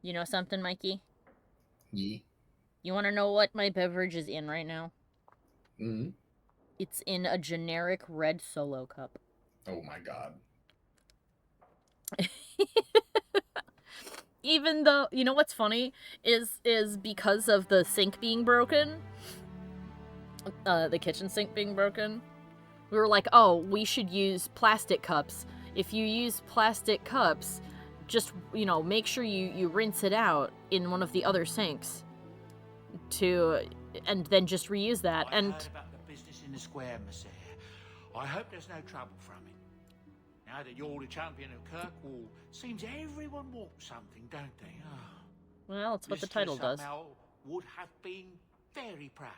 You know something, Mikey? Yeah. You want to know what my beverage is in right now? Mm-hmm. It's in a generic red Solo cup. Oh my god. Even though, you know what's funny? Is because of the sink being broken, the kitchen sink being broken, we were like, oh, we should use plastic cups. If you use plastic cups, just, make sure you rinse it out in one of the other sinks and then just reuse that. I heard about the business in the square, Monsieur. I hope there's no trouble from it. Now that you're the champion of Kirkwall, seems everyone wants something, don't they? Oh. Well, it's what the title does. Would have been very proud.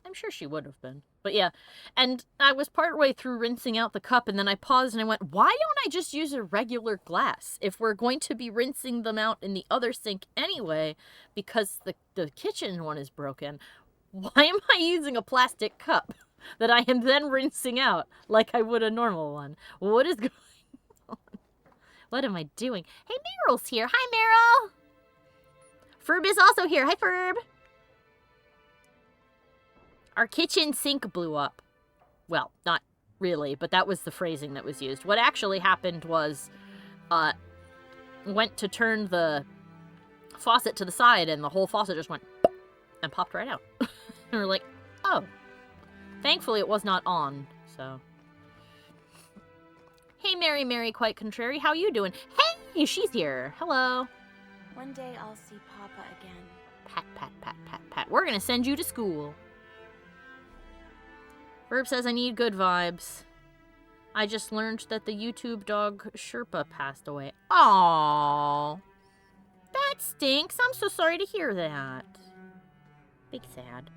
I'm sure she would have been. But yeah, and I was partway through rinsing out the cup, and then I paused and I went, why don't I just use a regular glass if we're going to be rinsing them out in the other sink anyway, because the kitchen one is broken? Why am I using a plastic cup that I am then rinsing out like I would a normal one? What is going on? What am I doing? Hey, Meryl's here. Hi, Meryl! Ferb is also here. Hi, Ferb! Our kitchen sink blew up. Well, not really, but that was the phrasing that was used. What actually happened was, went to turn the faucet to the side, and the whole faucet just went and popped right out. And we're like, oh. Thankfully, it was not on, so. Hey, Mary, quite contrary. How you doing? Hey, she's here. Hello. One day I'll see Papa again. Pat, pat, pat, pat, pat. We're gonna send you to school. Verb says, I need good vibes. I just learned that the YouTube dog Sherpa passed away. Aww. That stinks. I'm so sorry to hear that. Big sad.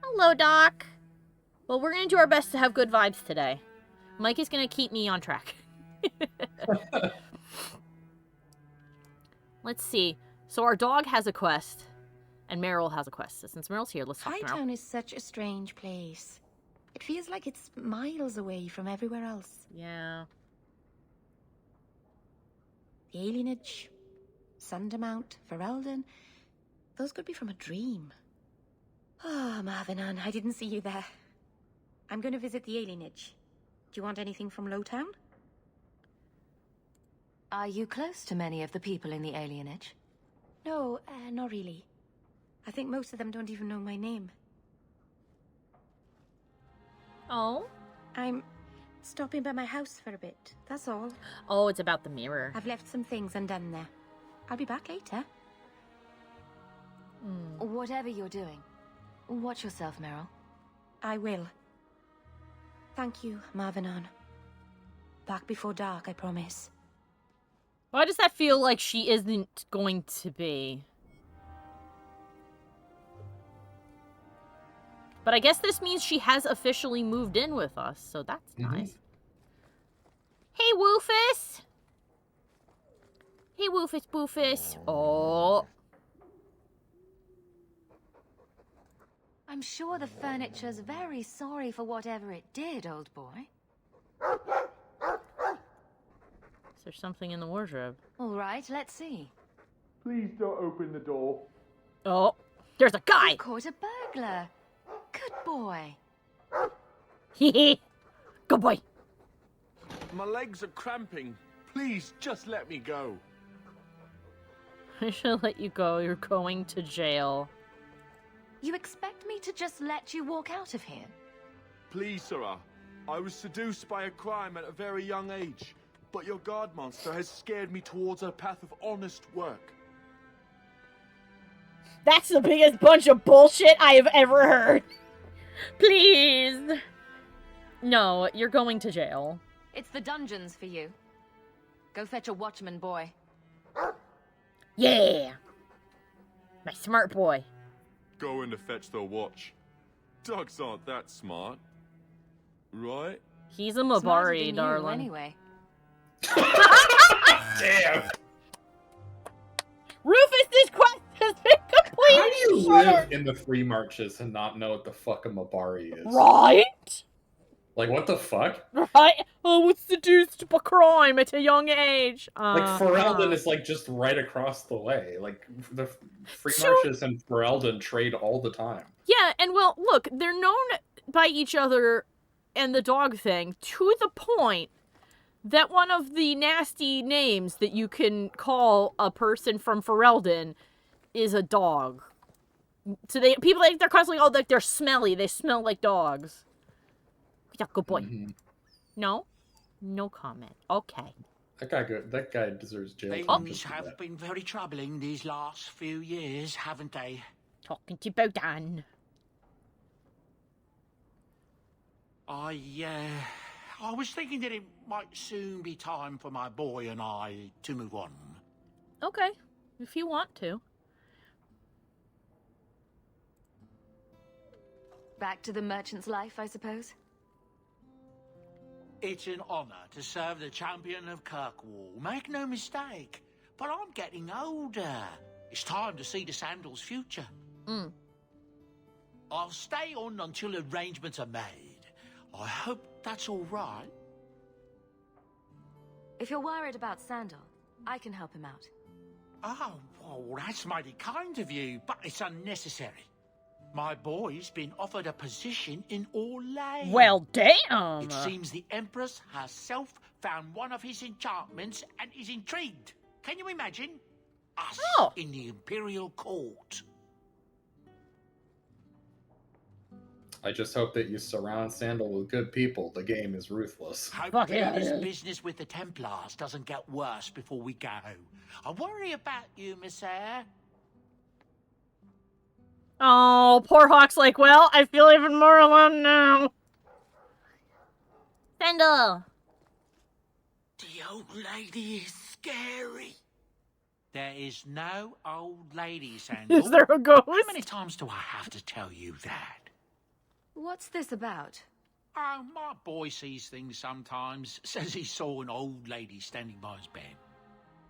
Hello, Doc. Well, we're going to do our best to have good vibes today. Mike is going to keep me on track. Let's see. So our dog has a quest, and Meryl has a quest. So since Meryl's here, let's talk to Meryl. Hightown is such a strange place. It feels like it's miles away from everywhere else. Yeah. The alienage, Sundermount, Ferelden, those could be from a dream. Oh, Marvinan, I didn't see you there. I'm going to visit the alienage. Do you want anything from Lowtown? Are you close to many of the people in the alienage? No, not really. I think most of them don't even know my name. Oh? I'm stopping by my house for a bit, that's all. Oh, it's about the mirror. I've left some things undone there. I'll be back later. Whatever you're doing, watch yourself, Meryl. I will. Thank you, Marvinan. Back before dark, I promise. Why does that feel like she isn't going to be? But I guess this means she has officially moved in with us, so that's nice. Hey, Woofus! Hey, Woofus, Boofus. Oh. I'm sure the furniture's very sorry for whatever it did, old boy. Is there something in the wardrobe? All right, let's see. Please don't open the door. Oh, there's a guy! You caught a burglar. Good boy. Hehe. Good boy. My legs are cramping. Please, just let me go. I should let you go. You're going to jail. You expect me to just let you walk out of here? Please, Sarah. I was seduced by a crime at a very young age, but your guard monster has scared me towards a path of honest work. That's the biggest bunch of bullshit I have ever heard. Please. No, you're going to jail. It's the dungeons for you. Go fetch a watchman, boy. Yeah. My smart boy. Going to fetch the watch. Dogs aren't that smart. Right? He's a Smarter Mabari, than darling. You, anyway. Damn! Rufus, this quest has been completed! How do you live in the free marches and not know what the fuck a Mabari is? Right? Like, what the fuck? Right? I was seduced by crime at a young age. Like, Ferelden is, like, just right across the way. Like, the Free So- Marches and Ferelden trade all the time. Yeah, and well, look, they're known by each other and the dog thing to the point that one of the nasty names that you can call a person from Ferelden is a dog. So people they're constantly all like they're smelly. They smell like dogs. Yeah, good boy. Mm-hmm. No comment. Okay. That guy deserves jail. Things have been very troubling these last few years, haven't they? Talking to Bodan. I was thinking that it might soon be time for my boy and I to move on. Okay, if you want to. Back to the merchant's life, I suppose? It's an honor to serve the champion of Kirkwall, make no mistake. But I'm getting older. It's time to see the Sandal's future. I'll stay on until arrangements are made. I hope that's all right. If you're worried about Sandal, I can help him out. Oh, well, that's mighty kind of you, but it's unnecessary. My boy's been offered a position in Orlais. Well, damn! It seems the Empress herself found one of his enchantments and is intrigued. Can you imagine? Us in the Imperial Court. I just hope that you surround Sandal with good people. The game is ruthless. Hope Fuck yeah, this it is. business with the Templars doesn't get worse before we go. I worry about you, Miss Eyre. Oh, poor Hawke's like, well, I feel even more alone now. Sandal! The old lady is scary. There is no old lady, Sandal. Is there a ghost? How many times do I have to tell you that? What's this about? Oh, my boy sees things sometimes. Says he saw an old lady standing by his bed.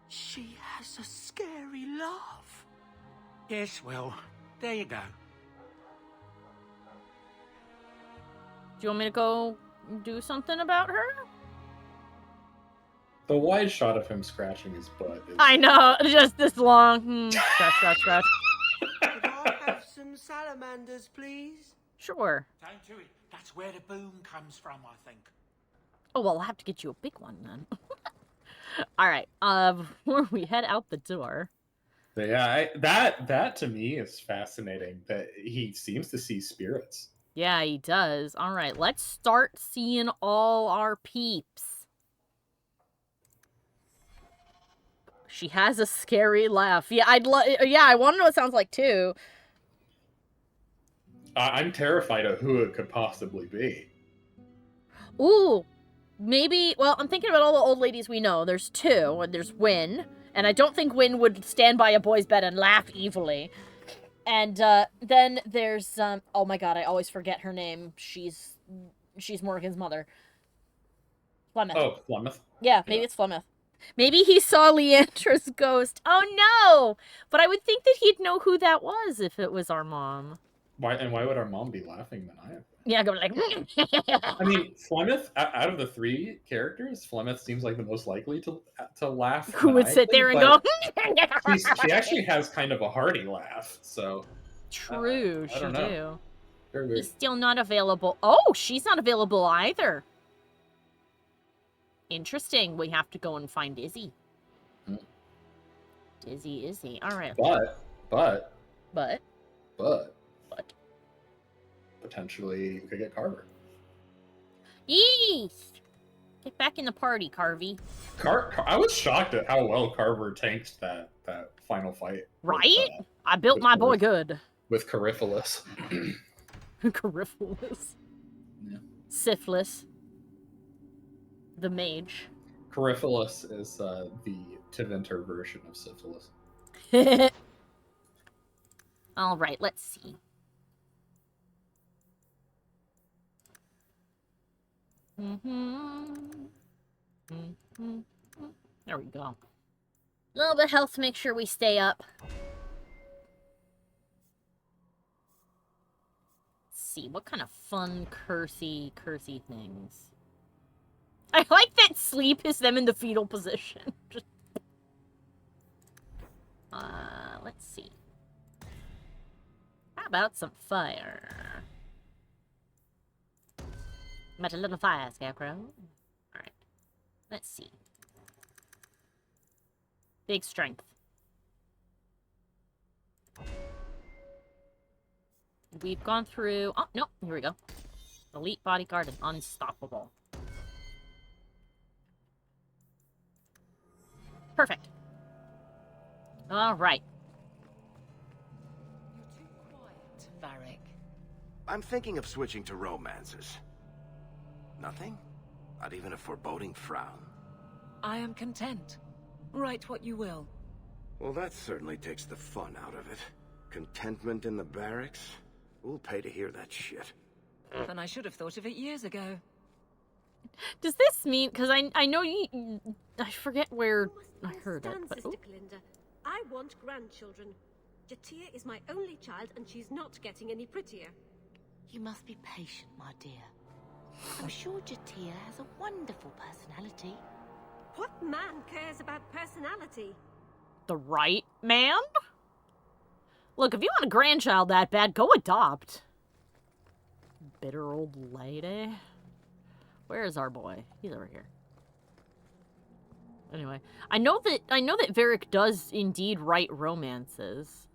She has a scary laugh. Yes, well, there you go. Do you want me to go do something about her? The wide shot of him scratching his butt is... I know, just this long. Scratch. Could I have some salamanders, please? Sure. Don't do it. That's where the boom comes from, I think. Oh, well, I'll have to get you a big one then. Alright, before we head out the door. Yeah, that to me is fascinating, that he seems to see spirits. Yeah, he does. Alright, let's start seeing all our peeps. She has a scary laugh. Yeah, I want to know what it sounds like too. I'm terrified of who it could possibly be. Ooh, maybe, well, I'm thinking about all the old ladies we know. There's two, and there's Wynne, and I don't think Wynne would stand by a boy's bed and laugh evilly. And then there's, oh my god, I always forget her name. She's Morgan's mother. Flemeth. Oh, Flemeth? Yeah, maybe it's Flemeth. Maybe he saw Leandra's ghost. Oh no! But I would think that he'd know who that was if it was our mom. Why would our mom be laughing maniacally? Yeah, go like. I mean, Flemeth, out of the three characters, Flemeth seems like the most likely to laugh. Who would sit there and go? She actually has kind of a hearty laugh, so. True, I she don't know. do. Very weird. He's still not available. Oh, she's not available either. Interesting. We have to go and find Izzy. Hmm. Izzy. All right. But. But. Potentially, you could get Carver. Yeesh! Get back in the party, Carvey. I was shocked at how well Carver tanked that final fight. Right? I built my boy good. With Cariphilus. Cariphilus. Yeah. Syphilis. The mage. Cariphilus is the Tevinter version of syphilis. All right, let's see. There we go. A little bit of health to make sure we stay up. Let's see. What kind of fun, cursy things? I like that sleep is them in the fetal position. Let's see. How about some fire? Met a little fire, Scarecrow. Alright. Let's see. Big strength. We've gone through... Oh, no. Here we go. Elite bodyguard and unstoppable. Perfect. Alright. You're too quiet, Varric. I'm thinking of switching to romances. Nothing? Not even a foreboding frown? I am content. Write what you will. Well, that certainly takes the fun out of it. Contentment in the barracks? Who'll pay to hear that shit? And I should have thought of it years ago. Does this mean... Because I know you... I forget where I heard it, but... Sister Glinda. I want grandchildren. Jatia is my only child, and she's not getting any prettier. You must be patient, my dear. I'm sure Jatia has a wonderful personality. What man cares about personality? The right man? Look, if you want a grandchild that bad, go adopt. Bitter old lady. Where is our boy? He's over here. Anyway, I know that Varric does indeed write romances.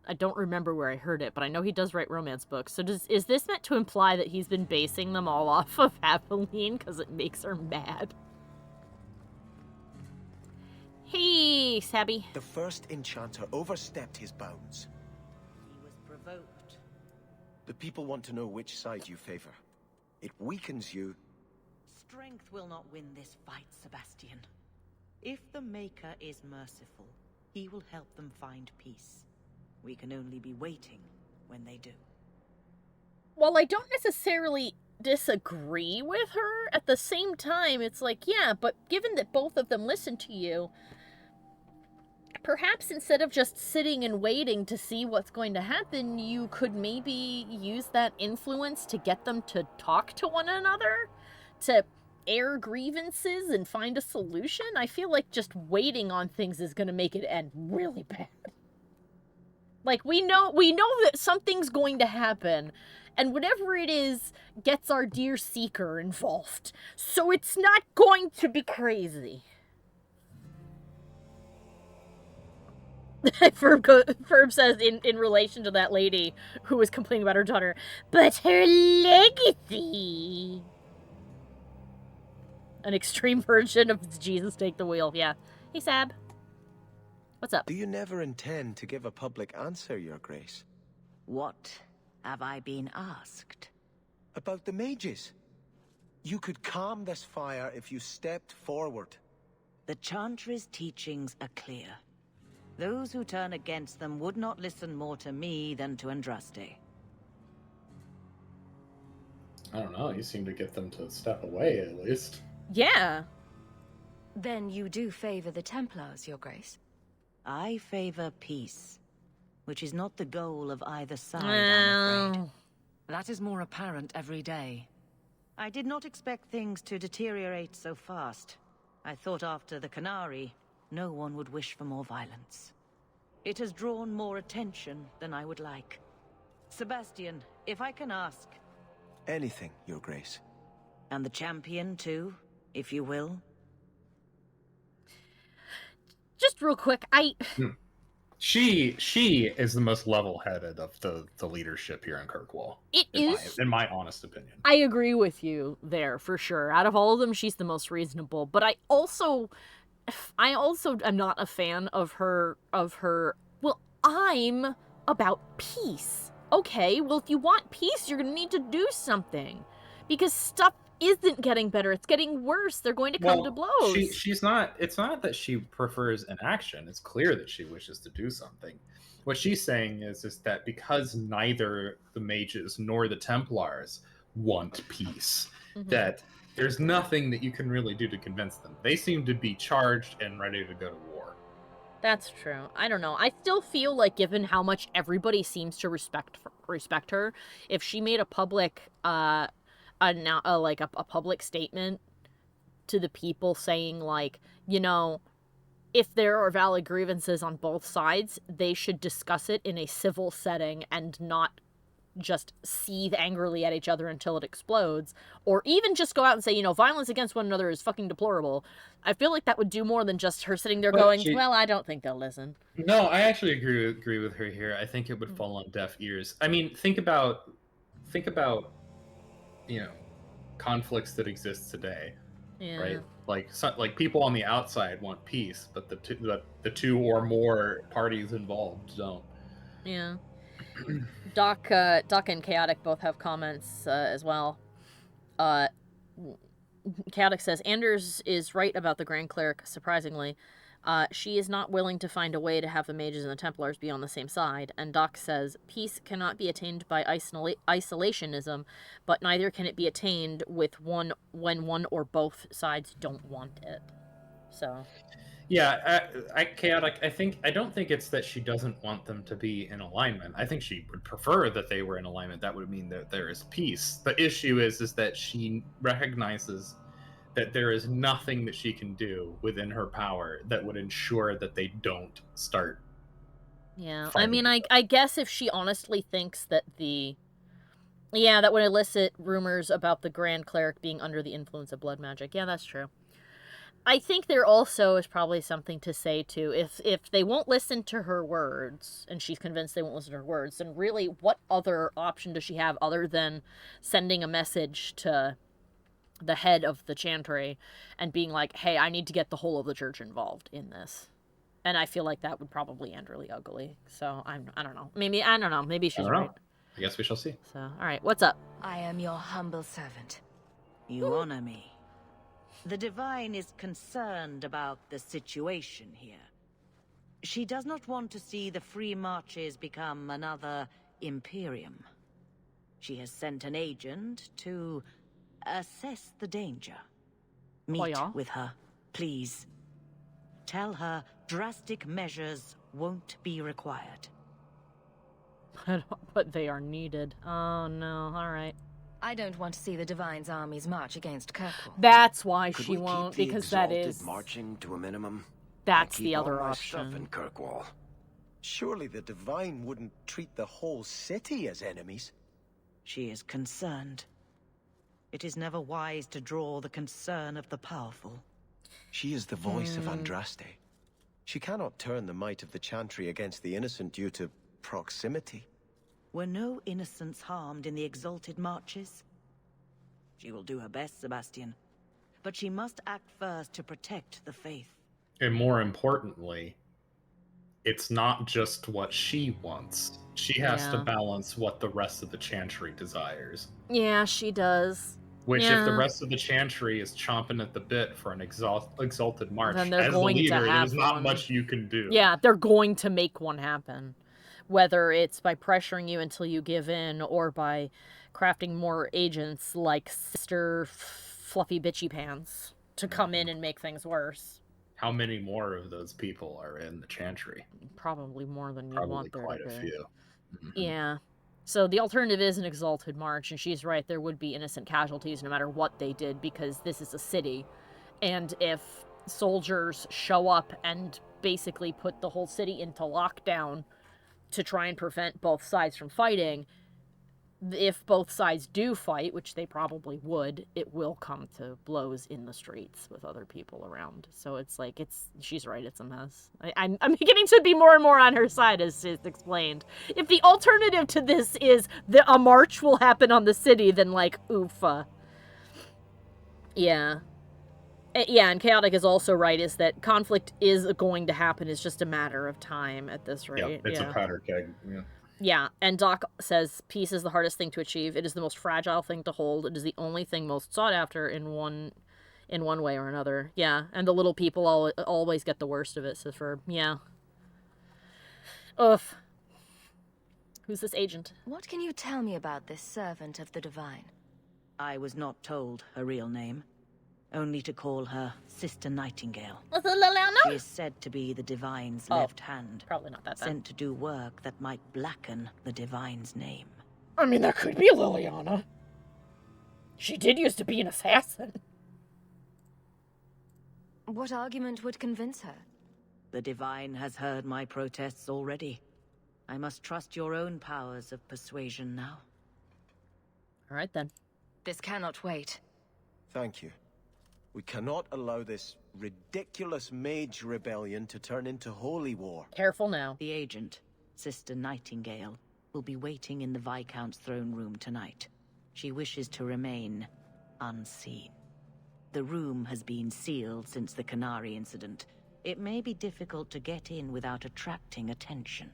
I don't remember where I heard it, but I know he does write romance books. So is this meant to imply that he's been basing them all off of Aveline because it makes her mad? Hey, Sabby. The first enchanter overstepped his bounds. He was provoked. The people want to know which side you favor. It weakens you. Strength will not win this fight, Sebastian. If the Maker is merciful, he will help them find peace. We can only be waiting when they do. While I don't necessarily disagree with her, at the same time, it's like, yeah, but given that both of them listen to you, perhaps instead of just sitting and waiting to see what's going to happen, you could maybe use that influence to get them to talk to one another, to air grievances and find a solution. I feel like just waiting on things is going to make it end really bad. Like, we know that something's going to happen, and whatever it is gets our dear Seeker involved. So it's not going to be crazy. Ferb says in relation to that lady who was complaining about her daughter, but her legacy. An extreme version of Jesus Take the Wheel, yeah. Hey, Sab. What's up? Do you never intend to give a public answer, Your Grace? What have I been asked? About the mages. You could calm this fire if you stepped forward. The Chantry's teachings are clear. Those who turn against them would not listen more to me than to Andraste. I don't know, you seem to get them to step away, at least. Yeah. Then you do favor the Templars, Your Grace? I favor peace, which is not the goal of either side, I'm afraid. That is more apparent every day. I did not expect things to deteriorate so fast. I thought after the Canary, no one would wish for more violence. It has drawn more attention than I would like. Sebastian, if I can ask... Anything, Your Grace. And the champion, too, if you will? Just real quick, She is the most level-headed of the leadership here in Kirkwall. In my honest opinion. I agree with you there, for sure. Out of all of them, she's the most reasonable. But I also am not a fan of her, well, I'm about peace. Okay, well, if you want peace, you're going to need to do something. Because stuff isn't getting better. It's getting worse. They're going to come to blows. She's not... It's not that she prefers an action. It's clear that she wishes to do something. What she's saying is that because neither the mages nor the Templars want peace, that there's nothing that you can really do to convince them. They seem to be charged and ready to go to war. That's true. I don't know. I still feel like given how much everybody seems to respect respect her. If she made a public, a public statement to the people saying, like, you know, if there are valid grievances on both sides, they should discuss it in a civil setting and not just seethe angrily at each other until it explodes, or even just go out and say, you know, violence against one another is fucking deplorable. I feel like that would do more than just her sitting there going, well, I don't think they'll listen. No, I actually agree with her here. I think it would fall on deaf ears. I mean, think about, you know, conflicts that exist today, right? Like people on the outside want peace, but the two or more parties involved don't. Yeah. Doc and Chaotic both have comments as well. Chaotic says, Anders is right about the Grand Cleric, surprisingly. She is not willing to find a way to have the mages and the Templars be on the same side. And Doc says, peace cannot be attained by isolationism, but neither can it be attained with when one or both sides don't want it. So... Yeah, Chaotic, I don't think it's that she doesn't want them to be in alignment. I think she would prefer that they were in alignment. That would mean that there is peace. The issue is that she recognizes that there is nothing that she can do within her power that would ensure that they don't start. Yeah, I mean, I guess if she honestly thinks that that would elicit rumors about the Grand Cleric being under the influence of blood magic. Yeah, that's true. I think there also is probably something to say, too. If they won't listen to her words, and she's convinced they won't listen to her words, then really what other option does she have other than sending a message to the head of the chantry and being like, hey, I need to get the whole of the church involved in this? And I feel like that would probably end really ugly. So I don't know. Maybe she's right. I guess we shall see. So, all right, what's up? I am your humble servant. You honor me. The Divine is concerned about the situation here. She does not want to see the Free Marches become another Imperium. She has sent an agent to assess the danger. Meet with her, please. Tell her drastic measures won't be required. But they are needed. Oh no, alright. I don't want to see the Divine's armies march against Kirkwall. That's why Could she we won't, keep the because that exalted is... marching to a minimum? That's Keep the other all my stuff option. in Kirkwall. Surely the Divine wouldn't treat the whole city as enemies. She is concerned. It is never wise to draw the concern of the powerful. She is the voice of Andraste. She cannot turn the might of the Chantry against the innocent due to proximity. Were no innocents harmed in the exalted marches? She will do her best, Sebastian. But she must act first to protect the faith. And more importantly, it's not just what she wants. She has to balance what the rest of the Chantry desires. Yeah, she does. Which, if the rest of the Chantry is chomping at the bit for an exalted march, then they're as going the leader, to have there's not one. much you can do. Yeah, they're going to make one happen. Whether it's by pressuring you until you give in, or by crafting more agents like Sister Fluffy Bitchy Pants to come in and make things worse. How many more of those people are in the Chantry? Probably more than you want there quite to a be. few. Yeah. So the alternative is an exalted march, and she's right, there would be innocent casualties no matter what they did, because this is a city. And if soldiers show up and basically put the whole city into lockdown to try and prevent both sides from fighting, if both sides do fight, which they probably would, it will come to blows in the streets with other people around. So it's like, she's right, it's a mess. I'm beginning to be more and more on her side, as is explained. If the alternative to this is that a march will happen on the city, then like, oofa. Yeah. Yeah, and Chaotic is also right, is that conflict is going to happen. It's just a matter of time at this rate. Yeah, it's a powder keg. Yeah. Yeah, and Doc says, peace is the hardest thing to achieve. It is the most fragile thing to hold. It is the only thing most sought after in one way or another. Yeah, and the little people always get the worst of it, says Ferb. Yeah. Oof. Who's this agent? What can you tell me about this servant of the Divine? I was not told her real name. Only to call her Sister Nightingale. She is said to be the Divine's left hand. Probably not that then. Sent to do work that might blacken the Divine's name. I mean, that could be Liliana. She did used to be an assassin. What argument would convince her? The Divine has heard my protests already. I must trust your own powers of persuasion now. All right, then. This cannot wait. Thank you. We cannot allow this ridiculous mage rebellion to turn into holy war. Careful now. The agent, Sister Nightingale, will be waiting in the Viscount's throne room tonight. She wishes to remain unseen. The room has been sealed since the Canary incident. It may be difficult to get in without attracting attention.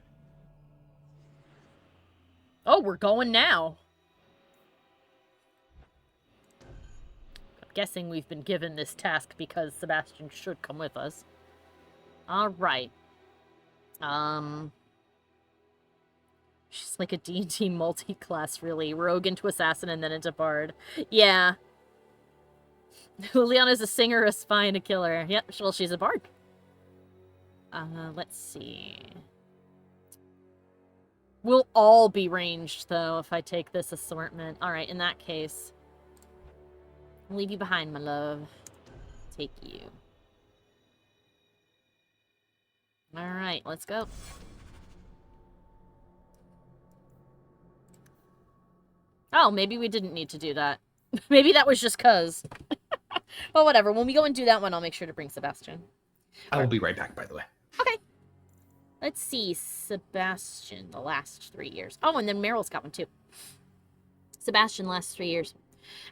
Oh, we're going now. I'm guessing we've been given this task because Sebastian should come with us. Alright. She's like a D&D multi-class, really. Rogue into assassin and then into bard. Yeah. Liliana's a singer, a spy, and a killer. Yep, well, she's a bard. Let's see. We'll all be ranged, though, if I take this assortment. Alright, in that case. I'll leave you behind, my love. Take you. Alright, let's go. Oh, maybe we didn't need to do that. Maybe that was just cuz. Well, whatever. When we go and do that one, I'll make sure to bring Sebastian. I will be right back, by the way. Okay. Let's see. Sebastian, the last 3 years. Oh, and then Meryl's got one, too. Sebastian, last 3 years.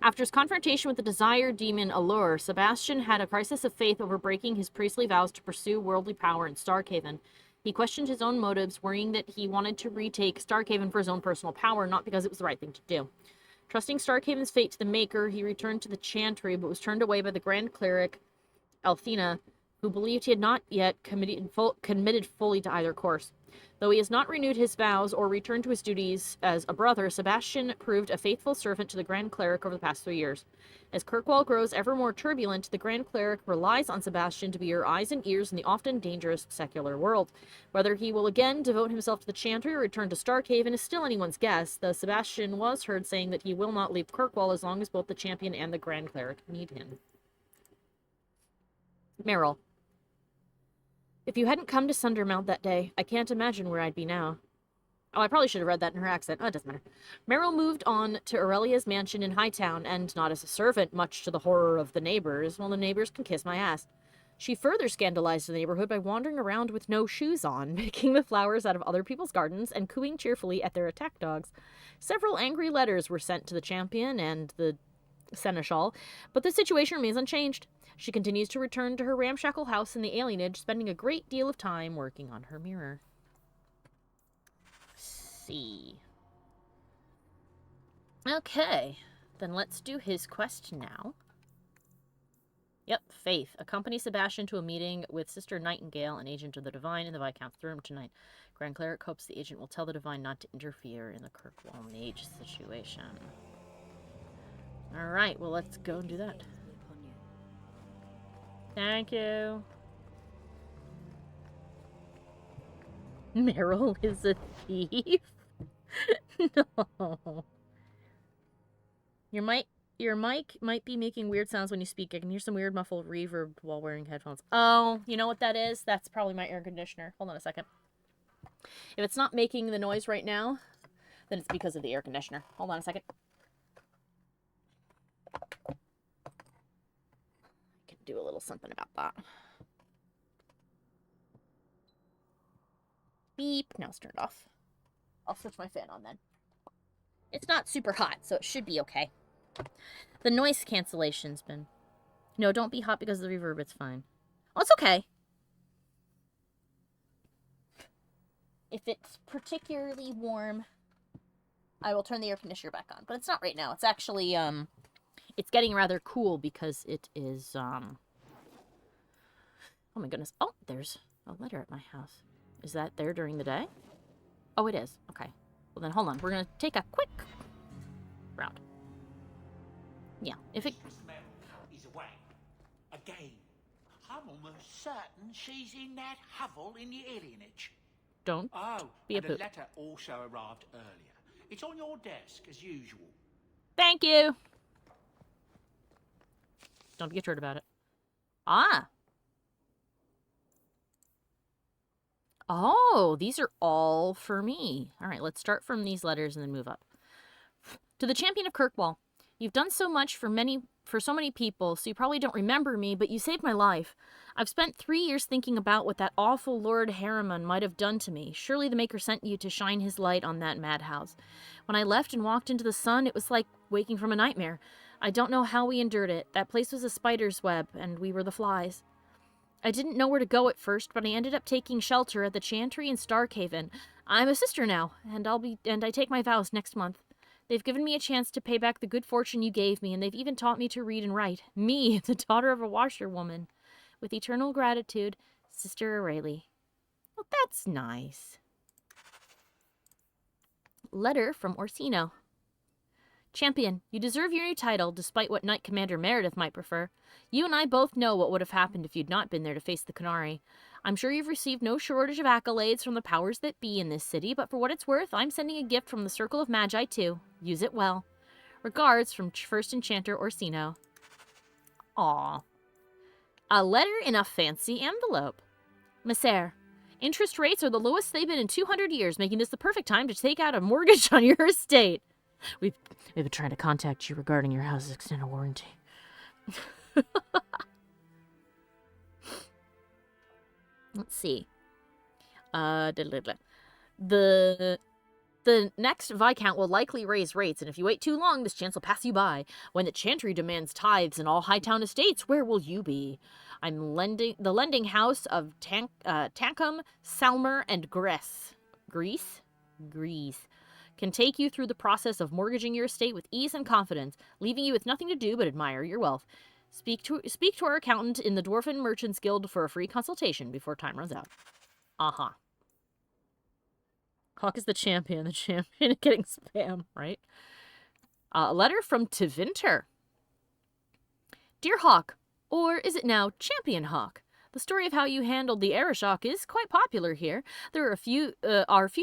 After his confrontation with the Desire Demon Allure, Sebastian had a crisis of faith over breaking his priestly vows to pursue worldly power in Starkhaven. He questioned his own motives, worrying that he wanted to retake Starkhaven for his own personal power, not because it was the right thing to do. Trusting Starkhaven's fate to the Maker, he returned to the Chantry, but was turned away by the Grand Cleric, Althena, who believed he had not yet committed fully to either course. Though he has not renewed his vows or returned to his duties as a brother, Sebastian proved a faithful servant to the Grand Cleric over the past 3 years. As Kirkwall grows ever more turbulent, the Grand Cleric relies on Sebastian to be her eyes and ears in the often dangerous secular world. Whether he will again devote himself to the Chantry or return to Starkhaven is still anyone's guess, though Sebastian was heard saying that he will not leave Kirkwall as long as both the Champion and the Grand Cleric need him. Meryl. If you hadn't come to Sundermount that day, I can't imagine where I'd be now. Oh, I probably should have read that in her accent. Oh, it doesn't matter. Meryl moved on to Aurelia's mansion in Hightown, and not as a servant, much to the horror of the neighbors. Well, the neighbors can kiss my ass. She further scandalized the neighborhood by wandering around with no shoes on, picking the flowers out of other people's gardens, and cooing cheerfully at their attack dogs. Several angry letters were sent to the Champion and the Seneschal, but the situation remains unchanged. She continues to return to her ramshackle house in the alienage, spending a great deal of time working on her mirror. See. Okay, then let's do his quest now. Yep, Faith. Accompany Sebastian to a meeting with Sister Nightingale, an agent of the Divine, in the Viscount's room tonight. Grand Cleric hopes the agent will tell the Divine not to interfere in the Kirkwall mage situation. Alright, well, let's go and do that. Thank you. Meryl is a thief? No. Your mic might be making weird sounds when you speak. I can hear some weird muffled reverb while wearing headphones. Oh, you know what that is? That's probably my air conditioner. Hold on a second. If it's not making the noise right now, then it's because of the air conditioner. Hold on a second. Do a little something about that. Beep. Now it's turned off. I'll switch my fan on then. It's not super hot, so it should be okay. The noise cancellation's been... No, don't be hot because of the reverb. It's fine. Oh, it's okay. If it's particularly warm, I will turn the air conditioner back on. But it's not right now. It's actually, it's getting rather cool because it is, oh my goodness. Oh, there's a letter at my house. Is that there during the day? Oh, it is. Okay. Well, then hold on. We're going to take a quick round. Yeah, if it... He's away. Again. I'm almost certain she's in that hovel in the alienage. Don't Oh, be a and the poop. letter also arrived earlier. It's on your desk, as usual. Thank you. Don't be a turd about it. Ah. Oh, these are all for me. All right, let's start from these letters and then move up. To the Champion of Kirkwall, you've done so much for so many people, so you probably don't remember me, but you saved my life. I've spent 3 years thinking about what that awful Lord Harriman might have done to me. Surely the Maker sent you to shine his light on that madhouse. When I left and walked into the sun, it was like waking from a nightmare. I don't know how we endured it. That place was a spider's web, and we were the flies. I didn't know where to go at first, but I ended up taking shelter at the Chantry in Starkhaven. I'm a sister now, and I take my vows next month. They've given me a chance to pay back the good fortune you gave me, and they've even taught me to read and write. Me, the daughter of a washerwoman. With eternal gratitude, Sister Aurelie. Well, that's nice. Letter from Orsino. Champion, you deserve your new title, despite what Knight Commander Meredith might prefer. You and I both know what would have happened if you'd not been there to face the Canary. I'm sure you've received no shortage of accolades from the powers that be in this city, but for what it's worth, I'm sending a gift from the Circle of Magi, too. Use it well. Regards from First Enchanter Orsino. Aww. A letter in a fancy envelope. Messer, interest rates are the lowest they've been in 200 years, making this the perfect time to take out a mortgage on your estate. We've been trying to contact you regarding your house's extended warranty. Let's see. The next Viscount will likely raise rates, and if you wait too long, this chance will pass you by. When the Chantry demands tithes in all Hightown estates, where will you be? I'm the lending house of Tankum, Salmer, and Greece can take you through the process of mortgaging your estate with ease and confidence, leaving you with nothing to do but admire your wealth. Speak to our accountant in the Dwarfen Merchants Guild for a free consultation before time runs out. Uh-huh. Hawke is the champion of getting spam, right? A letter from Tevinter. Dear Hawke, or is it now Champion Hawke? The story of how you handled the Arishok is quite popular here. There are a few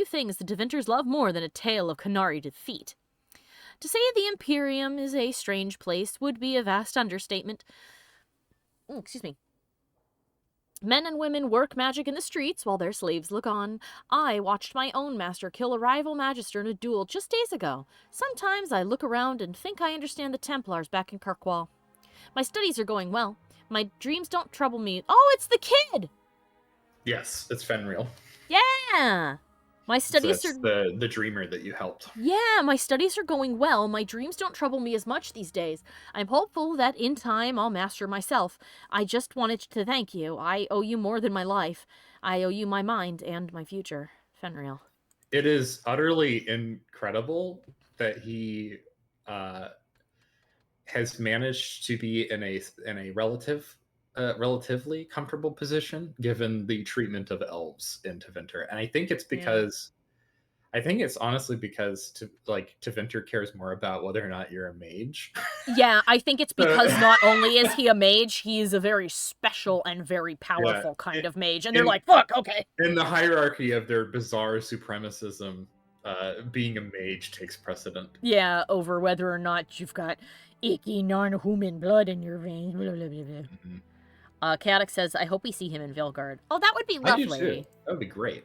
things the Devinters love more than a tale of Canary defeat. To say the Imperium is a strange place would be a vast understatement. Excuse me. Men and women work magic in the streets while their slaves look on. I watched my own master kill a rival magister in a duel just days ago. Sometimes I look around and think I understand the Templars back in Kirkwall. My studies are going well. My dreams don't trouble me. Oh, it's the kid! Yes, it's Fenrir. Yeah! My studies are... the dreamer that you helped. Yeah, my studies are going well. My dreams don't trouble me as much these days. I'm hopeful that in time I'll master myself. I just wanted to thank you. I owe you more than my life. I owe you my mind and my future. Fenrir. It is utterly incredible that he has managed to be in a relatively comfortable position given the treatment of elves in Tevinter. And I think it's because honestly because Tevinter cares more about whether or not you're a mage. Yeah, I think it's because not only is he a mage, he is a very special and very powerful kind of mage. And they're like, fuck, okay. In the hierarchy of their bizarre supremacism, being a mage takes precedent. Yeah, over whether or not you've got icky non-human blood in your veins. Blah, blah, blah, blah. Mm-hmm. Chaotic says, I hope we see him in Vilgard. Oh, that would be lovely. I do too. That would be great.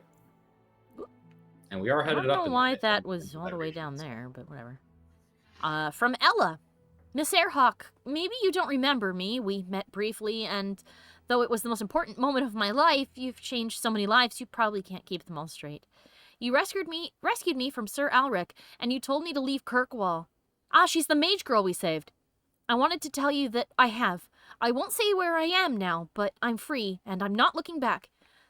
And we are headed up. I don't know why that was all the way down there, but whatever. From Ella. Miss Hawke, maybe you don't remember me. We met briefly, and though it was the most important moment of my life, you've changed so many lives, you probably can't keep them all straight. You rescued me from Sir Alric, and you told me to leave Kirkwall. Ah, she's the mage girl we saved. I wanted to tell you that I have. I won't say where I am now, but I'm free, and I'm not looking back.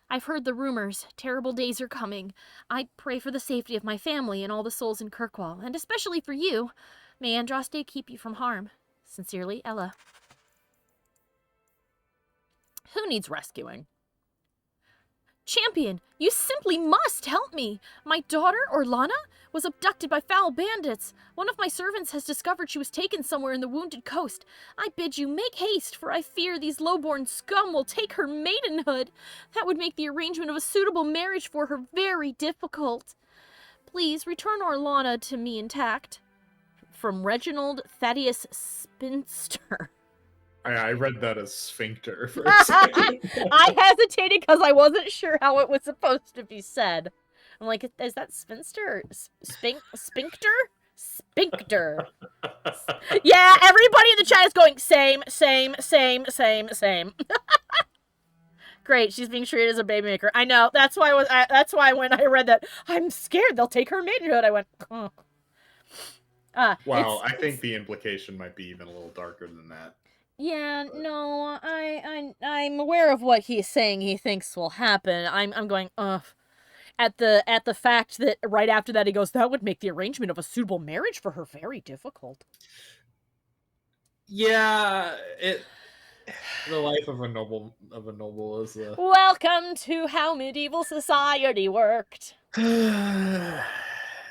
I've heard the rumors. Terrible days are coming. I pray for the safety of my family and all the souls in Kirkwall, and especially for you. May Andraste keep you from harm. Sincerely, Ella. Who needs rescuing? Champion, you simply must help me. My daughter, Orlana, was abducted by foul bandits. One of my servants has discovered she was taken somewhere in the Wounded Coast. I bid you make haste, for I fear these low-born scum will take her maidenhood. That would make the arrangement of a suitable marriage for her very difficult. Please return Orlana to me intact. From Reginald Thaddeus Spinster. I read that as sphincter for a second. I hesitated because I wasn't sure how it was supposed to be said. I'm like, is that spinster or spincter? Sphincter. Yeah, everybody in the chat is going, same. Great, she's being treated as a baby maker. I know, that's why when I read that, I'm scared they'll take her maidenhood, I went, oh. Well, I think the implication might be even a little darker than that. Yeah, no, I'm aware of what he's saying he thinks will happen. I'm going, ugh. At the fact that right after that he goes, that would make the arrangement of a suitable marriage for her very difficult. Yeah, the life of a noble is a... Welcome to how medieval society worked.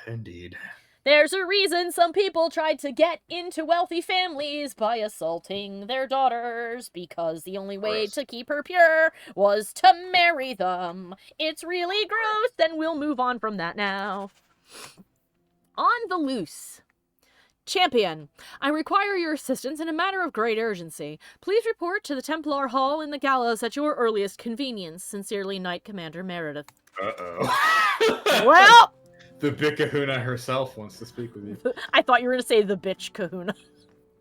Indeed. There's a reason some people tried to get into wealthy families by assaulting their daughters, because the only way to keep her pure was to marry them. It's really gross, and we'll move on from that now. On the loose. Champion, I require your assistance in a matter of great urgency. Please report to the Templar Hall in the Gallows at your earliest convenience. Sincerely, Knight Commander Meredith. Uh-oh. Well... The Big Kahuna herself wants to speak with you. I thought you were going to say the bitch kahuna.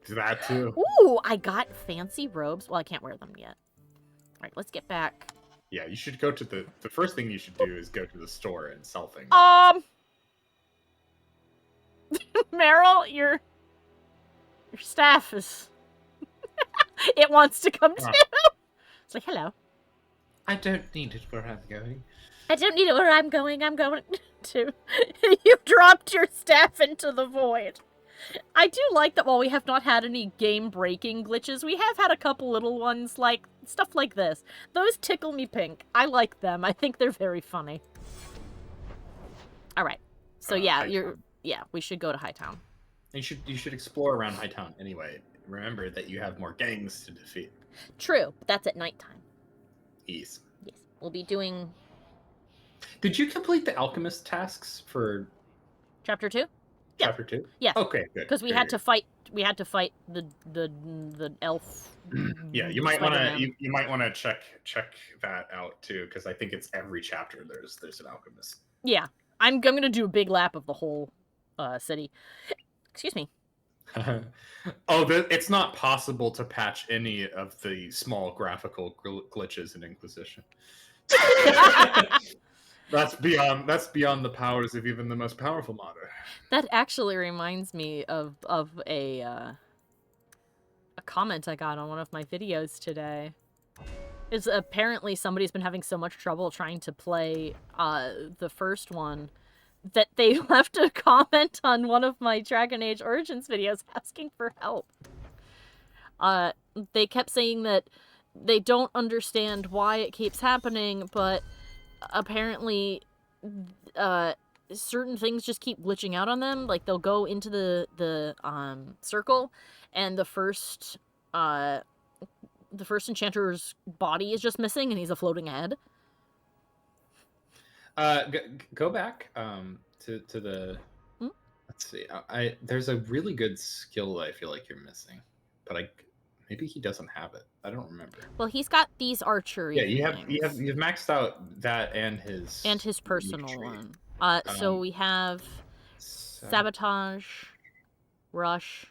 That too. Ooh, I got fancy robes. Well, I can't wear them yet. All right, let's get back. Yeah, you should go to the first thing you should do is go to the store and sell things. Meryl, your staff is... it wants to come too. It's like, hello. I don't need it where I'm going. I don't need it where I'm going to. You dropped your staff into the void. I do like that while we have not had any game-breaking glitches, we have had a couple little ones, like, stuff like this. Those tickle me pink. I like them. I think they're very funny. Alright. So yeah, we should go to Hightown. You should explore around Hightown anyway. Remember that you have more gangs to defeat. True, but that's at nighttime. Yes. Yes. We'll be doing... Did you complete the alchemist tasks for Chapter 2? Chapter 2? Yes. Okay, good. Because we had to fight the elf. Yeah, you might want to check that out too, because I think it's every chapter there's an alchemist. Yeah. I'm gonna do a big lap of the whole city. Excuse me. It's not possible to patch any of the small graphical glitches in Inquisition. That's beyond the powers of even the most powerful modder. That actually reminds me of a comment I got on one of my videos today. Is apparently somebody's been having so much trouble trying to play the first one that they left a comment on one of my Dragon Age Origins videos asking for help. They kept saying that they don't understand why it keeps happening, but apparently certain things just keep glitching out on them. Like, they'll go into the circle, and the first enchanter's body is just missing, and he's a floating head. Go back to the... Let's see. There's a really good skill that I feel like you're missing, but maybe he doesn't have it. I don't remember. Well, he's got these archery. Yeah, you've maxed out that and his personal one. So we have sabotage, rush.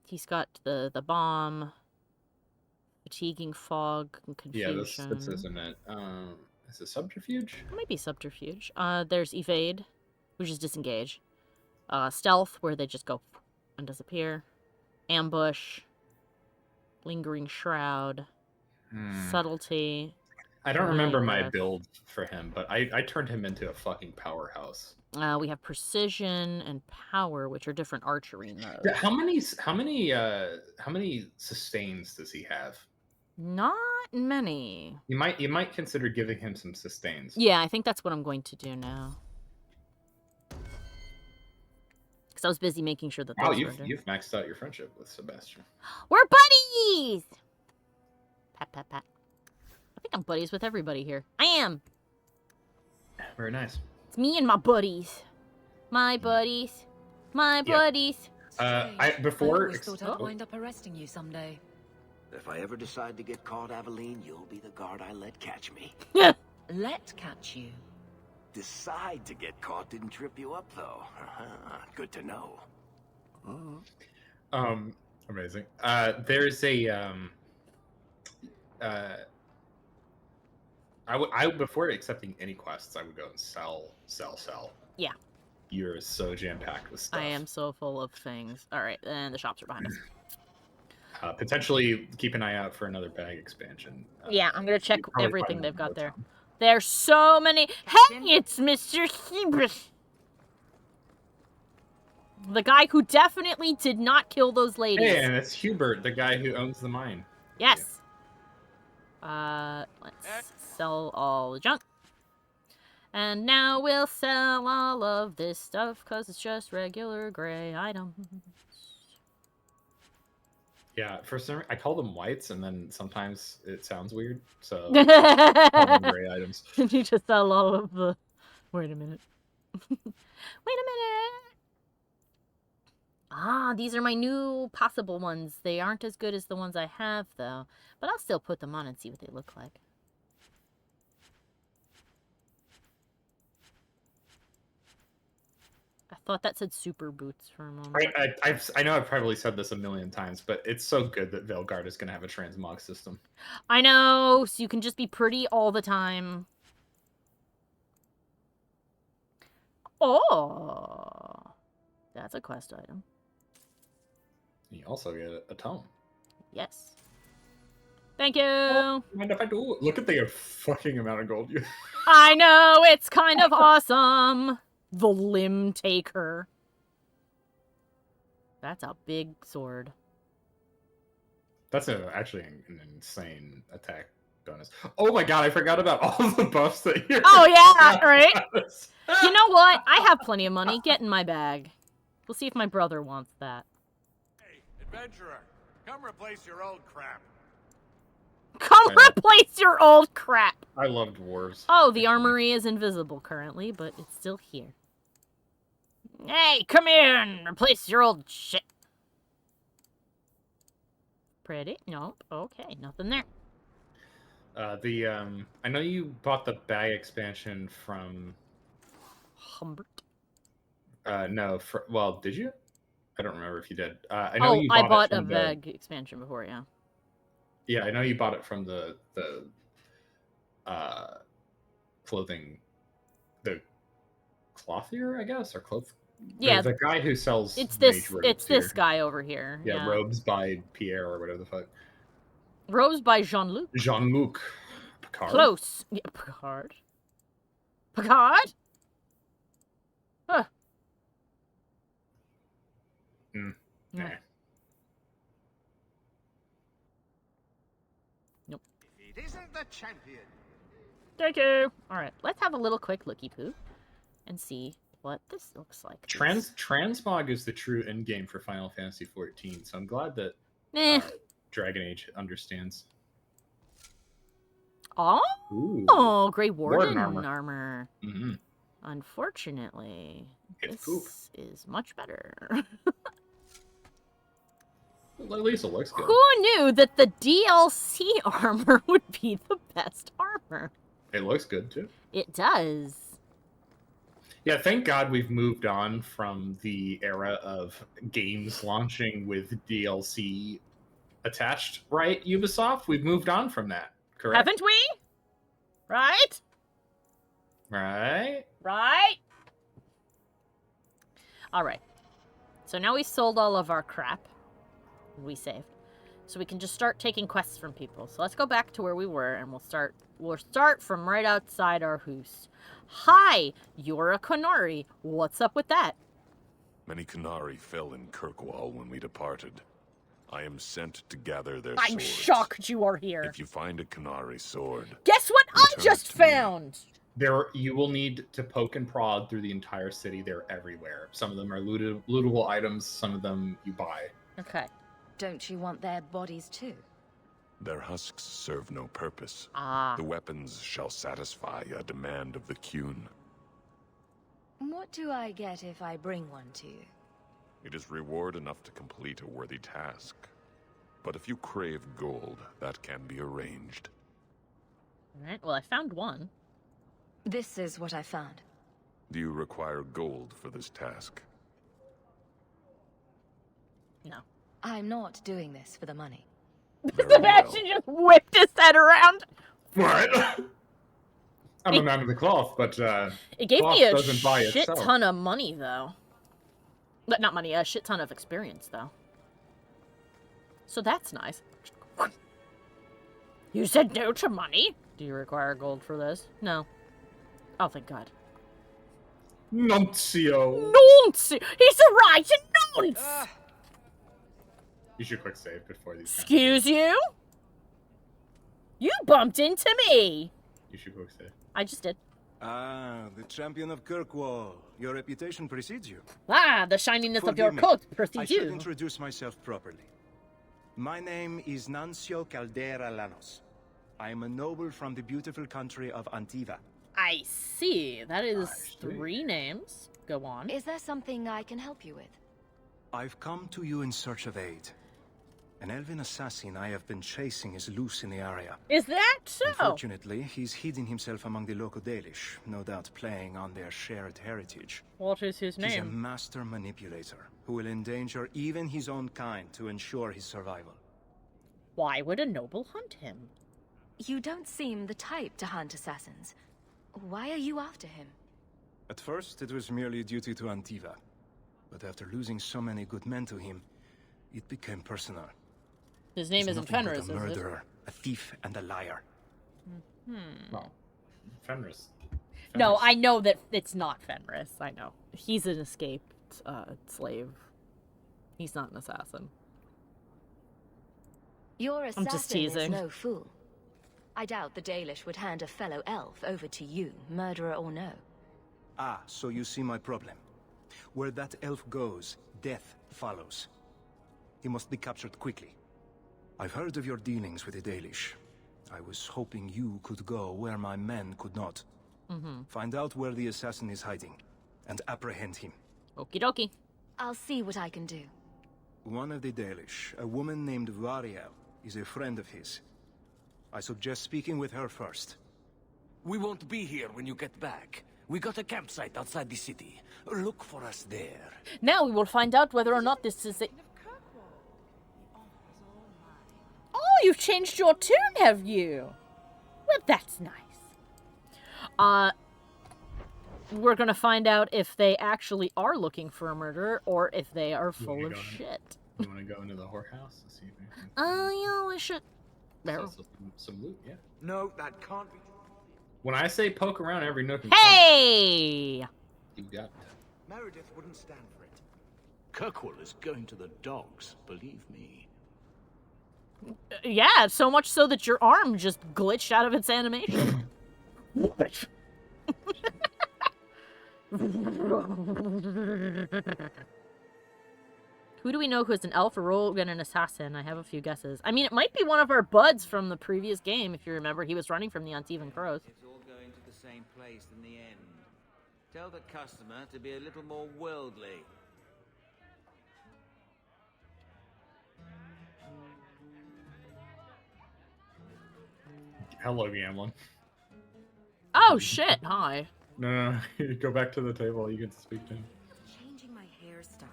He's got the bomb, fatiguing fog, and confusion. Yeah, this isn't it. Is it subterfuge? It might be subterfuge. There's evade, which is disengage. Stealth, where they just go and disappear. Ambush. Lingering shroud. Subtlety. I don't remember my build for him, but I turned him into a fucking powerhouse. We have precision and power, which are different archery modes. Yeah, how many sustains does he have? Not many. You might consider giving him some sustains. Yeah, I think that's what I'm going to do now. Because I was busy making sure that. Wow, you've maxed out your friendship with Sebastian. We're buddies. Pat pat pat. I think I'm buddies with everybody here. I am. Very nice. It's me and my buddies. My buddies. My buddies. I before always thought I'd wind up arresting you someday. If I ever decide to get caught, Aveline, you'll be the guard I let catch me. Let catch you. Decide to get caught didn't trip you up, though. Good to know. Amazing. There's a before accepting any quests, I would go and sell. Yeah. You're so jam-packed with stuff. I am so full of things. All right, and the shops are behind us. Potentially keep an eye out for another bag expansion. Yeah, I'm gonna check everything find they've got more there. time. There's so many. Hey, it's Mr. Hebris. The guy who definitely did not kill those ladies. Hey, and it's Hubert, the guy who owns the mine. Yes. Let's sell all the junk. And now we'll sell all of this stuff because it's just regular gray items. Yeah, for some I call them whites, and then sometimes it sounds weird, so I call them gray items. You need to sell all of the... Wait a minute. Wait a minute! Ah, these are my new possible ones. They aren't as good as the ones I have, though. But I'll still put them on and see what they look like. I thought that said super boots for a moment. I know I've probably said this a million times, but it's so good that Veilguard is going to have a transmog system. I know, so you can just be pretty all the time. Oh, that's a quest item. You also get a tome. Yes. Thank you. Oh, mind if I do? Look at the fucking amount of gold you. I know, it's kind of awesome. The Limb Taker. That's a big sword. That's actually an insane attack bonus. Oh my god, I forgot about all the buffs that you're... Oh yeah, right? You know what? I have plenty of money. Get in my bag. We'll see if my brother wants that. Hey, adventurer, come replace your old crap. Come replace your old crap. I love dwarves. Oh, the armory is invisible currently, but it's still here. Hey, come here and replace your old shit. Pretty? Nope. Okay, nothing there. I know you bought the bag expansion from Humbert. No, well, did you? I don't remember if you did. I know you I bought bought it a from bag expansion before, yeah. Yeah, I know you bought it from the clothing, the clothier, I guess, or cloth. Yeah, the guy who sells. It's this. robes It's here. this guy over here. Yeah, robes by Pierre or whatever the fuck. Robes by Jean-Luc. Jean-Luc Picard. Close. Yeah, Picard. Picard. Huh. Yeah. Nope. It isn't the champion. Thank you. All right, let's have a little quick looky poo and see what this looks like. Transmog is the true end game for Final Fantasy XIV, so I'm glad that Dragon Age understands. Oh, Ooh. Grey Warden armor. armor. Mm-hmm. Unfortunately, It's this is much better. Well, at least it looks good. Who knew that the DLC armor would be the best armor? It looks good too. It does. Yeah, thank God we've moved on from the era of games launching with DLC attached, right, Ubisoft? We've moved on from that, correct? Haven't we? Right? Right? Right? All right. So now we sold all of our crap. We saved. So we can just start taking quests from people. So let's go back to where we were and we'll start from right outside our house. Hi, you're a Qunari. What's up with that? Many Qunari fell in Kirkwall when we departed. I am sent to gather their I'm swords. shocked you are here. If you find a Qunari sword, guess what I return just it to me. found? You will need to poke and prod through the entire city. They're everywhere. Some of them are lootable items. Some of them you buy. Okay. Don't you want their bodies too? Their husks serve no purpose. Ah. The weapons shall satisfy a demand of the Qun. What do I get if I bring one to you? It is reward enough to complete a worthy task. But if you crave gold, that can be arranged. Alright, well I found one. This is what I found. Do you require gold for this task? No. I'm not doing this for the money. Sebastian just whipped his head around. What? I'm a man of the cloth, but It gave cloth me a doesn't buy shit itself. ton of money, though. But not money, a shit ton of experience, though. So that's nice. You said no to money? Do you require gold for this? No. Oh, thank God. Nuncio. Nuncio! He's a right nonce! You should quick save before these. Excuse you? You bumped into me! You should quick save. I just did. Ah, the champion of Kirkwall. Your reputation precedes you. Ah, the shininess of your Forgive me. coat I precedes should you. introduce myself properly. My name is Nuncio Caldera Lanos. I am a noble from the beautiful country of Antiva. I see. That is 3 names. Go on. Is there something I can help you with? I've come to you in search of aid. An elven assassin I have been chasing is loose in the area. Is that so? Unfortunately, he's hiding himself among the local Dalish, no doubt playing on their shared heritage. What is his He's a name? master manipulator who will endanger even his own kind to ensure his survival. Why would a noble hunt him? You don't seem the type to hunt assassins. Why are you after him? At first, it was merely duty to Antiva. But after losing so many good men to him, it became personal. His name He's isn't nothing Fenris, but is a it? murderer, a thief, and a liar. Well, Fenris. No, I know that it's not Fenris. I know. He's an escaped slave. He's not an assassin. Your I'm just assassin is teasing. no fool. I doubt the Dalish would hand a fellow elf over to you, murderer or no. Ah, so you see my problem. Where that elf goes, death follows. He must be captured quickly. I've heard of your dealings with the Dalish. I was hoping you could go where my men could not. Find out where the assassin is hiding, and apprehend him. Okie dokie. I'll see what I can do. One of the Dalish, a woman named Varric, is a friend of his. I suggest speaking with her first. We won't be here when you get back. We got a campsite outside the city. Look for us there. Now we will find out whether or not this is a... Oh, you've changed your tune, have you? Well, that's nice. We're gonna find out if they actually are looking for a murderer or if they are full of shit. You want to go into the whorehouse and see if anything? Yeah, we should. There. Some loot, yeah. No, that can't be. When I say poke around every nook and Hey! you got it. Meredith wouldn't stand for it. Kirkwall is going to the dogs, believe me. Yeah, so much so that your arm just glitched out of its animation. Who do we know who's an elf, a rogue, and an assassin? I have a few guesses. I mean, it might be one of our buds from the previous game, if you remember. He was running from the Uneven Crows. It's all going to the same place in the end. Tell the customer to be a little more worldly. Hello, Gamlin. Oh, shit. Hi. No, go back to the table. You can speak to him. Changing my hairstyle.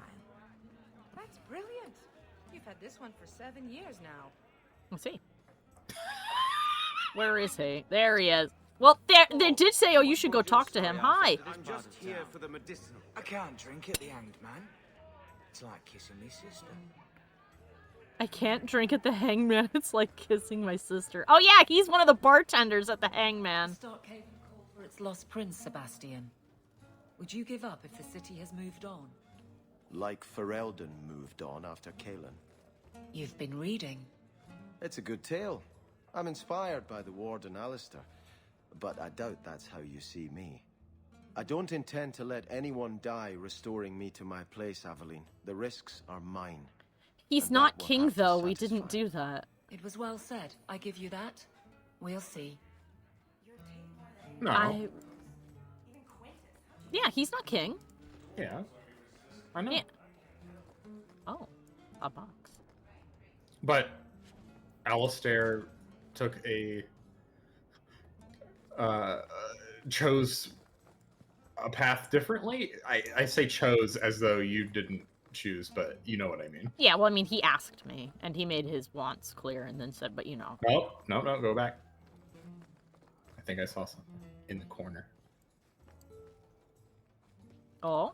That's brilliant. You've had this one for 7 years now. Let's see. Where is he? There he is. Well, they did say, oh, you should go talk to him. Hi. I'm just here for the medicinal. I can't drink at the Hanged Man. It's like kissing me sister. I can't drink at the Hangman. It's like kissing my sister. Oh, yeah, he's one of the bartenders at the Hangman. Starkhaven called for its lost prince, Sebastian. Would you give up if the city has moved on? Like Ferelden moved on after Kalen. You've been reading. It's a good tale. I'm inspired by the Warden Alistair, but I doubt that's how you see me. I don't intend to let anyone die restoring me to my place, Aveline. The risks are mine. He's not king, though. We didn't do that. It was well said. I give you that. We'll see. No. Yeah, he's not king. Yeah. I know. Yeah. Oh, a box. But Alistair took chose a path differently. I say chose as though you didn't choose, but you know what I mean. Yeah, well, I mean, he asked me, and he made his wants clear, and then said, but you know. Oh, no, go back. I think I saw something in the corner. Oh?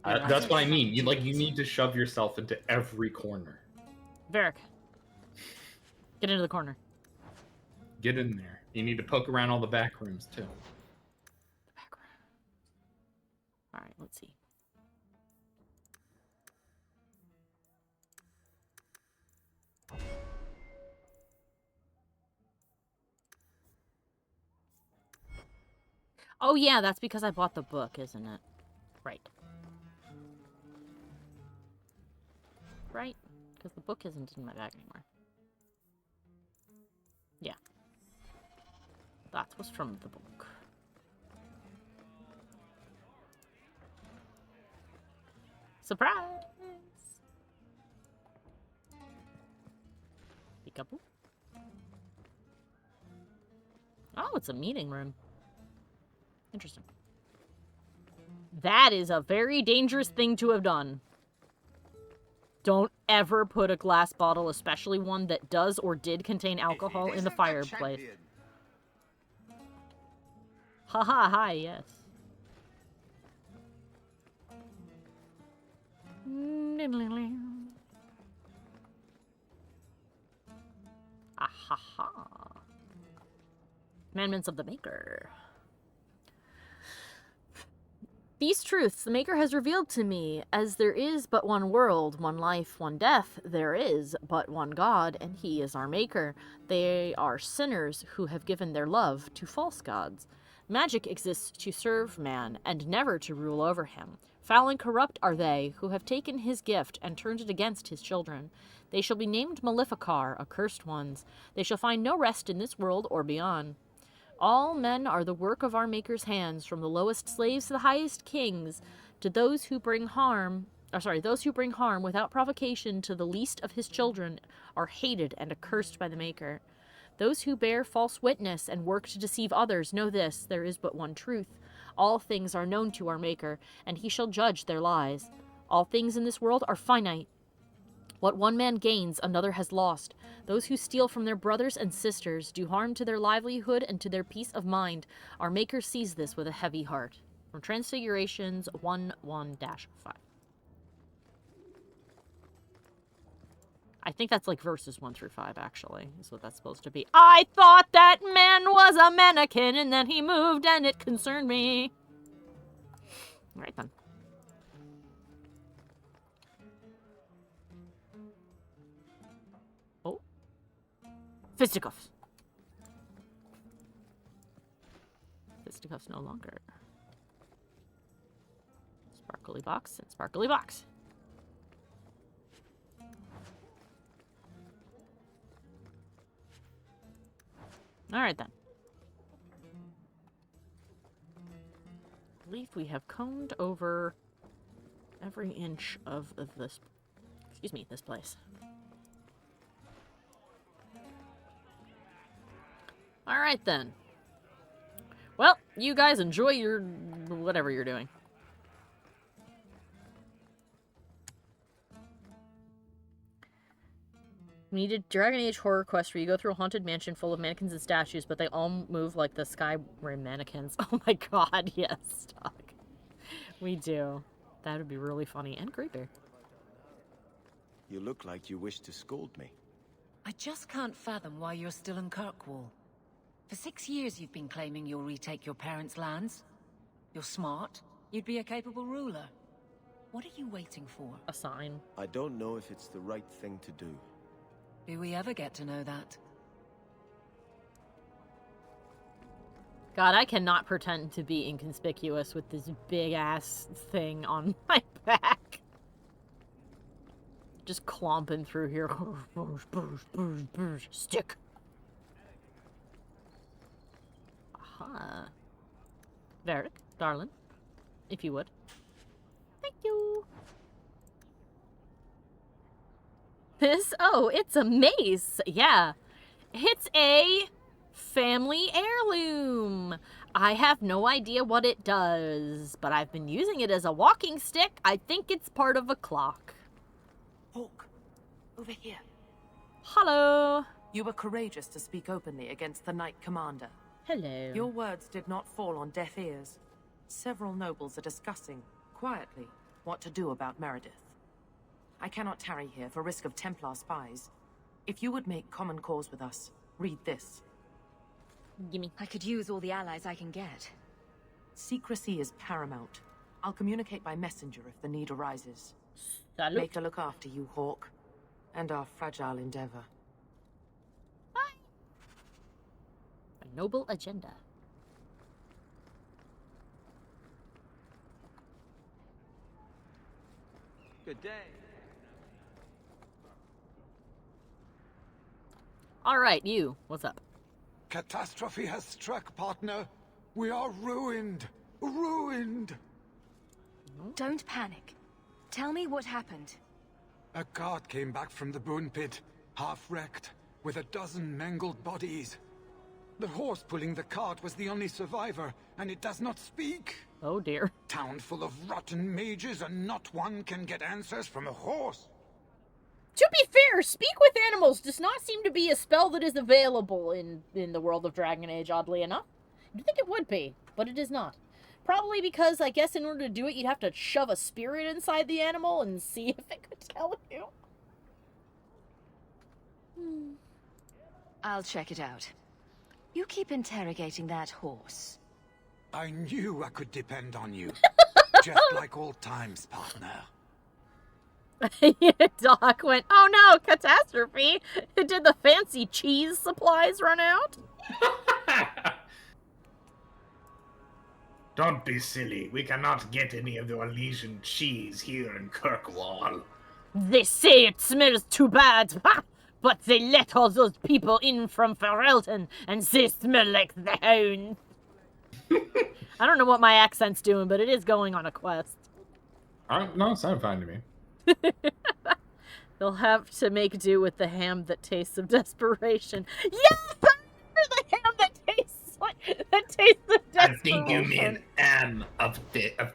That's what I mean. You need to shove yourself into every corner. Varric, get into the corner. Get in there. You need to poke around all the back rooms, too. The back room. Alright, let's see. Oh yeah, that's because I bought the book, isn't it? Right. Right? Because the book isn't in my bag anymore. Yeah. That was from the book. Surprise! Peekaboo. Oh, it's a meeting room. Interesting. That is a very dangerous thing to have done. Don't ever put a glass bottle, especially one that does or did contain alcohol, in the fireplace. Haha, hi, yes. Ahaha. Commandments of the Maker. These truths the Maker has revealed to me, as there is but one world, one life, one death, there is but one God, and he is our Maker. They are sinners who have given their love to false gods. Magic exists to serve man, and never to rule over him. Foul and corrupt are they who have taken his gift and turned it against his children. They shall be named Maleficar, accursed ones. They shall find no rest in this world or beyond. All men are the work of our Maker's hands, from the lowest slaves to the highest kings, to those who bring harm without provocation to the least of his children are hated and accursed by the Maker. Those who bear false witness and work to deceive others know this, there is but one truth. All things are known to our Maker, and he shall judge their lies. All things in this world are finite. What one man gains, another has lost. Those who steal from their brothers and sisters do harm to their livelihood and to their peace of mind. Our Maker sees this with a heavy heart. From Transfigurations 1:1-5. I think that's like verses 1-5, actually, is what that's supposed to be. I thought that man was a mannequin, and then he moved, and it concerned me. All right, then. Oh. Fisticuffs. Fisticuffs no longer. Sparkly box and sparkly box. Alright then. I believe we have combed over every inch of this, this place. Alright then. Well, you guys enjoy your whatever you're doing. We need a Dragon Age horror quest where you go through a haunted mansion full of mannequins and statues, but they all move like the Skyrim mannequins. Oh my god, yes, Doc. We do. That would be really funny and creepy. You look like you wish to scold me. I just can't fathom why you're still in Kirkwall. For 6 years you've been claiming you'll retake your parents' lands. You're smart. You'd be a capable ruler. What are you waiting for? A sign. I don't know if it's the right thing to do. Do we ever get to know that? God, I cannot pretend to be inconspicuous with this big-ass thing on my back. Just clomping through here. Stick. Aha. Varric. darling. If you would. Thank you. It's a mace. Yeah. It's a family heirloom. I have no idea what it does, but I've been using it as a walking stick. I think it's part of a clock. Hawke, over here. Hello. You were courageous to speak openly against the Knight Commander. Hello. Your words did not fall on deaf ears. Several nobles are discussing, quietly, what to do about Meredith. I cannot tarry here for risk of Templar spies. If you would make common cause with us, read this. Gimme. I could use all the allies I can get. Secrecy is paramount. I'll communicate by messenger if the need arises. Salute. Make her look after you, Hawke, and our fragile endeavor. A noble agenda. Good day. Alright, you. What's up? Catastrophe has struck, partner. We are ruined. Ruined. Don't panic. Tell me what happened. A cart came back from the Boon Pit, half-wrecked, with a dozen mangled bodies. The horse pulling the cart was the only survivor, and it does not speak. Oh dear. Town full of rotten mages, and not one can get answers from a horse. To be fair, speak with animals does not seem to be a spell that is available in the world of Dragon Age, oddly enough. You'd think it would be, but it is not. Probably because, I guess, in order to do it, you'd have to shove a spirit inside the animal and see if it could tell you. I'll check it out. You keep interrogating that horse. I knew I could depend on you. Just like old times, partner. Doc went, oh no, catastrophe! Did the fancy cheese supplies run out? Don't be silly. We cannot get any of the Elysian cheese here in Kirkwall. They say it smells too bad, but they let all those people in from Ferelden, and they smell like the hound. I don't know what my accent's doing, but it is going on a quest. No, it sounded fine to me. They'll have to make do with the ham that tastes of desperation. Yes! I remember the ham that tastes of desperation. I think you mean am of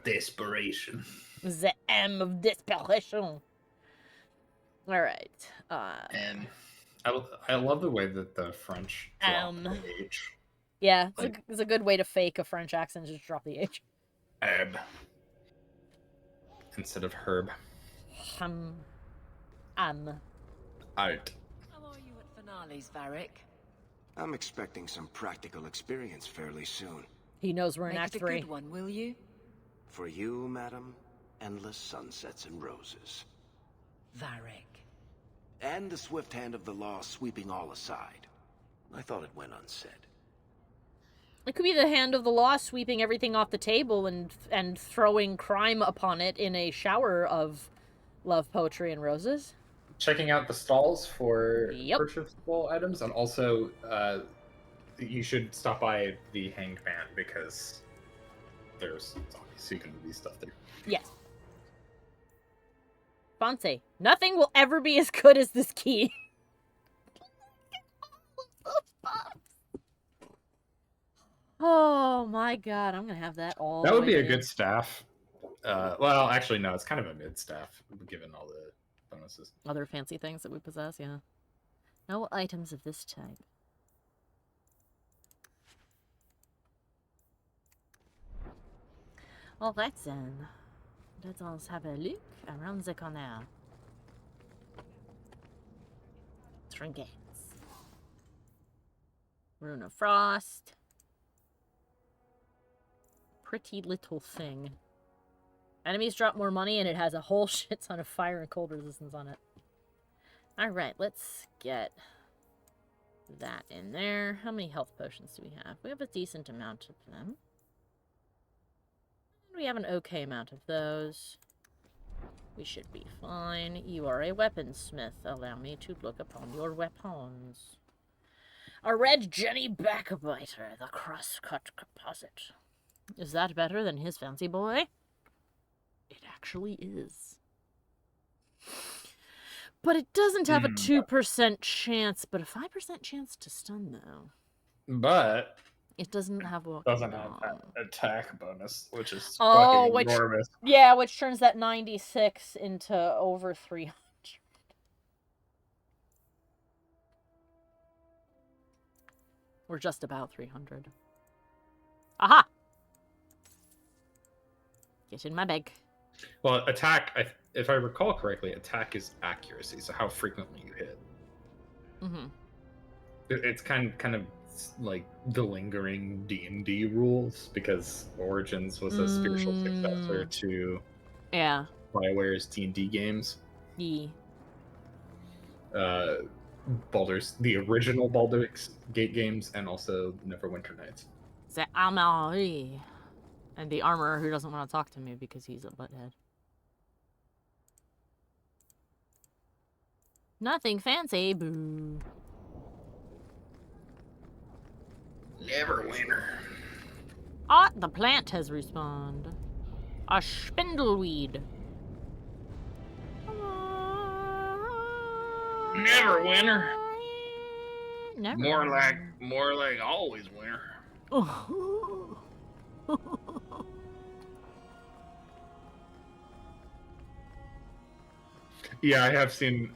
desperation. The M of desperation. Alright. I love the way that the French drop the H. Yeah, it's a good way to fake a French accent, just drop the H. Instead of herb. Out. How are you at finales, Varric? I'm expecting some practical experience fairly soon. He knows we're in Make Act it a 3. good one, will you? For you, madam, endless sunsets and roses. Varric. And the swift hand of the law sweeping all aside. I thought it went unsaid. It could be the hand of the law sweeping everything off the table and throwing crime upon it in a shower of love, poetry, and roses. Checking out the stalls for purchasable items, and also you should stop by the Hanged Man because there's zombies, so you can do these stuff there. Yes. Fonse, nothing will ever be as good as this key. Oh my god, I'm gonna have that all. That would be a good staff. Well, actually, no, it's kind of a mid staff, given all the bonuses. Other fancy things that we possess, yeah. No items of this type. All right then. Let us have a look around the corner. Trinkets. Rune of Frost. Pretty little thing. Enemies drop more money and it has a whole shit ton of fire and cold resistance on it. Alright, let's get that in there. How many health potions do we have? We have a decent amount of them. We have an okay amount of those. We should be fine. You are a weaponsmith. Allow me to look upon your weapons. A red Jenny Backbiter, the crosscut composite. Is that better than his fancy boy? It actually is. But it doesn't have a 2% chance, but a 5% chance to stun, though. But it doesn't have what doesn't have that attack bonus, which is which, enormous. Yeah, which turns that 96 into over 300. We're just about 300. Aha! Get in my bag. Well, attack, if I recall correctly, attack is accuracy, so how frequently you hit. Mm-hmm. It's kind of like the lingering D&D rules, because Origins was a spiritual successor to BioWare's D&D games. Yeah. The original Baldur's Gate games, and also Neverwinter Nights. The Amari. And the armorer who doesn't want to talk to me because he's a butthead. Nothing fancy, boo. Neverwinter. Ah, the plant has respawned. A spindleweed. Neverwinter. Never. More like always winter. Oh. Yeah, I have seen.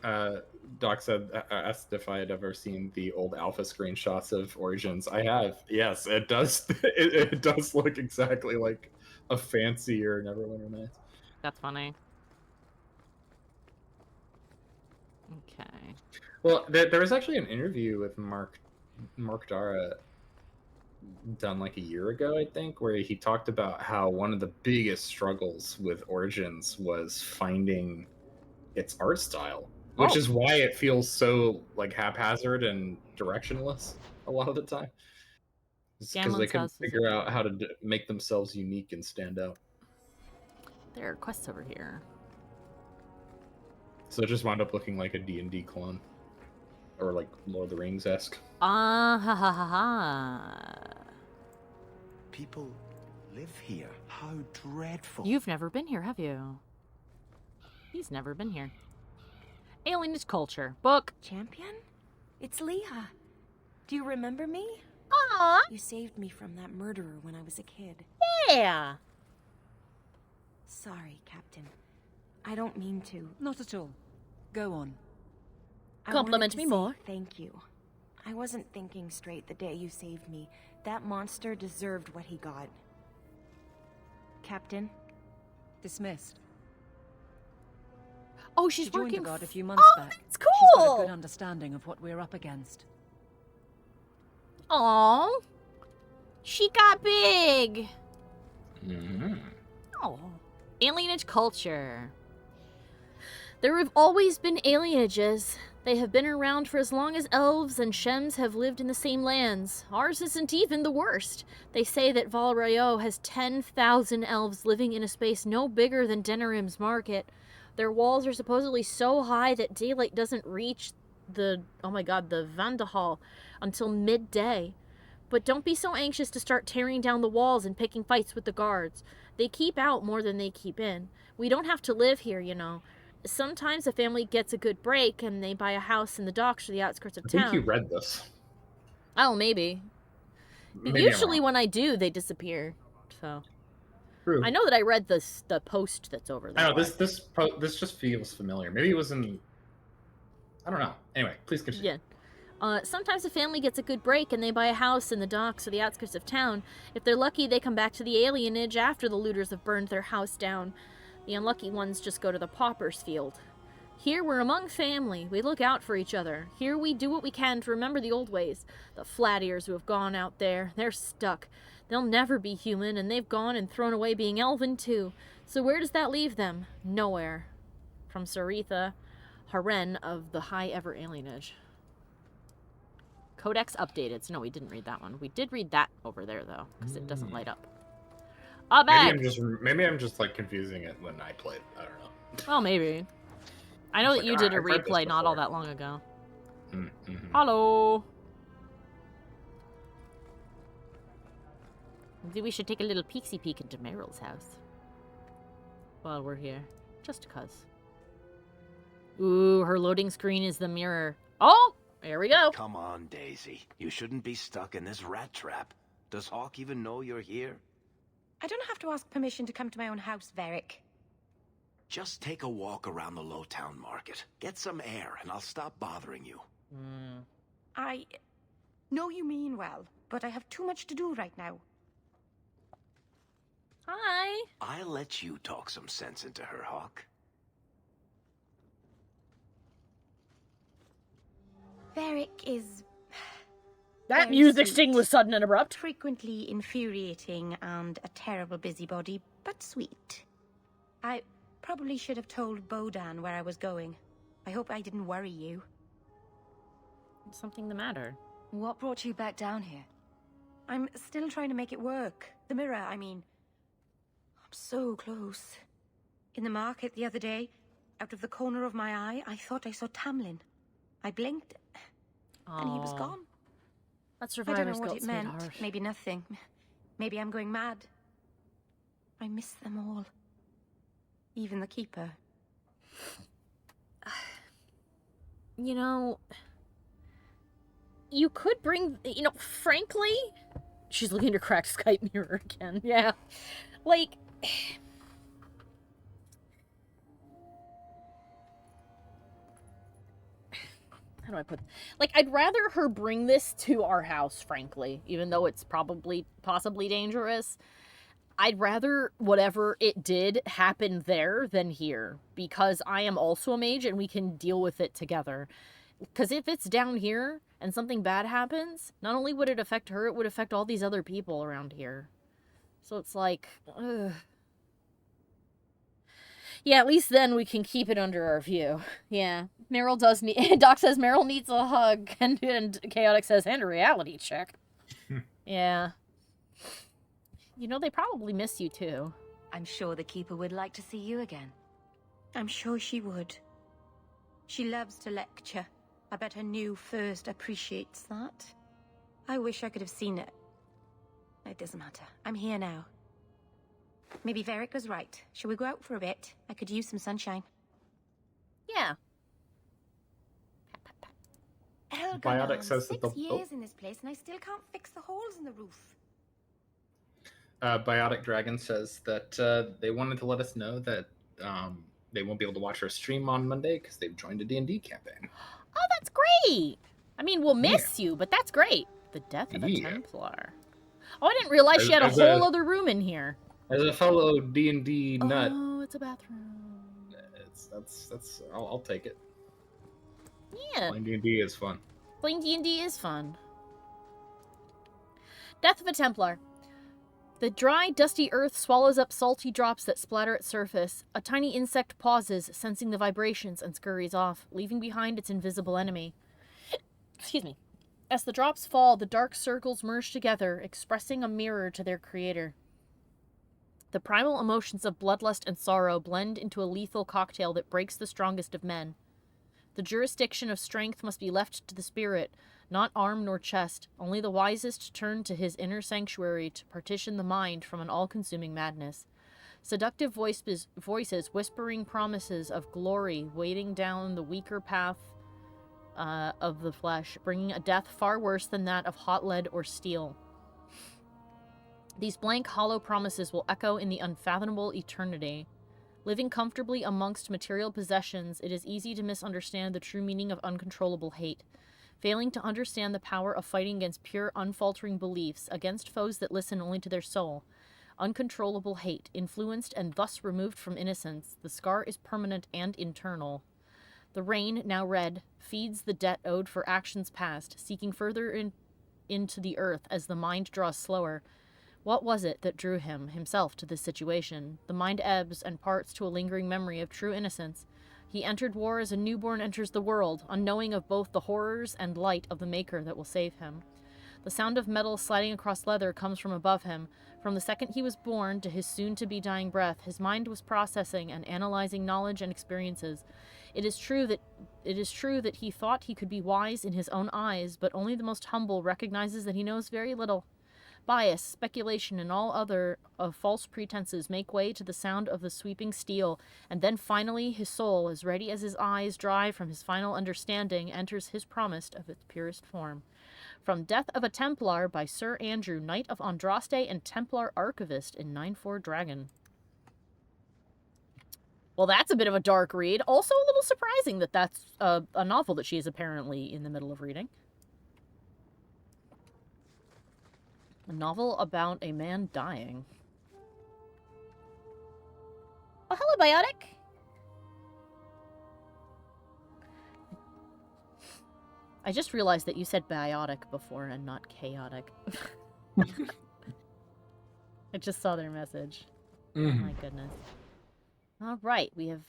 Doc said, asked if I had ever seen the old alpha screenshots of Origins. I have. Yes, it does. It does look exactly like a fancier Neverwinter Nights. That's funny. Okay. Well, there was actually an interview with Mark Dara done like a year ago, I think, where he talked about how one of the biggest struggles with Origins was finding its art style, which is why it feels so like haphazard and directionless a lot of the time. Because they couldn't figure out how to make themselves unique and stand out. There are quests over here. So it just wound up looking like a D&D clone. Or like Lord of the Rings-esque. Ha ha ha ha. People live here. How dreadful. You've never been here, have you? He's never been here. Alienage culture. Book. Champion? It's Leah. Do you remember me? Aww. You saved me from that murderer when I was a kid. Yeah. Sorry, Captain. I don't mean to. Not at all. Go on. Compliment me more. Thank you. I wasn't thinking straight the day you saved me. That monster deserved what he got. Captain? Dismissed. Oh, she's she joined working. the guard a few months back. That's cool. She's got a good understanding of what we're up against. Aww. She got big. Mm-hmm. Oh. Alienage culture. There have always been alienages. They have been around for as long as elves and Shems have lived in the same lands. Ours isn't even the worst. They say that Val Rayo has 10,000 elves living in a space no bigger than Denerim's market. Their walls are supposedly so high that daylight doesn't reach the Vandahal until midday. But don't be so anxious to start tearing down the walls and picking fights with the guards. They keep out more than they keep in. We don't have to live here, you know. Sometimes a family gets a good break and they buy a house in the docks or the outskirts of town. I think you read this. Oh, maybe. But usually when I do, they disappear. So True. I know that I read the post that's over there. I know this just feels familiar. Maybe it was in. I don't know. Anyway, please continue. Yeah. Sometimes a family gets a good break and they buy a house in the docks or the outskirts of town. If they're lucky, they come back to the alienage after the looters have burned their house down. The unlucky ones just go to the pauper's field. Here we're among family. We look out for each other. Here we do what we can to remember the old ways. The flat ears who have gone out there, they're stuck. They'll never be human, and they've gone and thrown away being elven too. So where does that leave them? Nowhere. From Saritha, Haren of the High Ever Alienage. Codex updated. So no, we didn't read that one. We did read that over there, though, because it doesn't light up. Maybe I'm just like confusing it when I played. I don't know. Well, maybe. I know that you did a replay not all that long ago. Hello. Maybe we should take a little peeksy peek into Meryl's house while we're here. Just cuz. Ooh, her loading screen is the mirror. Oh, there we go. Come on, Daisy. You shouldn't be stuck in this rat trap. Does Hawke even know you're here? I don't have to ask permission to come to my own house, Varric. Just take a walk around the Lowtown Market. Get some air, and I'll stop bothering you. I know you mean well, but I have too much to do right now. Hi. I'll let you talk some sense into her, Hawke. Varric is... That very music sweet. sting was sudden and abrupt. Frequently infuriating and a terrible busybody, but sweet. I probably should have told Bodan where I was going. I hope I didn't worry you. Something the matter? What brought you back down here? I'm still trying to make it work. The mirror, I mean. I'm so close. In the market the other day, out of the corner of my eye, I thought I saw Tamlin. I blinked, and he was Aw. gone. That's I don't survivor's know what guilt, it meant. sweetheart. Maybe nothing. Maybe I'm going mad. I miss them all. Even the Keeper. You know, you could bring, frankly, she's looking at her cracked Skype mirror again. Yeah. Like, how do I put, like, I'd rather her bring this to our house, frankly, even though it's possibly dangerous. I'd rather whatever it did happen there than here, because I am also a mage and we can deal with it together. Because if it's down here and something bad happens, not only would it affect her, it would affect all these other people around here. So it's like, ugh. Yeah, at least then we can keep it under our view. Yeah, Meryl does need... Doc says Meryl needs a hug, and Chaotic says, and a reality check. Yeah. You know, they probably miss you, too. I'm sure the Keeper would like to see you again. I'm sure she would. She loves to lecture. I bet her new first appreciates that. I wish I could have seen it. It doesn't matter. I'm here now. Maybe Varric was right. Shall we go out for a bit? I could use some sunshine. Yeah. Biotic says that 6 years in this place and I still can't fix the holes in the roof. Biotic Dragon says that they wanted to let us know that they won't be able to watch our stream on Monday because they've joined a D&D campaign. Oh, that's great! I mean, we'll miss you, but that's great. The death of a Templar. Oh, I didn't realize she had a whole other room in here. As a fellow D&D nut, Oh, it's a bathroom. I'll take it. Yeah. Playing D&D is fun. Playing D&D is fun. Death of a Templar. The dry, dusty earth swallows up salty drops that splatter its surface. A tiny insect pauses, sensing the vibrations, and scurries off, leaving behind its invisible enemy. Excuse me. As the drops fall, the dark circles merge together, expressing a mirror to their creator. The primal emotions of bloodlust and sorrow blend into a lethal cocktail that breaks the strongest of men. The jurisdiction of strength must be left to the spirit, not arm nor chest. Only the wisest turn to his inner sanctuary to partition the mind from an all-consuming madness. Seductive voices whispering promises of glory waiting down the weaker path of the flesh, bringing a death far worse than that of hot lead or steel. These blank, hollow promises will echo in the unfathomable eternity. Living comfortably amongst material possessions, it is easy to misunderstand the true meaning of uncontrollable hate. Failing to understand the power of fighting against pure, unfaltering beliefs, against foes that listen only to their soul. Uncontrollable hate, influenced and thus removed from innocence, the scar is permanent and internal. The rain, now red, feeds the debt owed for actions past, seeking further into the earth as the mind draws slower. What was it that drew himself, to this situation? The mind ebbs and parts to a lingering memory of true innocence. He entered war as a newborn enters the world, unknowing of both the horrors and light of the Maker that will save him. The sound of metal sliding across leather comes from above him. From the second he was born to his soon-to-be dying breath, his mind was processing and analyzing knowledge and experiences. It is true that he thought he could be wise in his own eyes, but only the most humble recognizes that he knows very little. Bias, speculation, and all other of false pretenses make way to the sound of the sweeping steel, and then finally his soul, as ready as his eyes dry from his final understanding, enters his promised of its purest form. From Death of a Templar by Sir Andrew, Knight of Andraste and Templar Archivist in 9-4 Dragon. Well, that's a bit of a dark read. Also a little surprising that that's a novel that she is apparently in the middle of reading. A novel about a man dying. Oh, hello, Biotic! I just realized that you said biotic before and not chaotic. I just saw their message. Oh my goodness. Alright, we have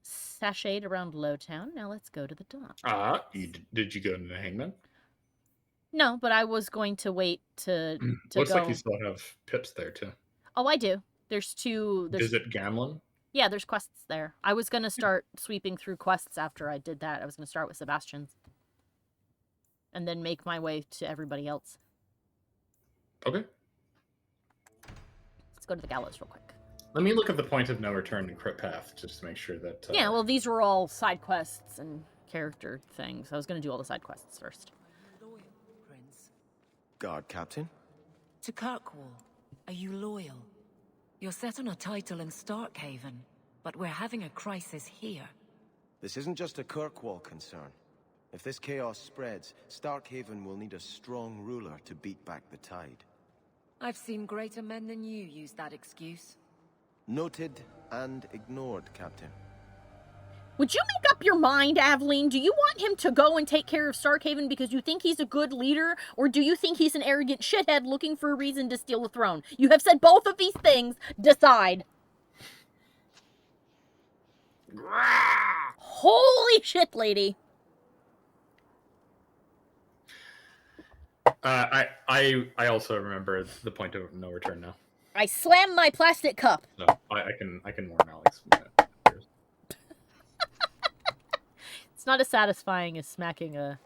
sashayed around Lowtown. Now let's go to the dock. Did you go to the Hangman? No, but I was going to wait to Looks go. like you still have pips there, too. Oh, I do. There's two... Visit Gamlin? Yeah, there's quests there. I was going to start sweeping through quests after I did that. I was going to start with Sebastian's. And then make my way to everybody else. Okay. Let's go to the gallows real quick. Let me look at the point of no return in Crypt Path, just to make sure that... Yeah, well, these were all side quests and character things. I was going to do all the side quests first. Guard Captain? To Kirkwall, are you loyal? You're set on a title in Starkhaven, but we're having a crisis here. This isn't just a Kirkwall concern. If this chaos spreads, Starkhaven will need a strong ruler to beat back the tide. I've seen greater men than you use that excuse. Noted and ignored, Captain. Would you make up your mind, Aveline? Do you want him to go and take care of Starkhaven because you think he's a good leader, or do you think he's an arrogant shithead looking for a reason to steal the throne? You have said both of these things. Decide. Holy shit, lady. I also remember the point of no return now. I slammed my plastic cup. So I can warn Alex. It's not as satisfying as smacking a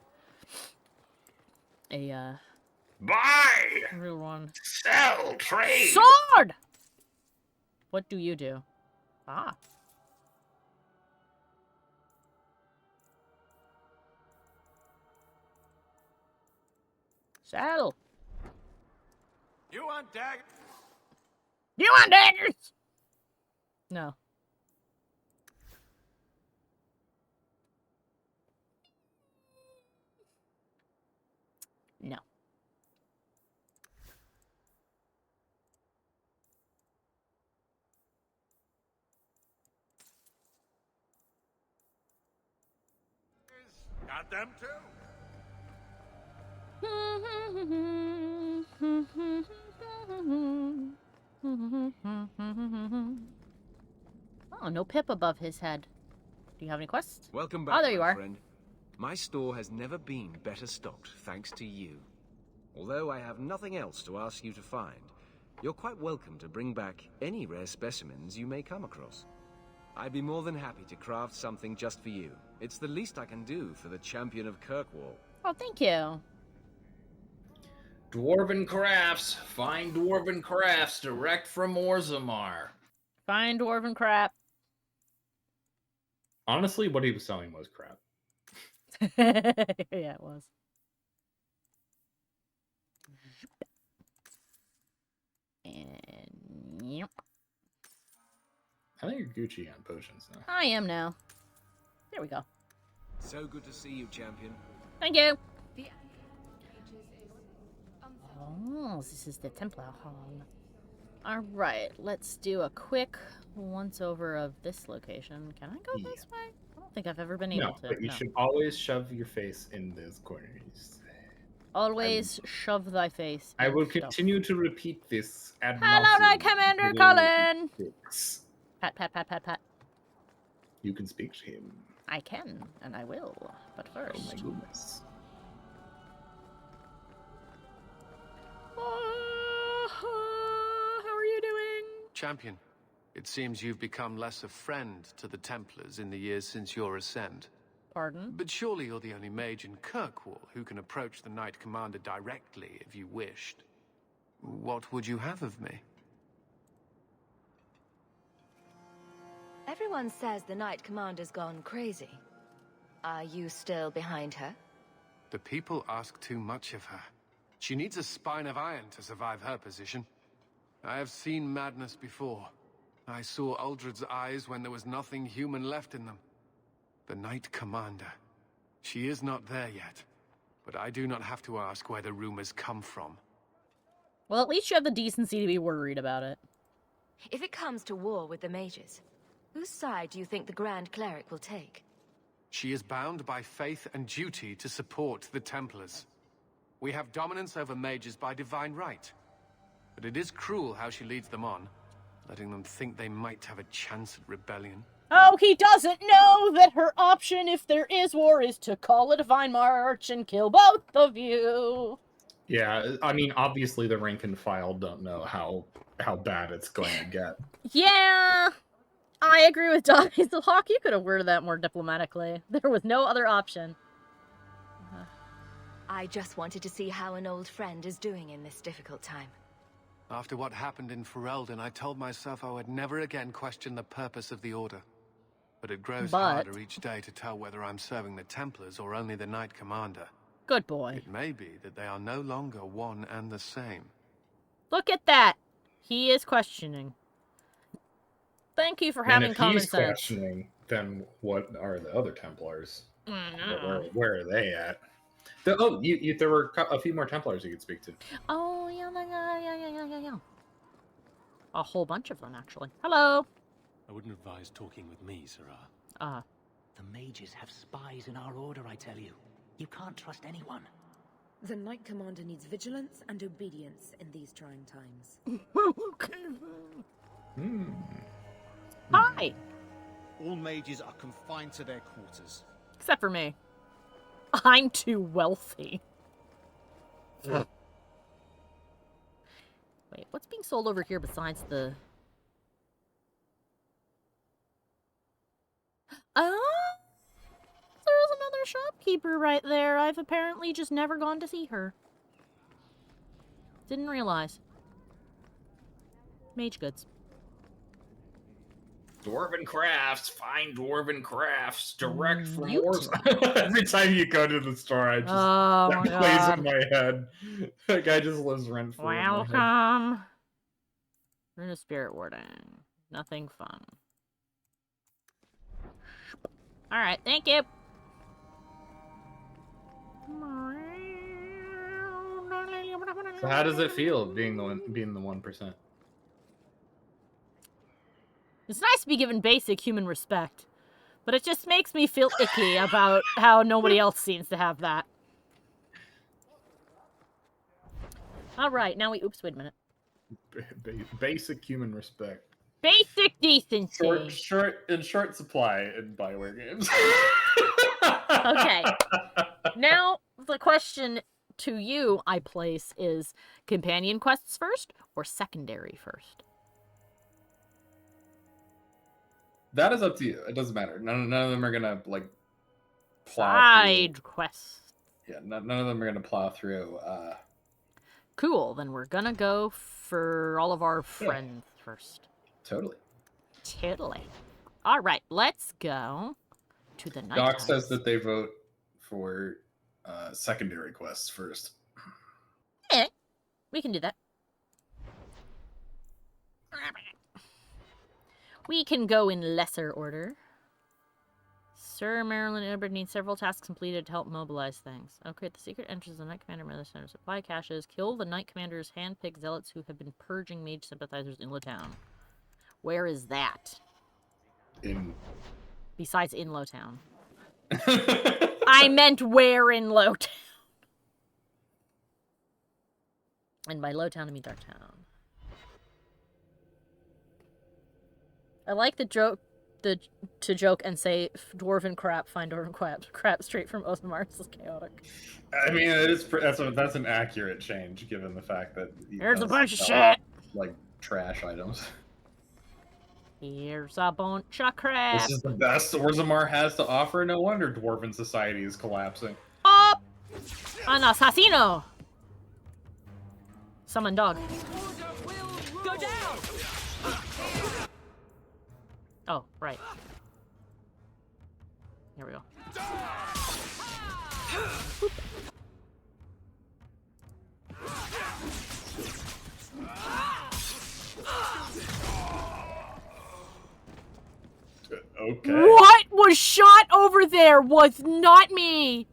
Buy! real one. Sell! Trade! Sword! What do you do? Ah. Saddle. You want daggers? You want daggers? No. No. Got them too. Oh, no pip above his head. Do you have any quests? Welcome back, oh, there you my are. friend. My store has never been better stocked, thanks to you. Although I have nothing else to ask you to find, you're quite welcome to bring back any rare specimens you may come across. I'd be more than happy to craft something just for you. It's the least I can do for the champion of Kirkwall. Oh, thank you. Dwarven crafts. Find dwarven crafts direct from Orzammar. Fine dwarven crap. Honestly, what he was selling was crap. Yeah, it was. And yep. I think you're Gucci on potions now. I am now. There we go. So good to see you, champion. Thank you. Oh, this is the Templar Hall. Alright, let's do a quick once-over of this location. Can I go this way? I don't think I've ever been able to. But you should always shove your face in those corners. Always shove thy face. I will stuff. continue to repeat this ad Hello, nauseam Knight Commander until Cullen! he speaks. Pat, pat, pat, pat, pat. You can speak to him. I can, and I will. But first... Oh my goodness. How are you doing? Champion, it seems you've become less a friend to the Templars in the years since your ascent. Pardon? But surely you're the only mage in Kirkwall who can approach the Knight Commander directly if you wished. What would you have of me? Everyone says the Knight Commander's gone crazy. Are you still behind her? The people ask too much of her. She needs a spine of iron to survive her position. I have seen madness before. I saw Uldred's eyes when there was nothing human left in them. The Knight Commander. She is not there yet, but I do not have to ask where the rumors come from. Well, at least you have the decency to be worried about it. If it comes to war with the mages, whose side do you think the Grand Cleric will take? She is bound by faith and duty to support the Templars. We have dominance over mages by divine right. But it is cruel how she leads them on, letting them think they might have a chance at rebellion. Oh, he doesn't know that her option, if there is war, is to call a divine march and kill both of you. Yeah, I mean, obviously the rank and file don't know how bad it's going to get. Yeah, I agree with Donnie. So, Hawke, you could have worded that more diplomatically. There was no other option. I just wanted to see how an old friend is doing in this difficult time. After what happened in Ferelden, I told myself I would never again question the purpose of the Order. But it grows harder each day to tell whether I'm serving the Templars or only the Knight Commander. Good boy. It may be that they are no longer one and the same. Look at that. He is questioning. Thank you for having common sense. If he's questioning, then what are the other Templars? Where are they at? There were a few more Templars you could speak to. Oh, yeah. A whole bunch of them, actually. Hello. I wouldn't advise talking with me, Sarah. The mages have spies in our order, I tell you. You can't trust anyone. The Knight Commander needs vigilance and obedience in these trying times. Hi! All mages are confined to their quarters. Except for me. I'm too wealthy. Wait, what's being sold over here besides the... There's another shopkeeper right there. I've apparently just never gone to see her. Didn't realize. Mage goods. Dwarven crafts, fine dwarven crafts, direct from wars. Every time you go to the store, I just that plays in my head. That guy just lives rent free. Welcome. Rune of Spirit Warding. Nothing fun. Alright, thank you. So how does it feel being the 1%? It's nice to be given basic human respect, but it just makes me feel icky about how nobody else seems to have that. Alright, now oops, wait a minute. Basic human respect. Basic decency. In short supply in BioWare games. Okay. Now, the question to you I place is companion quests first or secondary first? That is up to you. It doesn't matter. None of them are gonna plow side quests. Yeah, none of them are gonna plow through. Cool. Then we're gonna go for all of our friends first. Totally. All right, let's go to the night. Doc says that they vote for secondary quests first. Yeah, we can do that. We can go in lesser order. Sir Marilyn Edward needs several tasks completed to help mobilize things. Okay, the secret entrance of the Knight Commander Mother Center supply caches. Kill the Knight Commander's hand-picked zealots who have been purging mage sympathizers in Lowtown. Where is that? Besides in Lowtown. I meant where in Lowtown. And by Lowtown, I mean Darktown. I like the joke, to joke and say dwarven crap, find dwarven crap straight from Osmar. This is chaotic. I mean, it is. That's an accurate change given the fact that there's a bunch of shit like trash items. Here's a bunch of crap. This is the best Orzammar has to offer. No wonder Dwarven society is collapsing. Up! An assassino! Summon dog. Go down! Oh, right. Here we go. Boop. Okay. What was shot over there was not me.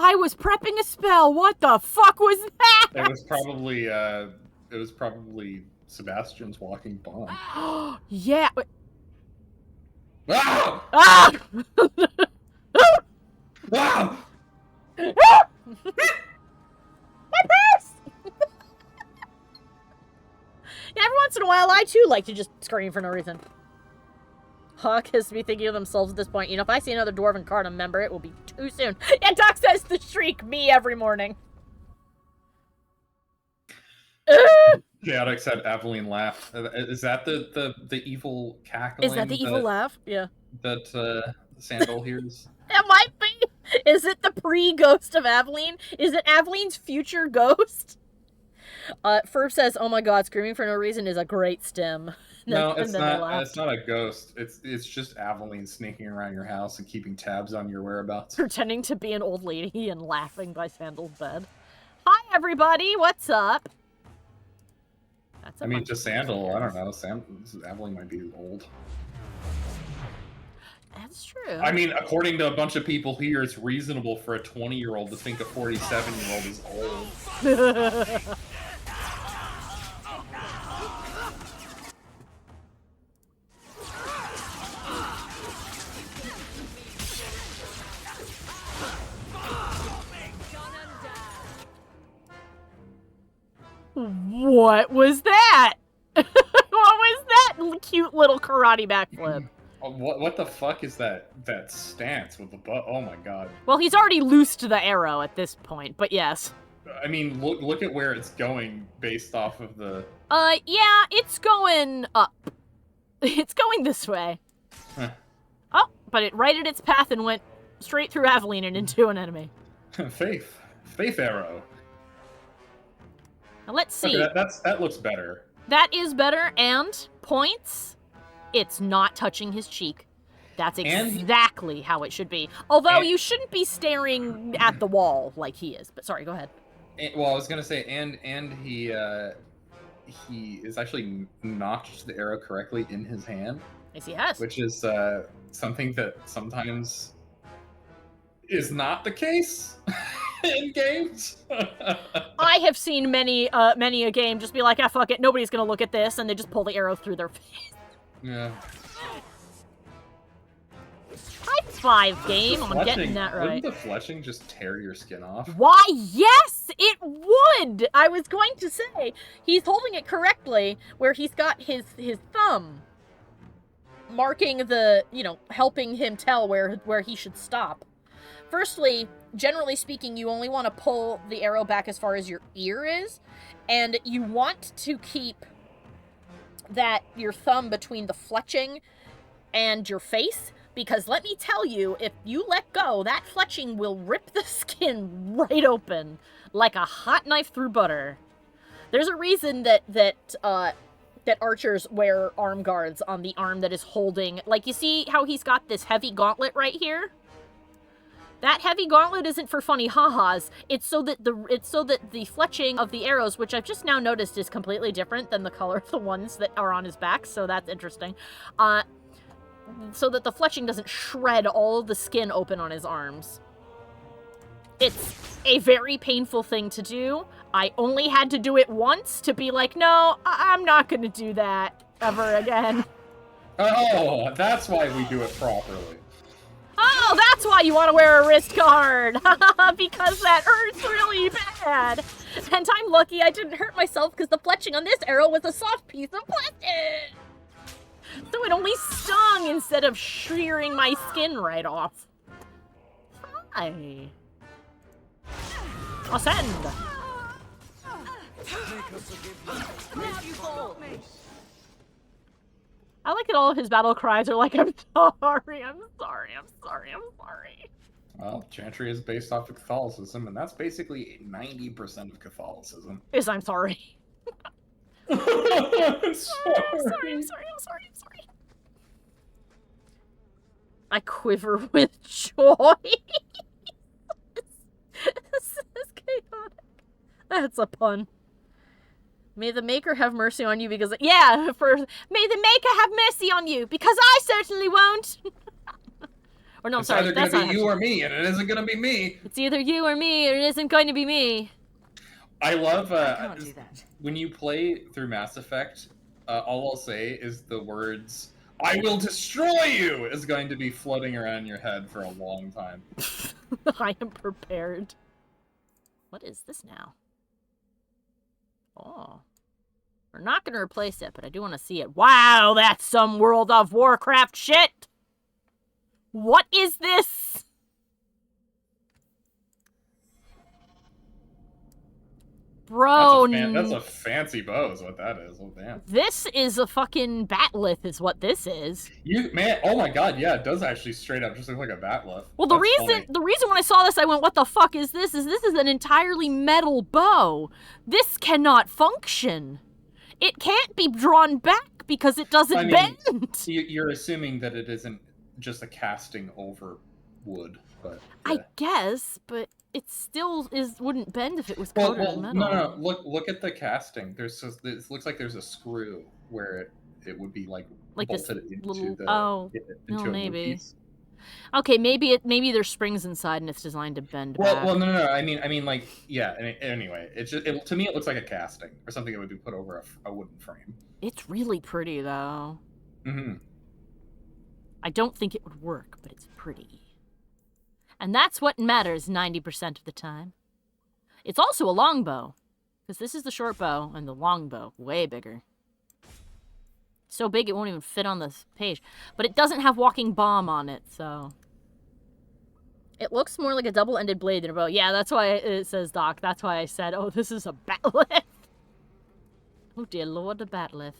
I was prepping a spell. What the fuck was that? It was probably Sebastian's walking bomb. Yeah. Ah! Ah! Ah! My purse! Every once in a while, I too like to just scream for no reason. Hawke has to be thinking of themselves at this point. You know, if I see another Dwarven Cardinal member, it will be too soon. Yeah, Doc says the shriek me every morning. Chaotic said Aveline laughed. Is that the evil cackling? Is that the evil laugh? Yeah. That Sandal hears? It might be. Is it the pre-ghost of Aveline? Is it Aveline's future ghost? Ferb says, "Oh my god, screaming for no reason is a great stim." No, it's not. It's not a ghost. It's just Aveline sneaking around your house and keeping tabs on your whereabouts. Pretending to be an old lady and laughing by Sandal's bed. Hi, everybody. What's up? I mean, to Sandal, I don't know. Aveline might be old. That's true. I mean, according to a bunch of people here, it's reasonable for a 20-year-old to think a 47-year-old is old. What was that? What was that cute little karate backflip? What the fuck is that stance with the butt? Oh my god. Well, he's already loosed the arrow at this point, but yes. I mean, look at where it's going based off of the... Yeah, it's going up. It's going this way. Huh. Oh, but it righted its path and went straight through Aveline and into an enemy. Faith arrow. Now let's see. Okay, that looks better. That is better, and points. It's not touching his cheek. That's exactly how it should be. Although you shouldn't be staring at the wall like he is. But sorry, go ahead. Well, I was gonna say, and he is actually notched the arrow correctly in his hand. Yes, he has. Which is something that sometimes is not the case in games. I have seen many a game just be like, ah, fuck it, nobody's gonna look at this, and they just pull the arrow through their face. Yeah. High five, game, on getting that right. Wouldn't the fletching just tear your skin off? Why, yes, it would! I was going to say, he's holding it correctly, where he's got his thumb marking the, helping him tell where he should stop. Firstly, generally speaking, you only want to pull the arrow back as far as your ear is, and you want to keep your thumb between the fletching and your face, because let me tell you, if you let go, that fletching will rip the skin right open like a hot knife through butter. There's a reason that archers wear arm guards on the arm that is holding, like, you see how he's got this heavy gauntlet right here? That heavy gauntlet isn't for funny ha-has. It's so that the fletching of the arrows, which I've just now noticed is completely different than the color of the ones that are on his back, so that's interesting. So that the fletching doesn't shred all the skin open on his arms. It's a very painful thing to do. I only had to do it once to be like, no, I'm not going to do that ever again. Oh, that's why we do it properly. Oh, that's why you want to wear a wrist guard! Because that hurts really bad! And I'm lucky I didn't hurt myself because the fletching on this arrow was a soft piece of plastic! So it only stung instead of shearing my skin right off. Hi. Ascend! I like that all of his battle cries are like, I'm sorry, I'm sorry, I'm sorry, I'm sorry. Well, Chantry is based off of Catholicism, and that's basically 90% of Catholicism. I'm sorry. I'm I'm sorry. I quiver with joy. This is chaotic. That's a pun. May the Maker have mercy on you because... Yeah, may the Maker have mercy on you because I certainly won't. Or no, I'm sorry. It's either going to be you or me, and it isn't going to be me. It's either you or me, or it isn't going to be me. I love I can't do that. when you play through Mass Effect, all I'll say is the words, "I will destroy you," is going to be floating around your head for a long time. I am prepared. What is this now? Oh. We're not going to replace it, but I do want to see it. Wow, that's some World of Warcraft shit! What is this? Bro, that's a fancy bow is what that is. Oh, damn. This is a fucking batlith is what this is. Oh my god, yeah, it does actually straight up just look like a batlith. Well, the reason when I saw this, I went, what the fuck is this? This is an entirely metal bow. This cannot function. It can't be drawn back because it doesn't bend. You're assuming that it isn't just a casting over wood, but yeah. I guess, but it still wouldn't bend if it was coated in metal. No. Look at the casting. It looks like there's a screw where it would be like bolted into into maybe. a piece. Okay, maybe there's springs inside and it's designed to bend back. Well, no. I mean, like, yeah. Anyway, to me, it looks like a casting or something that would be put over a wooden frame. It's really pretty, though. Mm-hmm. I don't think it would work, but it's pretty. And that's what matters 90% of the time. It's also a longbow, because this is the short bow, and the longbow, way bigger. So big it won't even fit on this page. But it doesn't have walking bomb on it, so... It looks more like a double-ended blade than a bow. Yeah, that's why it says Doc. That's why I said, oh, this is a batlith. Oh, dear Lord, a batlith.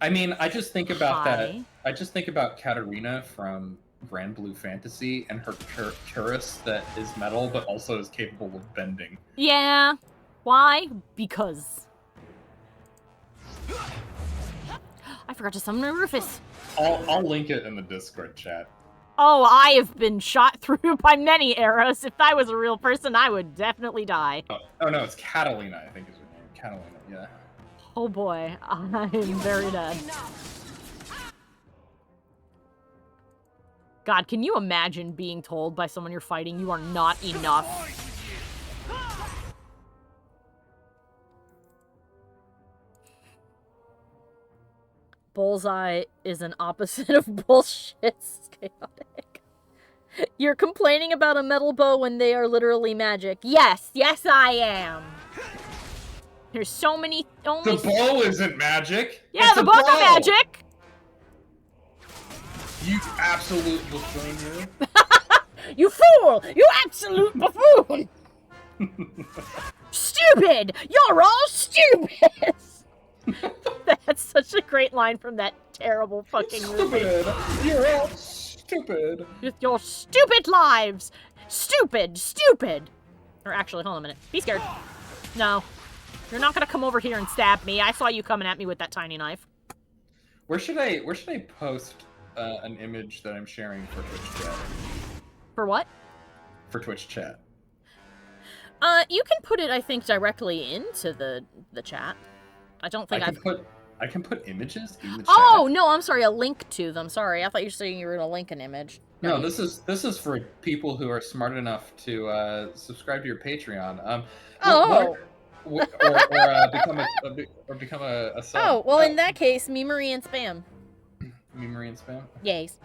I mean, I just think about that. I just think about Katarina from Grand Blue Fantasy and her cuirass that is metal but also is capable of bending. Yeah. Why? Because. I forgot to summon Rufus. I'll link it in the Discord chat. Oh, I have been shot through by many arrows. If I was a real person, I would definitely die. Oh no, it's Catalina, I think is her name. Catalina, yeah. Oh boy, I'm very dead. God, can you imagine being told by someone you're fighting you are not enough? Bullseye is an opposite of bullshit. It's chaotic. You're complaining about a metal bow when they are literally magic. Yes, I am. There's so many... The bow isn't magic. Yeah, the bow's not magic. You absolute buffoon, you. You fool! You absolute buffoon! Stupid! You're all stupid! That's such a great line from that terrible fucking movie. You're all stupid. With your stupid lives! Stupid! Or actually, hold on a minute. Be scared. No. You're not gonna come over here and stab me. I saw you coming at me with that tiny knife. Where should I post an image that I'm sharing for Twitch chat? For what? For Twitch chat. You can put it, I think, directly into the chat. I don't think I can put images in the chat. Oh no, I'm sorry, a link to them. Sorry, I thought you were saying you were gonna link an image. No, this is for people who are smart enough to subscribe to your Patreon. Or become a sub. Oh, well, in that case, memory and spam. Memory and spam? Yes.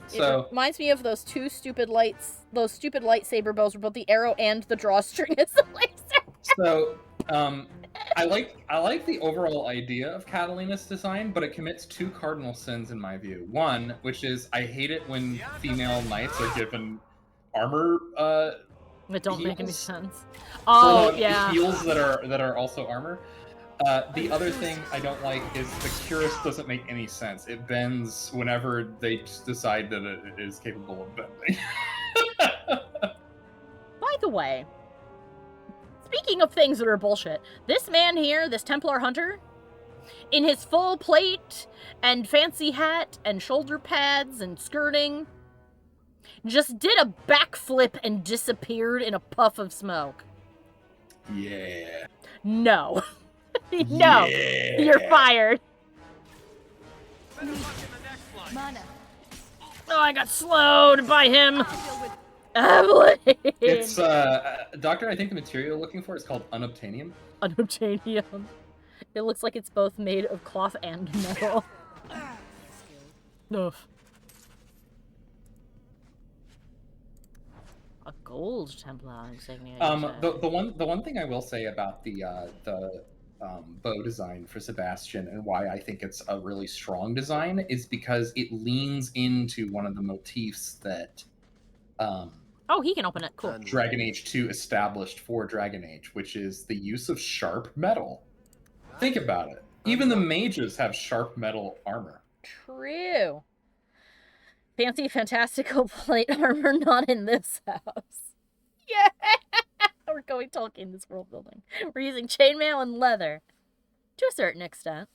So, it reminds me of those stupid lightsaber bows where both the arrow and the drawstring is the lightsaber. So, I like the overall idea of Catalina's design, but it commits two cardinal sins in my view. One, which is I hate it when female knights are given armor that don't make any sense. Oh, so, yeah. Heals that are also armor. The other thing I don't like is the cuirass doesn't make any sense. It bends whenever they decide that it is capable of bending. the way, speaking of things that are bullshit, this man here, this Templar hunter, in his full plate and fancy hat and shoulder pads and skirting, just did a backflip and disappeared in a puff of smoke. Yeah. No. No. Yeah. You're fired. Mana. Oh, I got slowed by him. Evelyn. It's, Doctor, I think the material you're looking for is called unobtainium. Unobtainium. It looks like it's both made of cloth and metal. Ugh. A gold Templar insignia. The one thing I will say about the bow design for Sebastian and why I think it's a really strong design is because it leans into one of the motifs that oh, he can open it. Cool. Dragon Age 2 established for Dragon Age, which is the use of sharp metal. Think about it. Even the mages have sharp metal armor. True. Fancy, fantastical plate armor not in this house. Yeah! We're going Tolkien, this world building. We're using chainmail and leather. To a certain extent.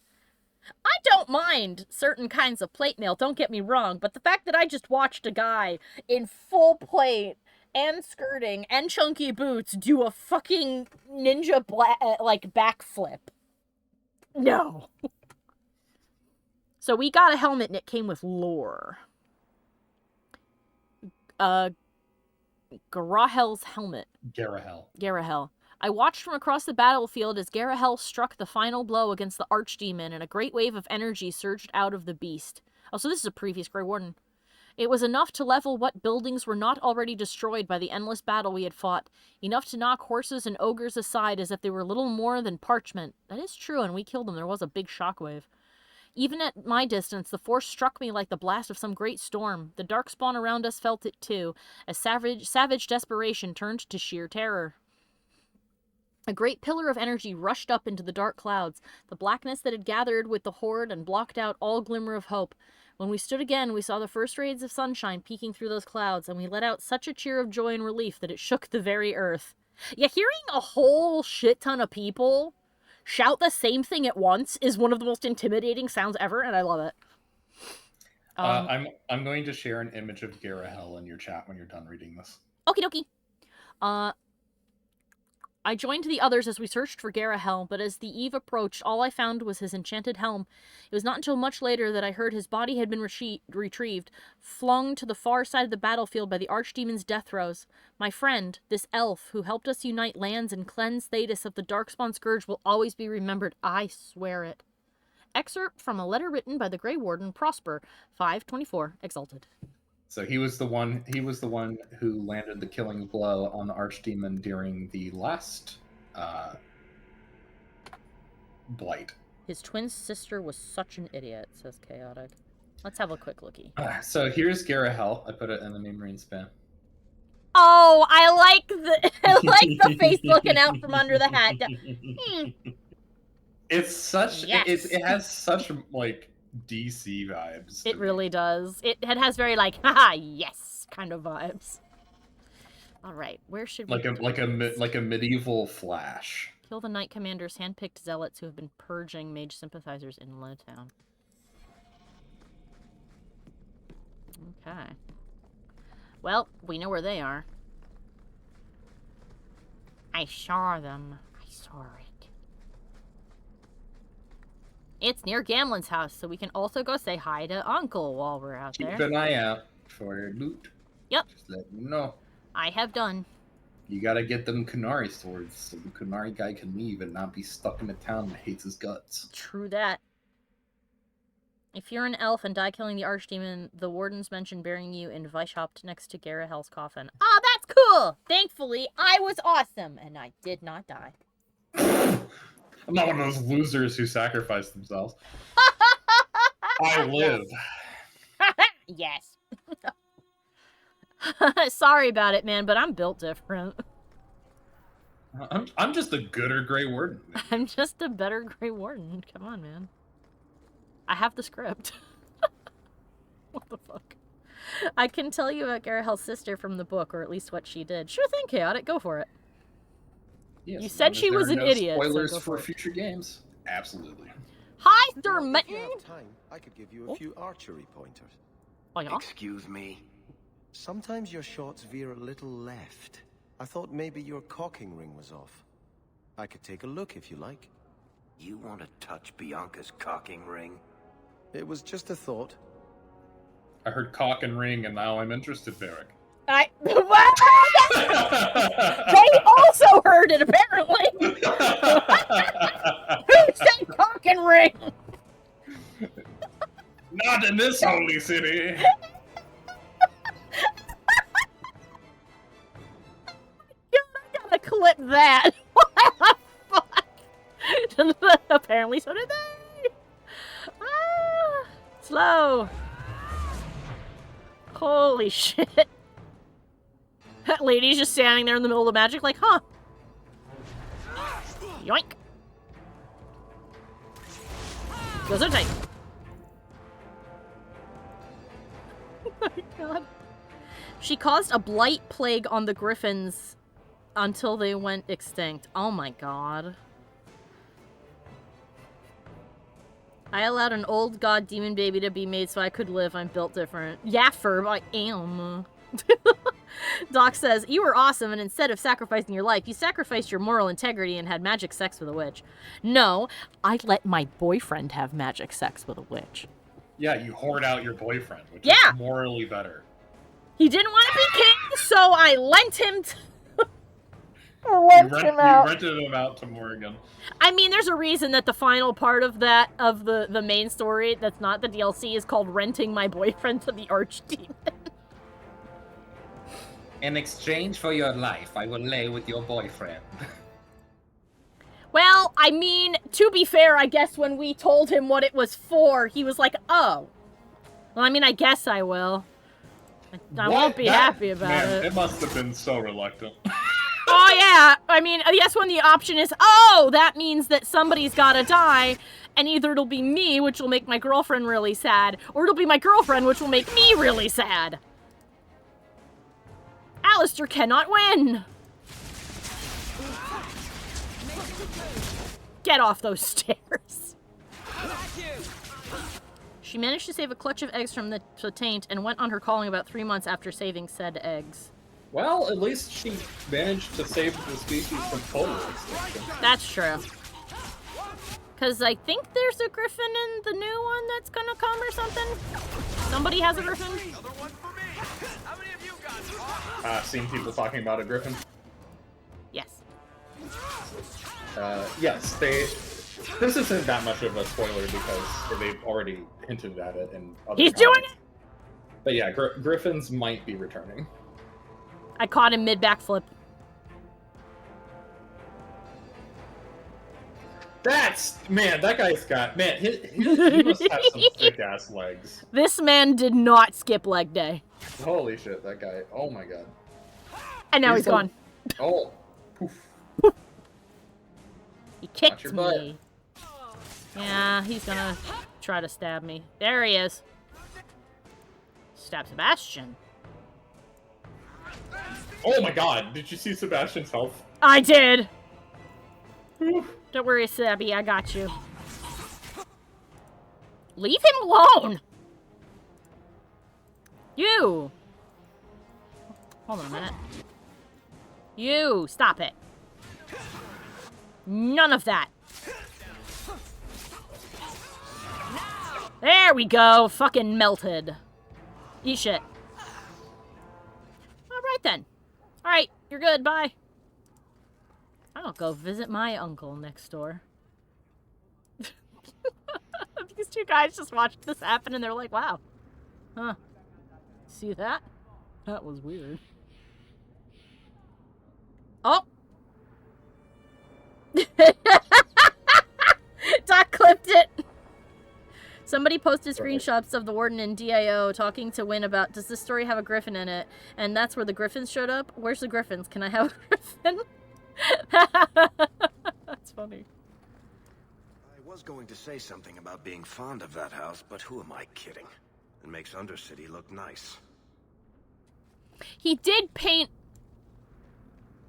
I don't mind certain kinds of plate mail, don't get me wrong, but the fact that I just watched a guy in full plate and skirting and chunky boots do a fucking ninja backflip. No. So we got a helmet and it came with lore. Garahel's helmet. Garahel. I watched from across the battlefield as Garahel struck the final blow against the Archdemon, and a great wave of energy surged out of the beast. Oh, so this is a previous Grey Warden. It was enough to level what buildings were not already destroyed by the endless battle we had fought, enough to knock horses and ogres aside as if they were little more than parchment. That is true, and we killed them. There was a big shockwave. Even at my distance, the force struck me like the blast of some great storm. The darkspawn around us felt it too, as savage desperation turned to sheer terror. A great pillar of energy rushed up into the dark clouds, the blackness that had gathered with the horde and blocked out all glimmer of hope. When we stood again, we saw the first rays of sunshine peeking through those clouds, and we let out such a cheer of joy and relief that it shook the very earth. Yeah, hearing a whole shit ton of people shout the same thing at once is one of the most intimidating sounds ever, and I love it. I'm going to share an image of Garahel in your chat when you're done reading this. Okie dokie. I joined the others as we searched for Garahel, but as the eve approached, all I found was his enchanted helm. It was not until much later that I heard his body had been retrieved, flung to the far side of the battlefield by the Archdemon's death throes. My friend, this elf, who helped us unite lands and cleanse Thedas of the Darkspawn Scourge, will always be remembered. I swear it. Excerpt from a letter written by the Grey Warden, Prosper, 524, Exalted. So he was the one who landed the killing blow on the Archdemon during the last Blight. His twin sister was such an idiot, says Chaotic. Let's have a quick lookie. So here's Garahel. I put it in the Mean Marine spam. Oh, I like the face looking out from under the hat. It's such yes. it has such like DC vibes. It really does. It has very like haha yes kind of vibes. All right, where should we like a medieval Flash. Kill the Knight Commander's handpicked zealots who have been purging mage sympathizers in Lowtown. Okay. Well, we know where they are. I saw them. I saw it. It's near Gamlen's house, so we can also go say hi to Uncle while we're out there. Keep an eye out for loot. Yep. Just let you know. I have done. You gotta get them Kunari swords so the Kunari guy can leave and not be stuck in a town that hates his guts. True that. If you're an elf and die killing the Archdemon, the wardens mentioned burying you in Weishaupt next to Garahel's coffin. Ah, that's cool! Thankfully, I was awesome, and I did not die. I'm not one of those losers who sacrifice themselves. I live. Yes. Sorry about it, man, but I'm built different. I'm just a gooder Grey Warden. I'm just a better Grey Warden. Come on, man. I have the script. What the fuck? I can tell you about Garahel's sister from the book, or at least what she did. Sure thing, Chaotic. Go for it. Yes, You as said long as she there was are an no idiot. So Spoilers go for it. future games. Absolutely. Hi, If Thermitten. you have time, I could give you a few archery pointers. Oh, yeah? Excuse me. Sometimes your shots veer a little left. I thought maybe your cocking ring was off. I could take a look if you like. You want to touch Bianca's cocking ring? It was just a thought. I heard cock and ring, and now I'm interested, Varric. What? They also heard it, apparently. Who said cock and ring? Not in this holy city. I gotta clip that. What the fuck? Apparently so did they. Ah, slow. Holy shit. That lady's just standing there in the middle of magic like, huh. Yoink. Goes tight. Oh my god. She caused a blight plague on the griffins until they went extinct. Oh my god. I allowed an old god demon baby to be made so I could live. I'm built different. Yeah, Ferb, I am. Doc says, you were awesome, and instead of sacrificing your life, you sacrificed your moral integrity and had magic sex with a witch. No, I let my boyfriend have magic sex with a witch. Yeah, you hoard out your boyfriend, which is morally better. He didn't want to be king, so I lent him to... You rented him out to Morgan. I mean, there's a reason that the final part of that, of the main story, that's not the DLC, is called Renting My Boyfriend to the Archdemon. In exchange for your life, I will lay with your boyfriend. Well, I mean, to be fair, I guess when we told him what it was for, he was like, oh. Well, I mean, I guess I will. I won't be happy about it. It must have been so reluctant. Oh, yeah. I mean, I guess when the option is, oh, that means that somebody's gotta die, and either it'll be me, which will make my girlfriend really sad, or it'll be my girlfriend, which will make me really sad. Alistair cannot win! Get off those stairs. She managed to save a clutch of eggs from the taint and went on her calling about 3 months after saving said eggs. Well, at least she managed to save the species from total extinction. That's true. Because I think there's a griffin in the new one that's gonna come or something. Somebody has a griffin. Seen people talking about a griffin? Yes. Yes, this isn't that much of a spoiler because they've already hinted at it in other He's doing it! But yeah, griffins might be returning. I caught him mid-backflip. That guy's got, he must have some thick-ass legs. This man did not skip leg day. Holy shit, that guy, oh my god. And now he's gone. Oh, poof. He kicked me. Yeah, he's gonna try to stab me. There he is. Stab Sebastian. Oh my god, did you see Sebastian's health? I did! Don't worry, Sebby, I got you. Leave him alone! You! Hold on a minute. You! Stop it. None of that. There we go! Fucking melted. Eat shit. Alright then. Alright, you're good, bye. I'll go visit my uncle next door. These two guys just watched this happen and they're like, wow. Huh. See that? That was weird. Oh! Doc clipped it! Somebody posted screenshots of the warden in DIO talking to Win about, does this story have a griffin in it? And that's where the griffins showed up? Where's the griffins? Can I have a griffin? That's funny. I was going to say something about being fond of that house, but who am I kidding? It makes Undercity look nice. He did paint...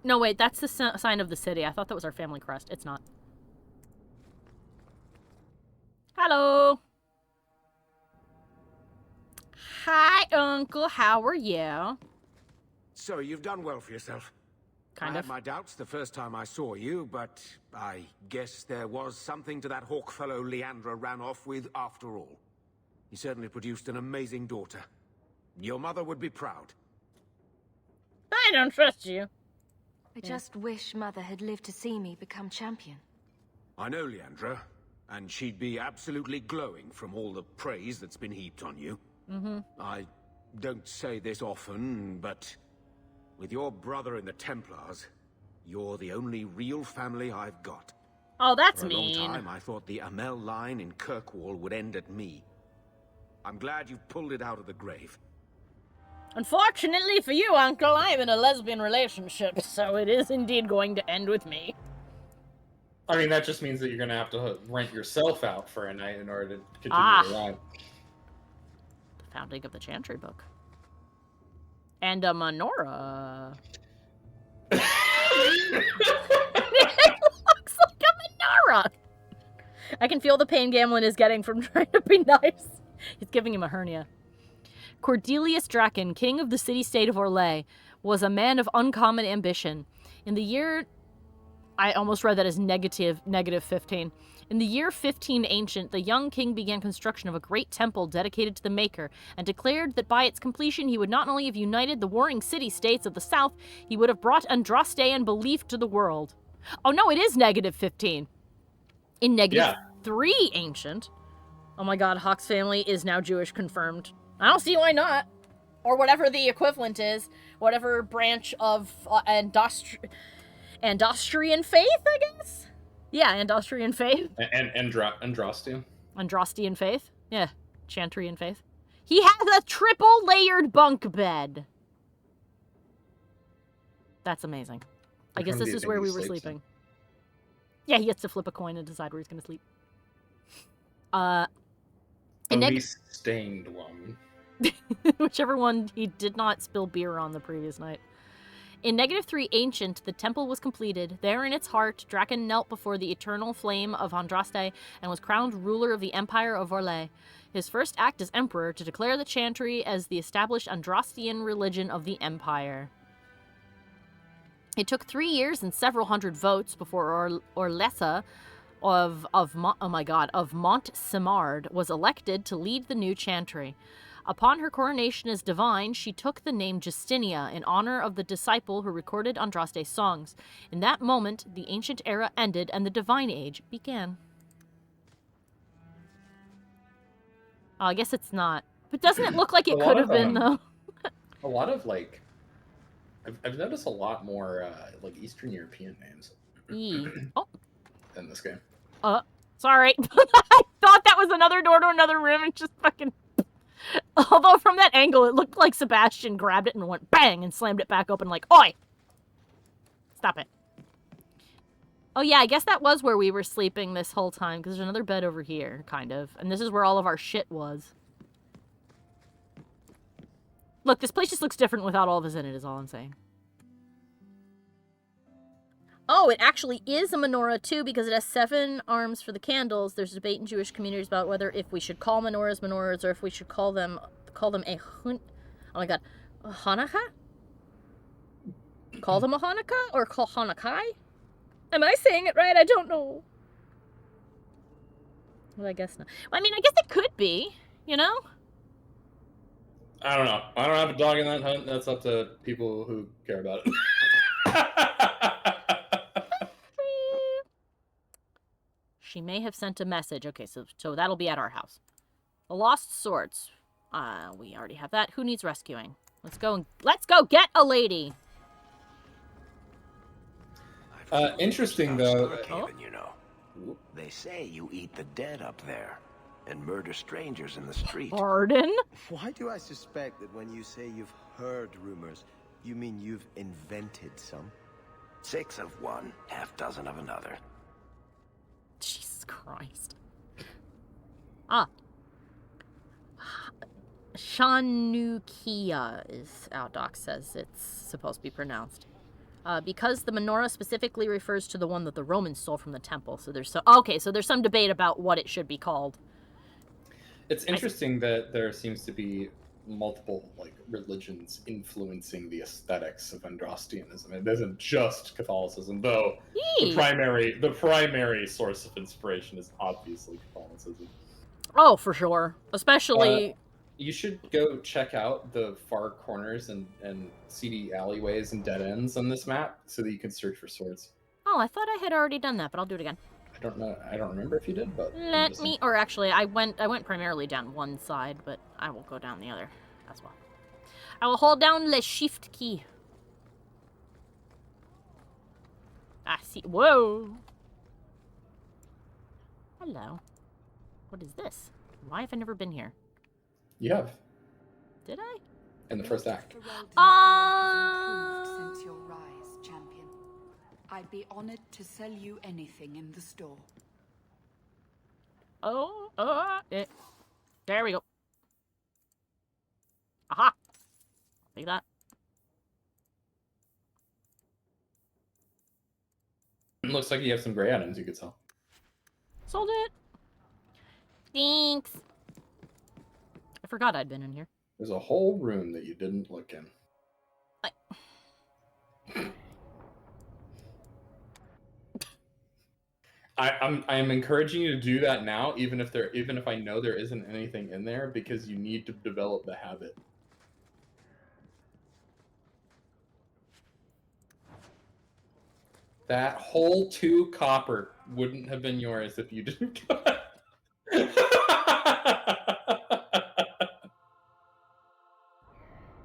No, wait, that's the sign of the city. I thought that was our family crest. It's not. Hello. Hi, Uncle. How are you? So, you've done well for yourself. Kind I of. had my doubts the first time I saw you, but I guess there was something to that Hawke fellow Leandra ran off with after all. He certainly produced an amazing daughter. Your mother would be proud. I don't trust you. I just wish Mother had lived to see me become champion. I know Leandra, and she'd be absolutely glowing from all the praise that's been heaped on you. Mm-hmm. I don't say this often, but with your brother in the Templars, you're the only real family I've got. Oh, that's For a mean. long time, I thought the Amel line in Kirkwall would end at me. I'm glad you've pulled it out of the grave. Unfortunately for you, Uncle, I'm in a lesbian relationship, so it is indeed going to end with me. I mean, that just means that you're going to have to rent yourself out for a night in order to continue the ride. The founding of the Chantry book. And a menorah. It looks like a menorah. I can feel the pain Gamlen is getting from trying to be nice. He's giving him a hernia. Cordelius Draken, king of the city-state of Orlais, was a man of uncommon ambition. In the year... I almost read that as negative 15. In the year 15 Ancient, the young king began construction of a great temple dedicated to the Maker, and declared that by its completion he would not only have united the warring city-states of the south, he would have brought Andrastean belief to the world. Oh no, it is negative 15. In negative 3 Ancient... Oh my god, Hawke's family is now Jewish confirmed. I don't see why not. Or whatever the equivalent is. Whatever branch of Andostrian faith, I guess? Yeah, Andostrian faith. Andrastian. Andrastian faith? Yeah, Chantrian faith. He has a triple-layered bunk bed. That's amazing. I guess this is where we were sleeping. Yeah, he gets to flip a coin and decide where he's going to sleep. Least stained one. Whichever one he did not spill beer on the previous night. In negative 3 Ancient, the temple was completed. There in its heart, Draken knelt before the eternal flame of Andraste and was crowned ruler of the Empire of Orlais. His first act as emperor to declare the Chantry as the established Andrastian religion of the Empire. It took 3 years and several hundred votes before Orlessa of Mont-Simard was elected to lead the new Chantry. Upon her coronation as divine, she took the name Justinia in honor of the disciple who recorded Andraste's songs. In that moment, the ancient era ended and the divine age began. Oh, I guess it's not. But doesn't it look like it could have been, though? A lot of, like... I've noticed a lot more, like, Eastern European names. Oh. In this game. Sorry. I thought that was another door to another room and just fucking... Although from that angle, it looked like Sebastian grabbed it and went bang and slammed it back open like, oi! Stop it. Oh yeah, I guess that was where we were sleeping this whole time, because there's another bed over here, kind of. And this is where all of our shit was. Look, this place just looks different without all of us in it, is all I'm saying. Oh, it actually is a menorah, too, because it has 7 arms for the candles. There's debate in Jewish communities about whether if we should call menorahs, or if we should call them a oh my god, a Hanukkah? Call them a Hanukkah, or call Hanukkah? Am I saying it right? I don't know. Well, I guess not. Well, I mean, I guess it could be, you know? I don't know. I don't have a dog in that hunt. That's up to people who care about it. She may have sent a message. Okay, so that'll be at our house. The Lost Swords. We already have that. Who needs rescuing? Let's go get a lady. Interesting though. You know. They say you eat the dead up there and murder strangers in the street. Pardon? Why do I suspect that when you say you've heard rumors, you mean you've invented some? 6 of one, half dozen of another. Jesus Christ. Shanukia is how Doc says it's supposed to be pronounced. Because the menorah specifically refers to the one that the Romans stole from the temple. So there's some debate about what it should be called. It's interesting that there seems to be multiple religions influencing the aesthetics of Andrastianism. It isn't just Catholicism, though. The primary source of inspiration is obviously Catholicism. Oh, for sure. Especially... you should go check out the far corners and seedy alleyways and dead ends on this map so that you can search for swords. Oh, I thought I had already done that, but I'll do it again. I don't know. I don't remember if you did, but... Or actually, I went primarily down one side, but I will go down the other as well. I will hold down the shift key. I see. Whoa! Hello. What is this? Why have I never been here? You have. Did I? In the first act. Since your rise, champion. I'd be honored to sell you anything in the store. There we go. Aha! Take that. It looks like you have some gray items you could sell. Sold it. Thanks. I forgot I'd been in here. There's a whole room that you didn't look in. I'm encouraging you to do that now, even if I know there isn't anything in there, because you need to develop the habit. That whole 2 copper wouldn't have been yours if you didn't go.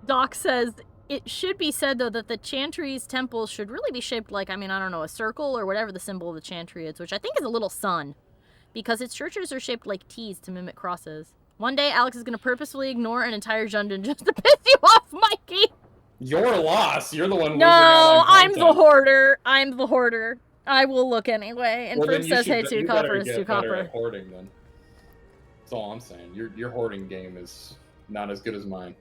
Doc says, it should be said, though, that the Chantry's temples should really be shaped like, a circle or whatever the symbol of the Chantry is, which I think is a little sun, because its churches are shaped like T's to mimic crosses. One day, Alex is going to purposefully ignore an entire dungeon just to piss you off, Mikey! Your loss! You're the one No, losing out on I'm content. the hoarder. I will look anyway. And Fruit says, hey, 2 copper is 2 copper. At hoarding, then. That's all I'm saying. Your hoarding game is not as good as mine.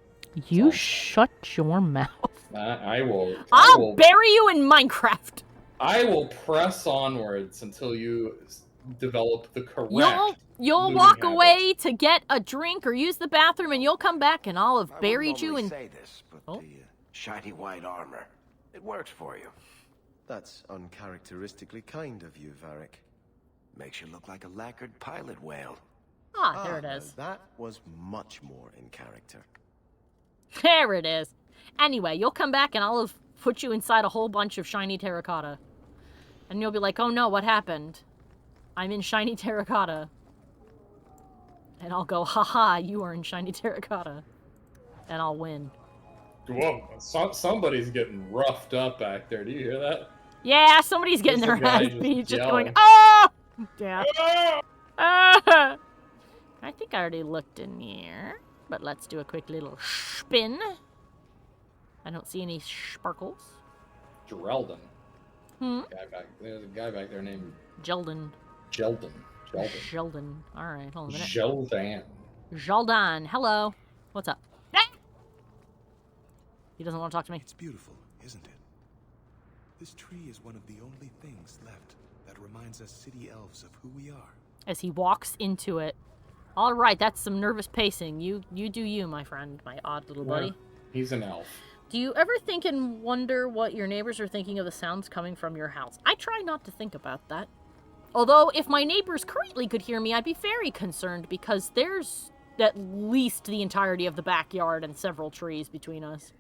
You shut your mouth. I will bury you in Minecraft. I will press onwards until you develop the correct. You'll walk away to get a drink or use the bathroom, and you'll come back, and I'll have buried you in. Say this, but the shiny white armor, it works for you. That's uncharacteristically kind of you, Varric. Makes you look like a lacquered pilot whale. There it is. That was much more in character. There it is. Anyway, you'll come back and I'll have put you inside a whole bunch of shiny terracotta. And you'll be like, oh no, what happened? I'm in shiny terracotta. And I'll go, haha, you are in shiny terracotta. And I'll win. Whoa, somebody's getting roughed up back there. Do you hear that? Yeah, somebody's getting their ass beat, just going, oh! Yeah. I think I already looked in here. But let's do a quick little spin. I don't see any sparkles. Geraldin. There's a guy back there named... Jeldon. Alright, hold on a minute. Jaldan. Hello. What's up? He doesn't want to talk to me. It's beautiful, isn't it? This tree is one of the only things left that reminds us city elves of who we are. As he walks into it. All right, that's some nervous pacing. You do you, my friend, my odd little buddy. He's an elf. Do you ever think and wonder what your neighbors are thinking of the sounds coming from your house? I try not to think about that. Although, if my neighbors currently could hear me, I'd be very concerned because there's at least the entirety of the backyard and several trees between us.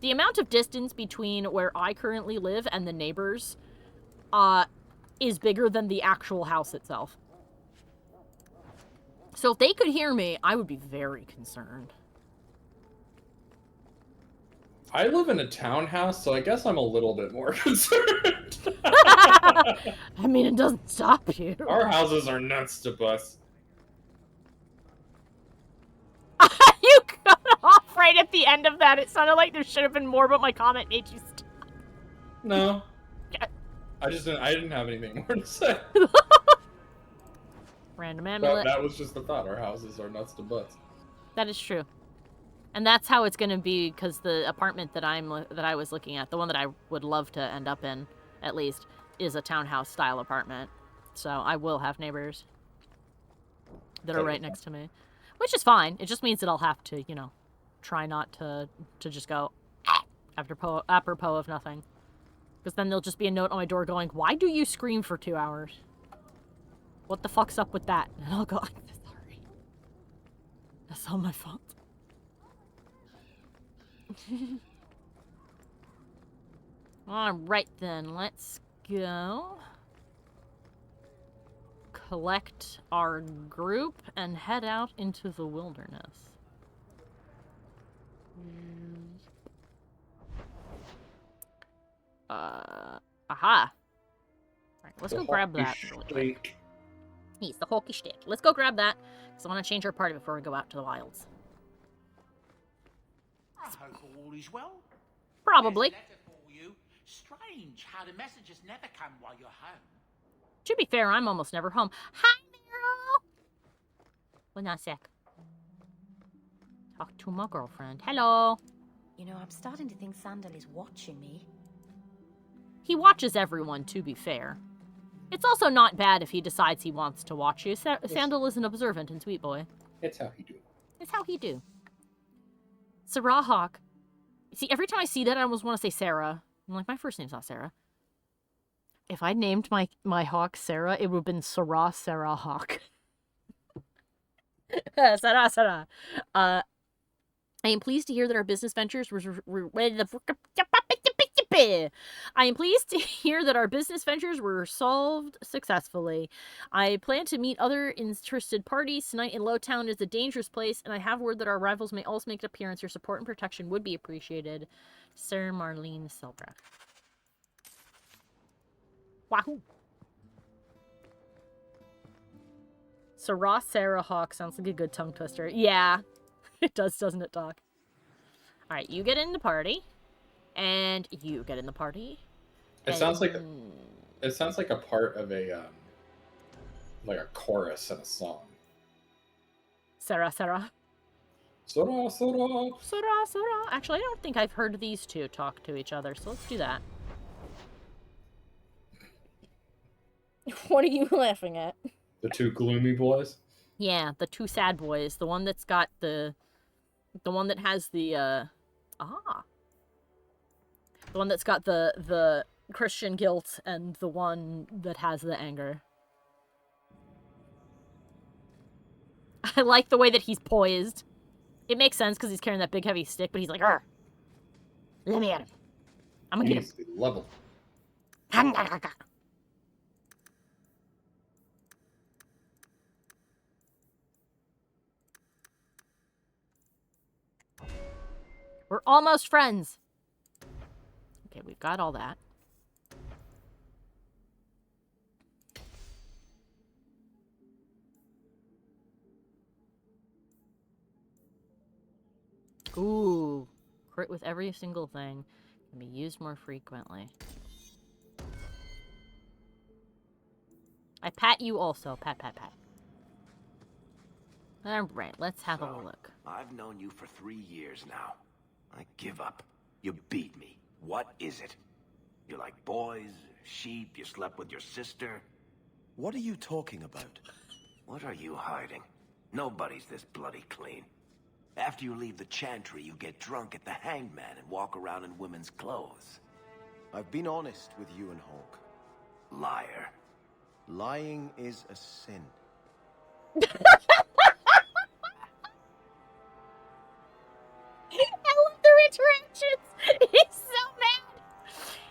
The amount of distance between where I currently live and the neighbors is bigger than the actual house itself. So if they could hear me, I would be very concerned. I live in a townhouse, so I guess I'm a little bit more concerned. I mean, it doesn't stop you. Our houses are nuts to bust. You cut off right at the end of that. It sounded like there should have been more, but my comment made you stop. No. I didn't have anything more to say. Random amulet. That was just the thought. Our houses are nuts to butts. That is true. And that's how it's going to be, because the apartment that I was looking at, the one that I would love to end up in, at least, is a townhouse-style apartment. So I will have neighbors that are right next to me. Which is fine. It just means that I'll have to, you know, try not to just go apropos of nothing. Because then there'll just be a note on my door going, why do you scream for 2 hours? What the fuck's up with that? And I'll go, I'm sorry. That's all my fault. Alright then, let's go. Collect our group and head out into the wilderness. Aha. Alright, let's go grab that really quick. He's the Hawke shtick. Let's go grab that, because I want to change our party before we go out to the wilds. I hope all is well. Probably. There's a letter for you. Strange how the messages never come while you're home. To be fair, I'm almost never home. Hi, Meryl! Well, not a sec. Talk to my girlfriend. Hello. You know, I'm starting to think Sandal is watching me. He watches everyone, to be fair. It's also not bad if he decides he wants to watch you. Sandal is an observant and sweet boy. It's how he do. It's how he do. Sarah Hawke. See, every time I see that, I almost want to say Sarah. I'm like, my first name's not Sarah. If I named my hawk Sarah, it would have been Sarah Hawke. Sarah. I am pleased to hear that our business ventures were solved successfully. I plan to meet other interested parties tonight in Lowtown. Is a dangerous place, and I have word that our rivals may also make an appearance. Your support and protection would be appreciated. Sir Marlene Silbra. Wahoo! Sarah Hawke sounds like a good tongue twister. Yeah, it does, doesn't it, Doc? Alright, you get in the party. And you get in the party. It sounds like a part of a like a chorus in a song. Sarah. Sarah. Actually, I don't think I've heard these two talk to each other, so let's do that. What are you laughing at? The two gloomy boys? Yeah, the two sad boys. The one that's got the one that has the the one that's got the Christian guilt, and the one that has the anger. I like the way that he's poised. It makes sense because he's carrying that big heavy stick, but he's like, "Arr! Let me at him. I'm gonna get him." Level. We're almost friends. Okay, we've got all that. Ooh. Crit with every single thing. Can be used more frequently. I pat you also. Pat. Alright, let's have a look. I've known you for 3 years now. I give up. You beat me. What is it? You like boys, sheep, you slept with your sister? What are you talking about? What are you hiding? Nobody's this bloody clean. After you leave the chantry, you get drunk at the Hanged Man and walk around in women's clothes. I've been honest with you and Hawke. Liar. Lying is a sin. I love their interactions. He's so mad.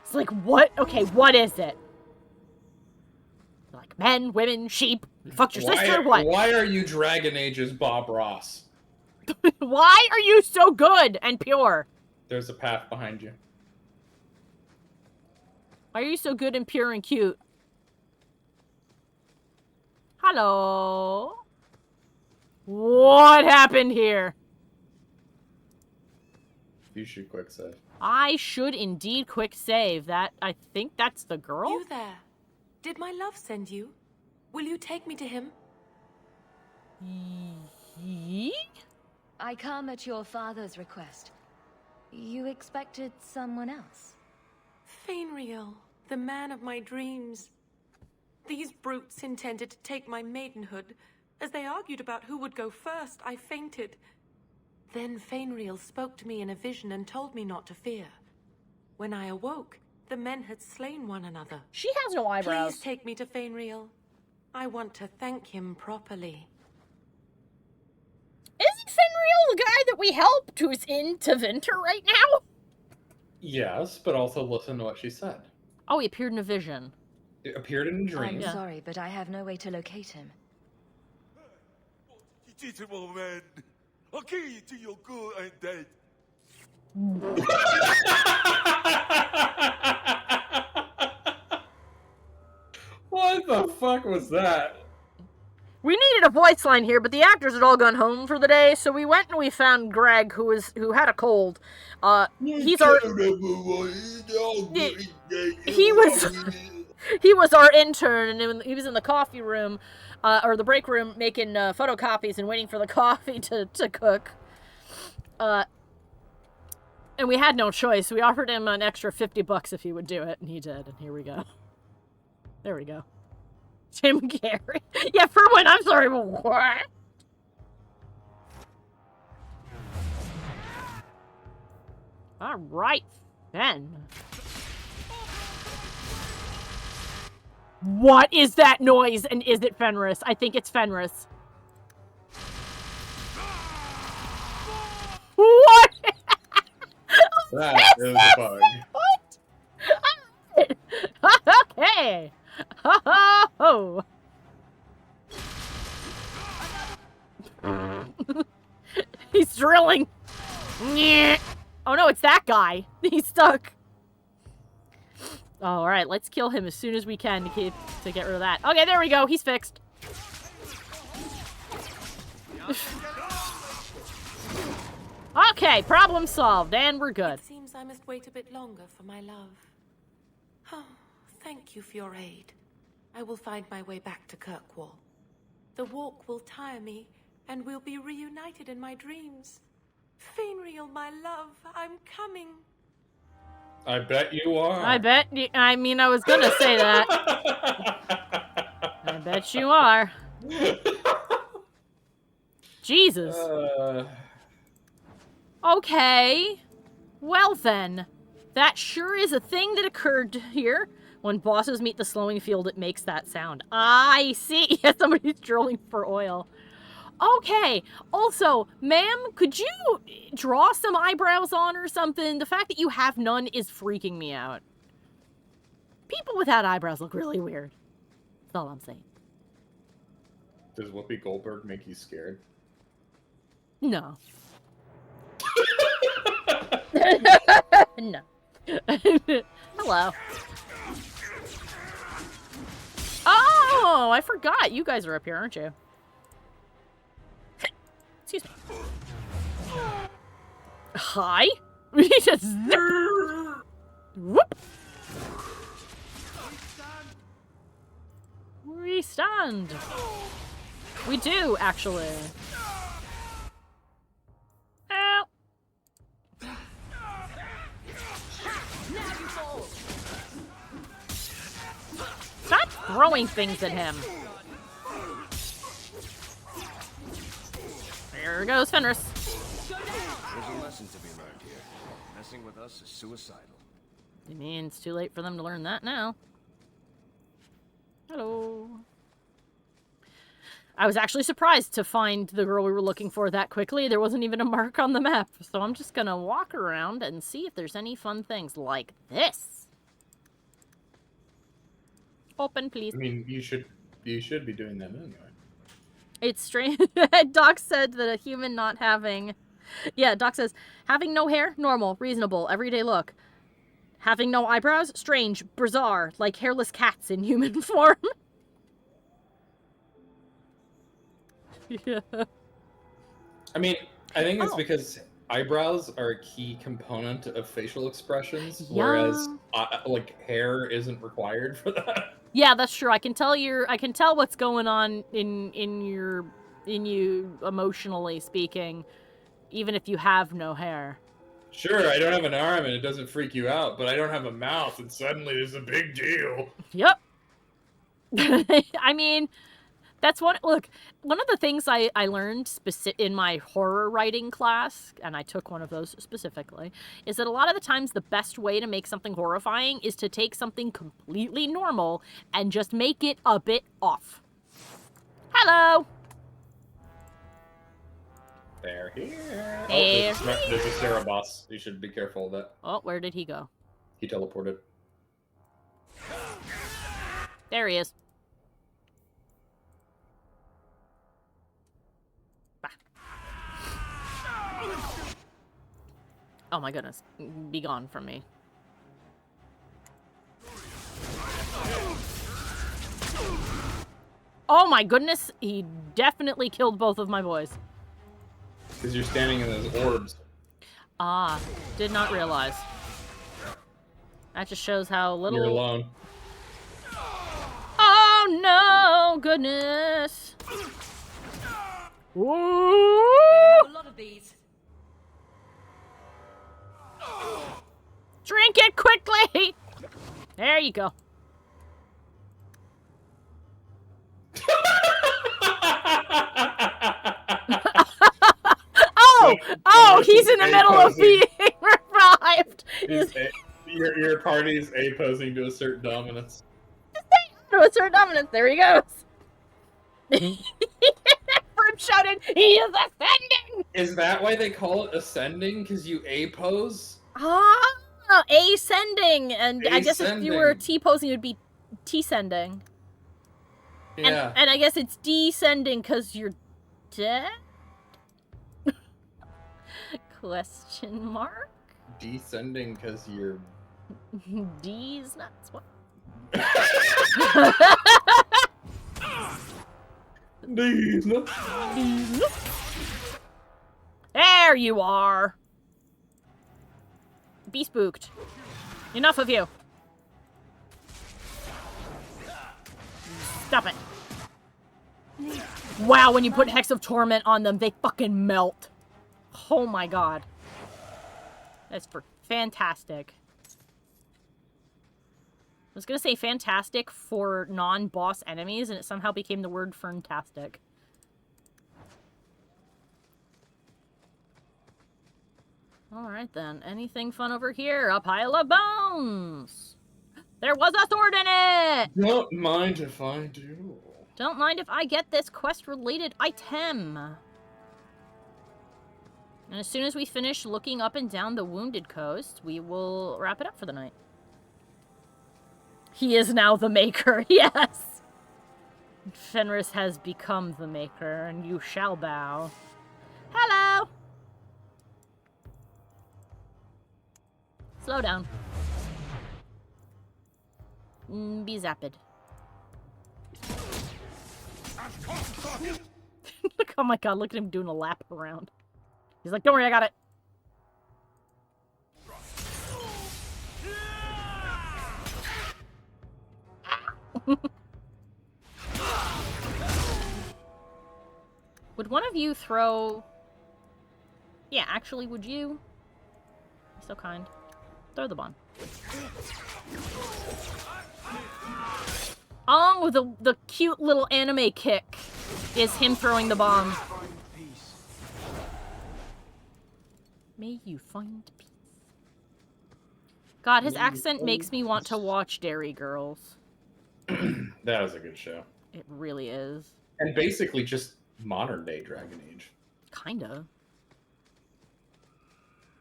It's like, what? Okay, what is it? Like men, women, sheep. You fucked your sister. What? Why are you Dragon Age's Bob Ross? Why are you so good and pure? There's a path behind you. Why are you so good and pure and cute? Hello. What happened here? You should quick save. I should indeed quick save. I think that's the girl? You there. Did my love send you? Will you take me to him? I come at your father's request. You expected someone else? Fainriel, the man of my dreams. These brutes intended to take my maidenhood. As they argued about who would go first, I fainted. Then Fainriel spoke to me in a vision and told me not to fear. When I awoke, the men had slain one another. She has no eyebrows. Please take me to Fainriel. I want to thank him properly. Isn't Fenriel the guy that we helped who's in Tevinter right now? Yes, but also listen to what she said. Oh, he appeared in a vision. It appeared in a dream. I'm sorry, but I have no way to locate him. You did it, old man. I'll kill you till you're good and dead. What the fuck was that? We needed a voice line here, but the actors had all gone home for the day, so we went and we found Greg, who had a cold. He was our intern, and he was in the coffee room, or the break room, making photocopies and waiting for the coffee to cook. And we had no choice. We offered him an extra $50 if he would do it, and he did. And here we go. There we go. Jim Carrey. Yeah, for when I'm sorry, but what? All right, then. What is that noise? And is it Fenris? I think it's Fenris. What? That is a bug. What? Okay. Ho. He's drilling. Oh no, it's that guy. He's stuck. All right, let's kill him as soon as we can to get rid of that. Okay, there we go. He's fixed. Okay, problem solved, and we're good. It seems I must wait a bit longer for my love. Oh, thank you for your aid. I will find my way back to Kirkwall. The walk will tire me, and we'll be reunited in my dreams. Fainriel, my love, I'm coming. I bet you are. I mean, I was gonna say that. I bet you are. Jesus. Okay. Well then. That sure is a thing that occurred here. When bosses meet the slowing field, it makes that sound. I see. Somebody's drilling for oil. Okay. Also, ma'am, could you draw some eyebrows on or something? The fact that you have none is freaking me out. People without eyebrows look really weird. That's all I'm saying. Does Whoopi Goldberg make you scared? No. No. Hello. Oh, I forgot. You guys are up here, aren't you? Excuse me. Hi? He just whoop. We stand. We do, actually. Ow. Stop throwing things at him. There goes Fenris. There's a lesson to be learned here. Messing with us is suicidal. You mean it's too late for them to learn that now? Hello. I was actually surprised to find the girl we were looking for that quickly. There wasn't even a mark on the map. So I'm just gonna walk around and see if there's any fun things like this. Open, please. I mean, you should be doing that anyway. It's strange. Doc said that a human not having... Yeah, Doc says, having no hair, normal, reasonable, everyday look. Having no eyebrows, strange, bizarre, like hairless cats in human form. Yeah. I mean, I think it's because eyebrows are a key component of facial expressions, whereas like hair isn't required for that. Yeah, that's true. I can tell what's going on in you emotionally speaking even if you have no hair. Sure, I don't have an arm and it doesn't freak you out, but I don't have a mouth and suddenly it's a big deal. Yep. I mean, that's one of the things I learned in my horror writing class, and I took one of those specifically, is that a lot of the times the best way to make something horrifying is to take something completely normal and just make it a bit off. Hello! They're here. They're There's a Sarah boss. You should be careful of that. Oh, where did he go? He teleported. There he is. Bah. Oh my goodness. Be gone from me. Oh my goodness. He definitely killed both of my boys. Because you're standing in those orbs. Ah, did not realize. That just shows how little... You're alone. Oh no, goodness. Woo! A lot of these. Drink it quickly! There you go. Oh, he's in the middle of being revived. Your party's A-posing to assert dominance. To assert dominance. There he goes. Bird shouted, he is ascending! Is that why they call it ascending? Because you A-pose? Ah, ascending. And I guess if you were T-posing, it would be T-sending. Yeah. And I guess it's descending because you're dead? Question mark? Descending because you're... D's nuts? What? D's nuts. There you are! Be spooked. Enough of you. Stop it. Wow, when you put Hex of Torment on them, they fucking melt. Oh my god. That's fantastic. I was gonna say fantastic for non-boss enemies, and it somehow became the word fantastic. Alright then, anything fun over here? A pile of bones! There was a sword in it! Don't mind if I do. Don't mind if I get this quest-related item. And as soon as we finish looking up and down the Wounded Coast, we will wrap it up for the night. He is now the Maker, yes! Fenris has become the Maker, and you shall bow. Hello! Slow down. Be zapped. Look, oh my god, look at him doing a lap around. He's like, don't worry, I got it. Would one of you throw... Yeah, actually, would you? Be so kind. Throw the bomb. Oh, the cute little anime kick is him throwing the bomb. May you find peace. God, his accent makes me want to watch Dairy Girls. That is a good show. It really is. And basically just modern day Dragon Age. Kinda.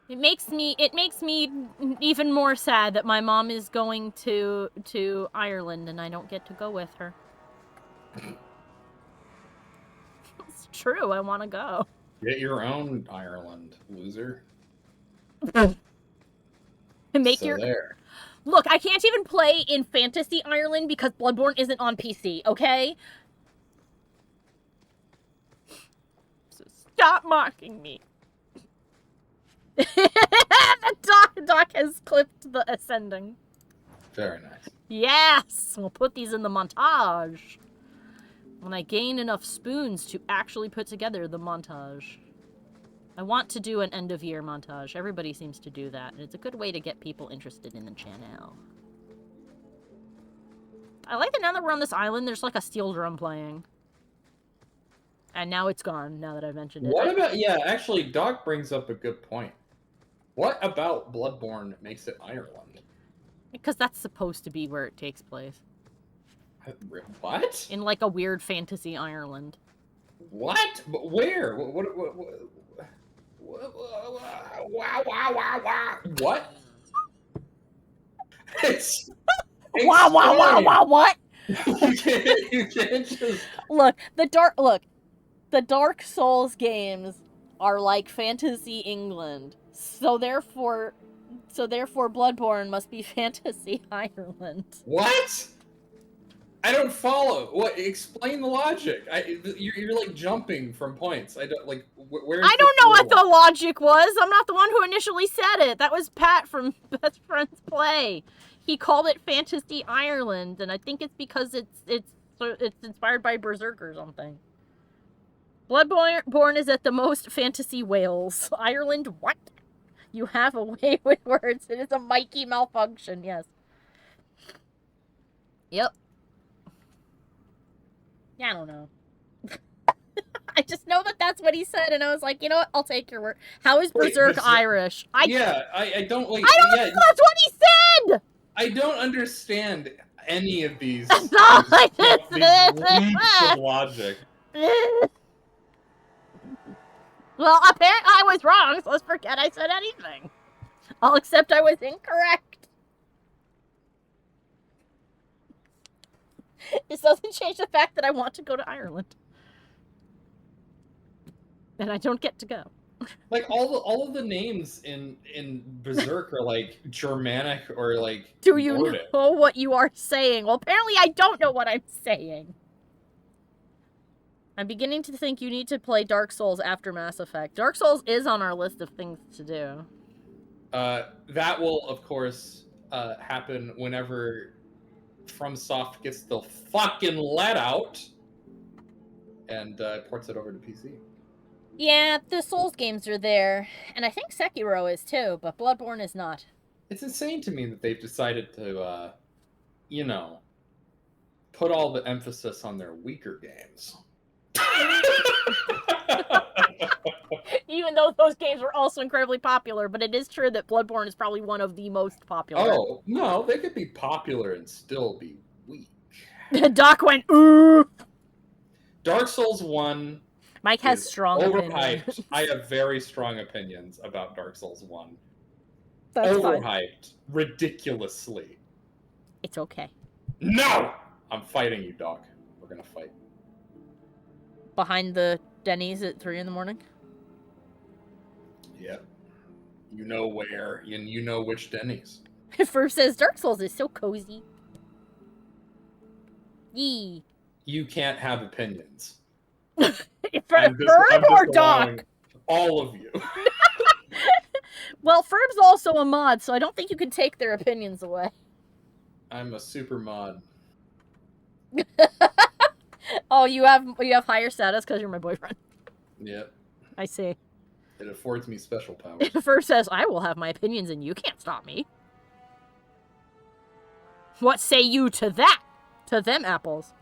It makes me even more sad that my mom is going to Ireland and I don't get to go with her. It's true, I want to go. Get your own Ireland, loser. There. Look, I can't even play in Fantasy Ireland because Bloodborne isn't on PC, okay? So stop mocking me. The doc has clipped the ascending. Very nice. Yes! We'll put these in the montage. When I gain enough spoons to actually put together the montage. I want to do an end-of-year montage. Everybody seems to do that, and it's a good way to get people interested in the channel. I like that now that we're on this island, there's like a steel drum playing. And now it's gone, now that I've mentioned it. What about... Yeah, actually, Doc brings up a good point. What about Bloodborne makes it Ireland? Because that's supposed to be where it takes place. What? In like a weird fantasy Ireland. What? Where? What? It's Wow, what? You can't just... Look, the Dark Souls games are like fantasy England. So therefore Bloodborne must be fantasy Ireland. What? I don't follow. What? Explain the logic. You're like jumping from points. I don't like. Where? I don't know what the logic was. I'm not the one who initially said it. That was Pat from Best Friends Play. He called it Fantasy Ireland, and I think it's because it's inspired by Berserk or something. Bloodborne is at the most fantasy Wales. Ireland, what? You have a way with words. It is a Mikey malfunction. Yes. Yep. Yeah, I don't know. I just know that that's what he said, and I was like, you know what? I'll take your word. How is Berserk Irish? I don't like. That's what he said! I don't understand any of these, That's all I these leaps of logic. Well, apparently I was wrong, so let's forget I said anything. I'll accept I was incorrect. This doesn't change the fact that I want to go to Ireland. And I don't get to go. Like all of the names in Berserk are like Germanic or like Do you Nordic. know what you are saying? Well, apparently I don't know what I'm saying. I'm beginning to think you need to play Dark Souls after Mass Effect. Dark Souls is on our list of things to do. That will, of course, happen whenever FromSoft gets the fucking let out and ports it over to PC. Yeah, the Souls games are there, and I think Sekiro is too, but Bloodborne is not. It's insane to me that they've decided to, you know, put all the emphasis on their weaker games. Even though those games were also incredibly popular, but it is true that Bloodborne is probably one of the most popular. Oh, no, they could be popular and still be weak. Doc went, ooh! Dark Souls 1 Mike has strong overhyped. opinions. I have very strong opinions about Dark Souls 1. That's overhyped. fine. Ridiculously. It's okay. No! I'm fighting you, Doc. We're gonna fight. Behind the Denny's at 3 in the morning? Yeah. You know where, and you know which Denny's. First says Dark Souls is so cozy. Yee. You can't have opinions. Ferb or Doc? All of you. Well, Ferb's also a mod, so I don't think you can take their opinions away. I'm a super mod. Oh, you have higher status because you're my boyfriend. Yep. I see. It affords me special powers. First says, I will have my opinions and you can't stop me. What say you to that? To them apples.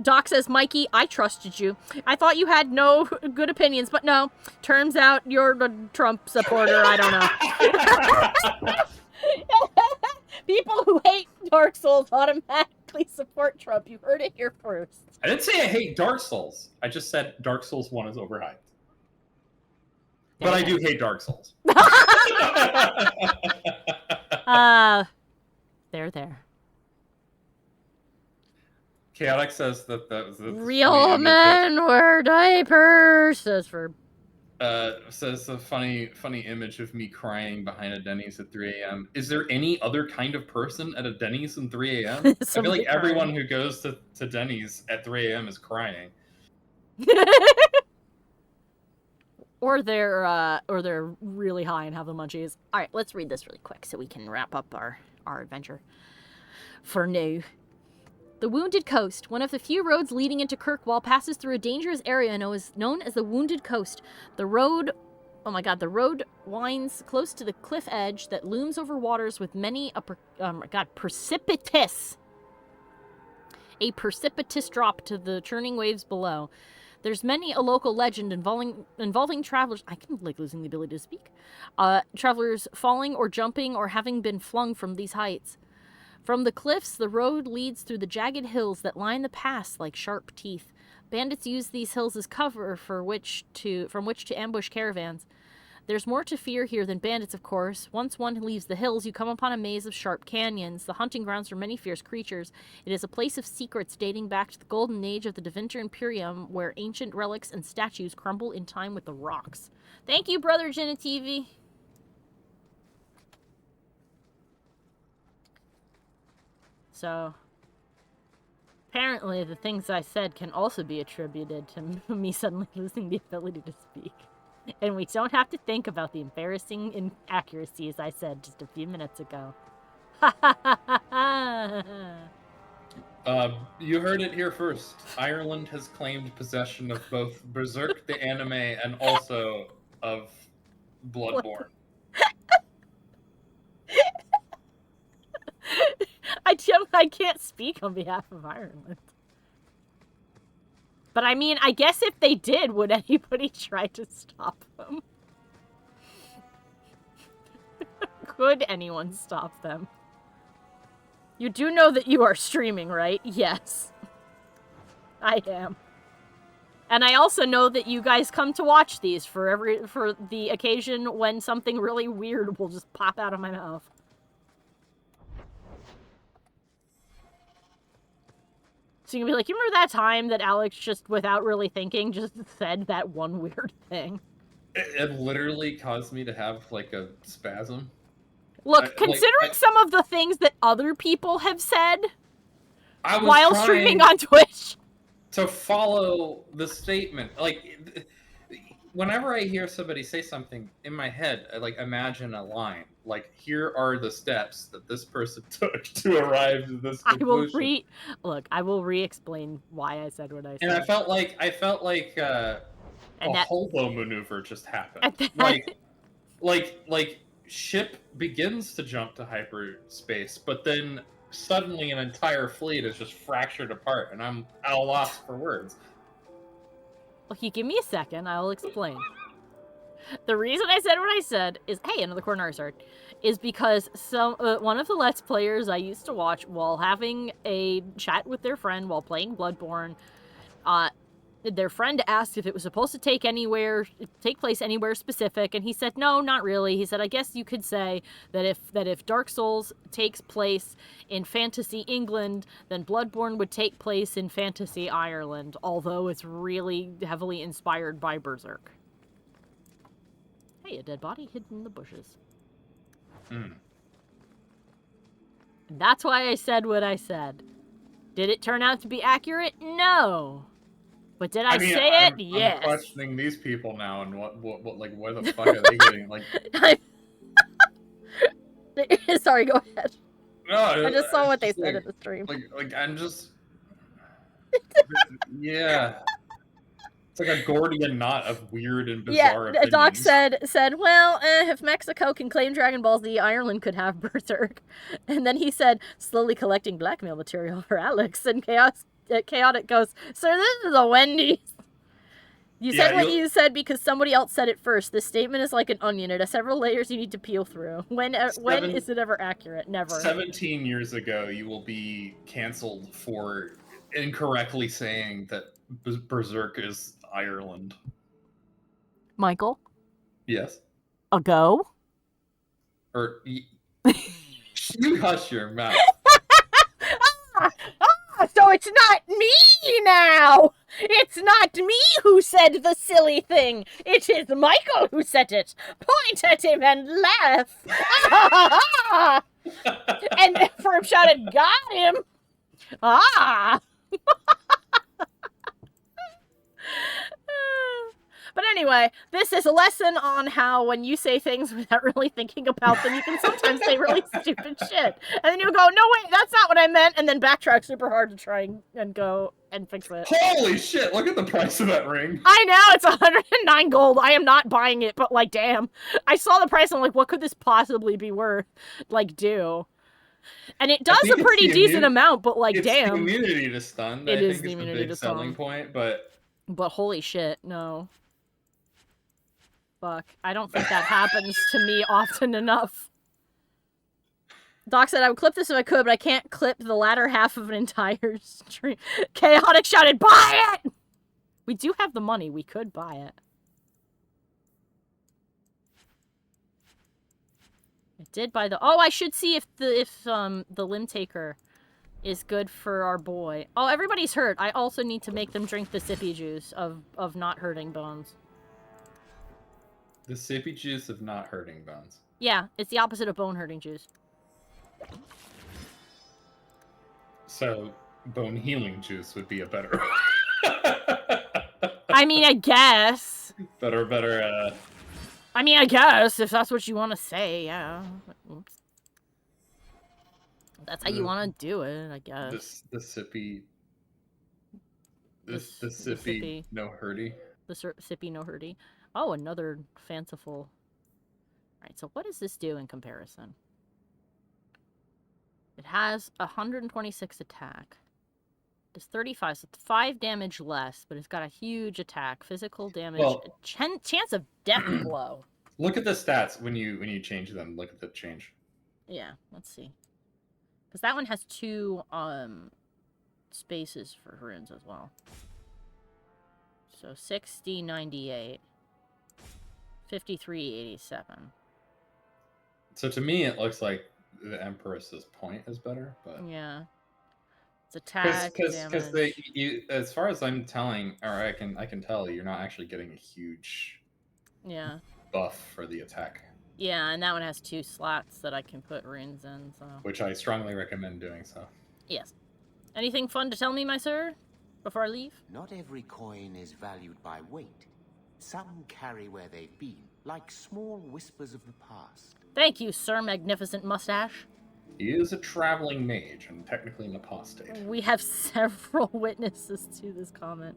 Doc says, Mikey, I trusted you. I thought you had no good opinions, but no. Turns out you're a Trump supporter. I don't know. People who hate Dark Souls automatically support Trump. You heard it here first. I didn't say I hate Dark Souls. I just said Dark Souls 1 is overhyped. But I do hate Dark Souls. There. Chaotic says that was real men wear diapers, says Ferb. Says a funny image of me crying behind a Denny's at 3 a.m. Is there any other kind of person at a Denny's at 3 a.m.? I feel like everyone who goes to Denny's at 3 a.m. is crying. Or they're really high and have the munchies. All right, let's read this really quick so we can wrap up our adventure. For now. The Wounded Coast, one of the few roads leading into Kirkwall, passes through a dangerous area known as the Wounded Coast. The road Oh my god, the road winds close to the cliff edge that looms over waters with many precipitous. A precipitous drop to the churning waves below. There's many a local legend involving travelers. I can losing the ability to speak. Travelers falling or jumping or having been flung from these heights. From the cliffs, the road leads through the jagged hills that line the pass like sharp teeth. Bandits use these hills as cover from which to ambush caravans. There's more to fear here than bandits, of course. Once one leaves the hills, you come upon a maze of sharp canyons, the hunting grounds for many fierce creatures. It is a place of secrets dating back to the golden age of the Devinter Imperium, where ancient relics and statues crumble in time with the rocks. Thank you, Brother Genitivi. So, apparently the things I said can also be attributed to me suddenly losing the ability to speak. And we don't have to think about the embarrassing inaccuracies I said just a few minutes ago. You heard it here first. Ireland has claimed possession of both Berserk the anime and also of Bloodborne. I can't speak on behalf of Ireland. But I mean, I guess if they did, would anybody try to stop them? Could anyone stop them? You do know that you are streaming, right? Yes. I am. And I also know that you guys come to watch these for the occasion when something really weird will just pop out of my mouth. So you're gonna be like, you remember that time that Alex just, without really thinking, just said that one weird thing? It literally caused me to have, like, a spasm. Look, considering some of the things that other people have said while streaming on Twitch. To follow the statement. Like, whenever I hear somebody say something, in my head, I, like, imagine a line. Like, here are the steps that this person took to arrive to this conclusion. I will re-explain why I said what I said. And I felt like a hobo maneuver just happened. Like ship begins to jump to hyperspace, but then suddenly an entire fleet is just fractured apart, and I'm at a loss for words. Okay, give me a second. I'll explain. The reason I said what I said is, hey, another corner art, is because one of the Let's Players I used to watch while having a chat with their friend while playing Bloodborne, their friend asked if it was supposed to take place anywhere specific, and he said, no, not really. He said, I guess you could say that if Dark Souls takes place in fantasy England, then Bloodborne would take place in fantasy Ireland, although it's really heavily inspired by Berserk. Hey, a dead body hidden in the bushes. That's why I said what I said. Did it turn out to be accurate? No. But did I say it? Yes. I'm questioning these people now, and what where the fuck are they getting, like... Sorry, go ahead. No, I just saw what they said in the stream. Like, I'm just... Yeah. It's like a Gordian knot of weird and bizarre opinions. Doc said, well, if Mexico can claim Dragon Ball Z, Ireland could have Berserk. And then he said, slowly collecting blackmail material for Alex. And Chaotic goes, sir, this is a Wendy's. You said what you said because somebody else said it first. This statement is like an onion. It has several layers you need to peel through. When is it ever accurate? Never. 17 years ago, you will be canceled for incorrectly saying that Berserk is Ireland. Michael? Yes? A go? Or... you hush your mouth. So it's not me now! It's not me who said the silly thing! It is Michael who said it! Point at him and laugh! And Firm shouted, got him! But Anyway, this is a lesson on how when you say things without really thinking about them, you can sometimes say really stupid shit. And then you go, no, wait, that's not what I meant, and then backtrack super hard to try and go and fix it. Holy shit, look at the price of that ring. I know, it's 109 gold. I am not buying it, but like, damn. I saw the price and I'm like, what could this possibly be worth? Like, do. And it does a pretty decent amount, but like, it's damn. It's the immunity to stun. It is the the immunity to selling stun. point, but holy shit, no. Fuck. I don't think that happens to me often enough. Doc said I would clip this if I could, but I can't clip the latter half of an entire stream. Chaotic shouted, buy it! We do have the money. We could buy it. I did buy the... Oh, I should see if the limb taker is good for our boy. Oh, everybody's hurt. I also need to make them drink the sippy juice of not hurting bones. The sippy juice of not hurting bones. Yeah, it's the opposite of bone hurting juice. So, bone healing juice would be a better... I mean, I guess. Better, I mean, I guess, if that's what you want to say, yeah. Oops. That's how you want to do it, I guess. The sippy... The sippy no hurdy. The sippy no hurdy. Oh, another fanciful... Alright, so what does this do in comparison? It has 126 attack. It's 35, so it's 5 damage less, but it's got a huge attack. Physical damage, chance of death blow. Look at the stats when you change them. Look at the change. Yeah, let's see. Because that one has 2 spaces for runes as well. So 60, 98. 5387. So to me, it looks like the Empress's point is better, but yeah, it's attack because as far as I'm telling, or I can tell, you're not actually getting a huge buff for the attack. Yeah, and that one has 2 slots that I can put runes in, so which I strongly recommend doing so. Yes. Anything fun to tell me, my sir, before I leave? Not every coin is valued by weight. Some carry where they've been, like small whispers of the past. Thank you, Sir Magnificent Mustache. He is a traveling mage and technically an apostate. We have several witnesses to this comment.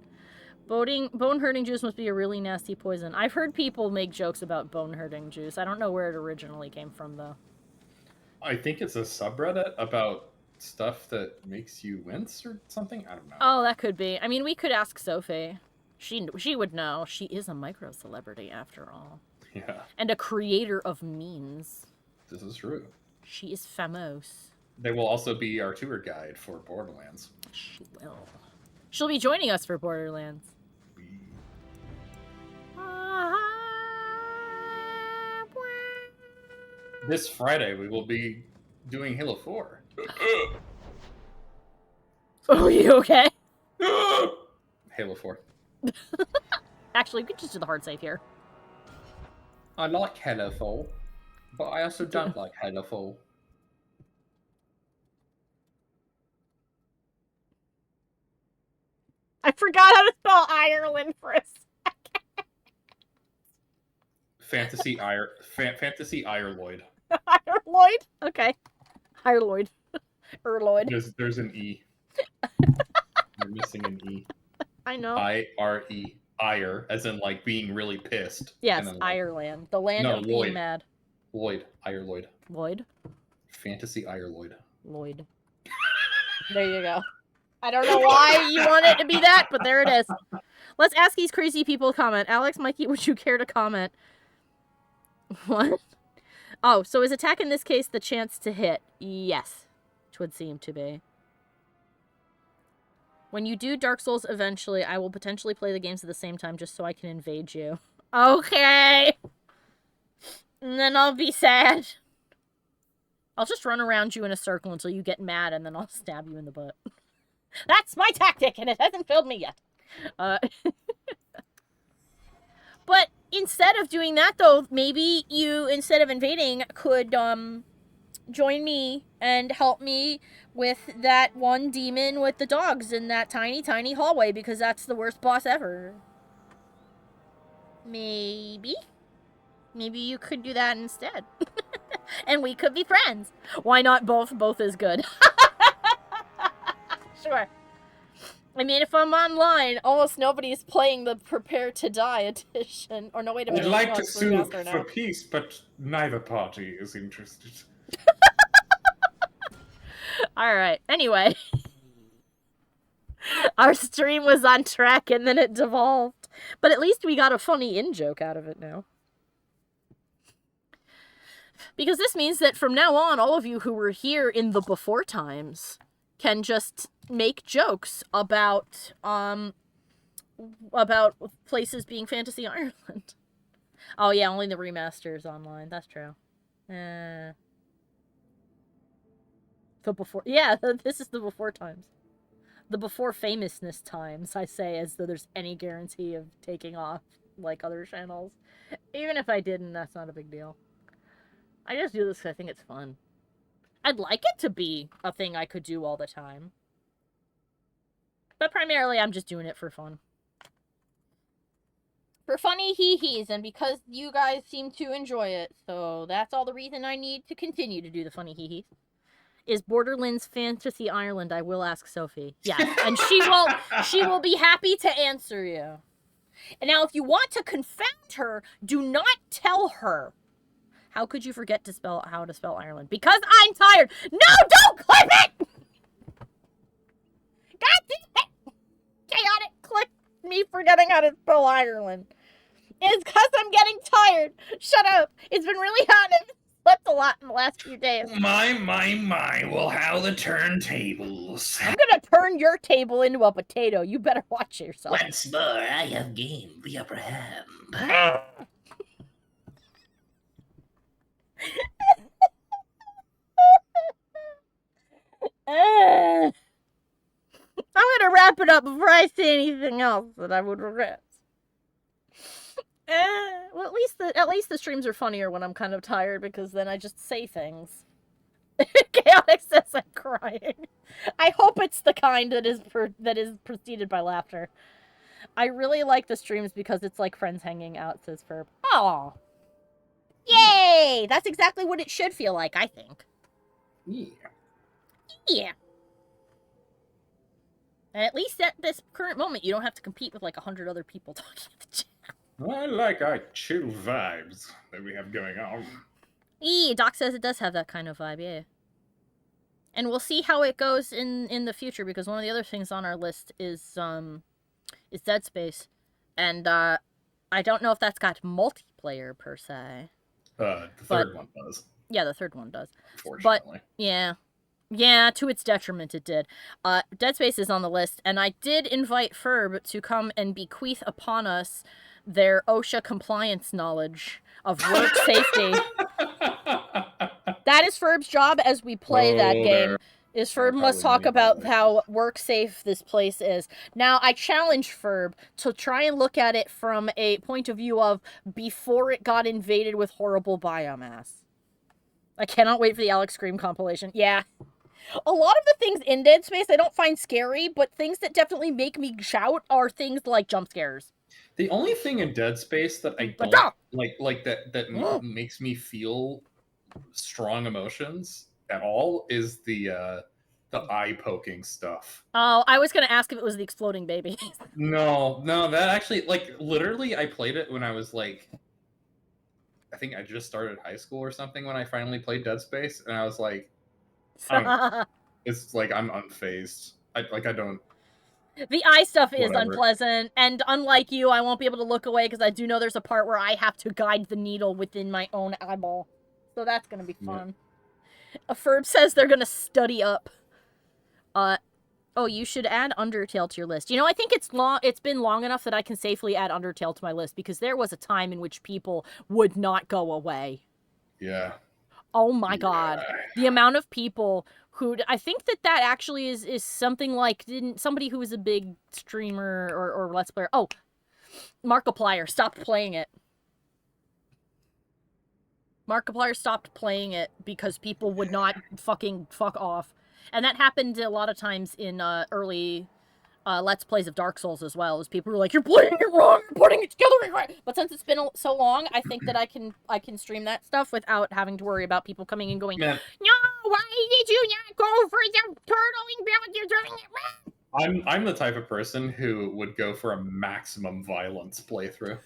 Bone-hurting juice must be a really nasty poison. I've heard people make jokes about bone-hurting juice. I don't know where it originally came from, though. I think it's a subreddit about stuff that makes you wince or something? I don't know. Oh, that could be. I mean, we could ask Sophie. She would know. She is a micro-celebrity, after all. Yeah. And a creator of memes. This is true. She is famous. They will also be our tour guide for Borderlands. She will. She'll be joining us for Borderlands. This Friday, we will be doing Halo 4. Oh, you okay? Halo 4. Actually, we could just do the hard save here. I like Halo 4, but I also don't like Halo 4. I forgot how to spell Ireland for a second. Fantasy Irloid. Irloid? Okay. Irloid. Erloid. There's an E. You're missing an E. I know. I-R-E. Ire, as in like being really pissed. Yes, like, Ireland. The land of being mad. Lloyd. Irloid. Lloyd? Fantasy Irloid. Lloyd. There you go. I don't know why you want it to be that, but there it is. Let's ask these crazy people to comment. Alex, Mikey, would you care to comment? What? Oh, so is attack in this case the chance to hit? Yes. It would seem to be. When you do Dark Souls eventually, I will potentially play the games at the same time just so I can invade you. Okay. And then I'll be sad. I'll just run around you in a circle until you get mad and then I'll stab you in the butt. That's my tactic and it hasn't failed me yet. But instead of doing that though, maybe you, instead of invading, could join me and help me with that one demon with the dogs in that tiny, tiny hallway because that's the worst boss ever. Maybe. Maybe you could do that instead. And we could be friends. Why not both? Both is good. Sure. I mean, if I'm online, almost nobody's playing the Prepare to Die edition. Or no, wait a minute. I'd like to it's sue remaster now. for peace, but neither party is interested. Alright, anyway. Our stream was on track and then it devolved. But at least we got a funny in-joke out of it now. Because this means that from now on, all of you who were here in the before times can just make jokes about places being Fantasy Ireland. Oh yeah, only the remaster is online. That's true. The before, yeah, this is the before times. The before famousness times, I say, as though there's any guarantee of taking off like other channels. Even if I didn't, that's not a big deal. I just do this because I think it's fun. I'd like it to be a thing I could do all the time. But primarily, I'm just doing it for fun. For funny hee-hees, and because you guys seem to enjoy it, so that's all the reason I need to continue to do the funny hee-hees. Is Borderlands Fantasy Ireland, I will ask Sophie. Yes, and she will be happy to answer you. And now, if you want to confound her, do not tell her. How could you forget to spell how to spell Ireland? Because I'm tired. No, don't clip it! God damn it! Chaotic clip me forgetting how to spell Ireland. It's because I'm getting tired. Shut up. It's been really hot and I've slept a lot in the last few days. My, well, how the turntables. I'm gonna turn your table into a potato. You better watch yourself. Once more, I have gained the upper hand. I'm gonna wrap it up before I say anything else that I would regret. Well, at least the streams are funnier when I'm kind of tired because then I just say things. Chaotic says I'm crying. I hope it's the kind that is preceded by laughter. I really like the streams because it's like friends hanging out, says Ferb. Aw. Yay! That's exactly what it should feel like, I think. Yeah. Yeah. And at least at this current moment, you don't have to compete with like 100 other people talking at the chat. I like our chill vibes that we have going on. Doc says it does have that kind of vibe, yeah. And we'll see how it goes in the future, because one of the other things on our list is Dead Space. And I don't know if that's got multiplayer per se. The third one does. Yeah, the third one does. Fortunately. But, yeah. Yeah, to its detriment it did. Dead Space is on the list, and I did invite Ferb to come and bequeath upon us their OSHA compliance knowledge of work safety. That is Ferb's job as we play that game. Is Ferb must talk about how work safe this place is. Now, I challenge Ferb to try and look at it from a point of view of before it got invaded with horrible biomass. I cannot wait for the Alex Scream compilation. Yeah. A lot of the things in Dead Space I don't find scary, but things that definitely make me shout are things like jump scares. The only thing in Dead Space that I don't like that makes me feel strong emotions at all is the eye poking stuff. Oh, I was gonna ask if it was the exploding baby. No, that actually, like, literally I played it when I was like, I think I just started high school or something when I finally played Dead Space, and I was like, it's like I'm unfazed. I don't. The eye stuff is unpleasant, and unlike you, I won't be able to look away because I do know there's a part where I have to guide the needle within my own eyeball. So that's gonna be fun. Yeah. Ferb says they're gonna study up. Oh, you should add Undertale to your list. You know, I think it's been long enough that I can safely add Undertale to my list, because there was a time in which people would not go away. Yeah. Oh my god. The amount of people who... I think that actually is something like... somebody who was a big streamer or Let's Player... Oh! Markiplier stopped playing it. Markiplier stopped playing it because people would not fuck off. And that happened a lot of times in early Let's Plays of Dark Souls as well, as people are like, you're playing it wrong, you're putting it together incorrect. But since it's been so long, I think that I can stream that stuff without having to worry about people coming and going, no, why did you not go for the turtling build? You're doing it wrong. I'm the type of person who would go for a maximum violence playthrough.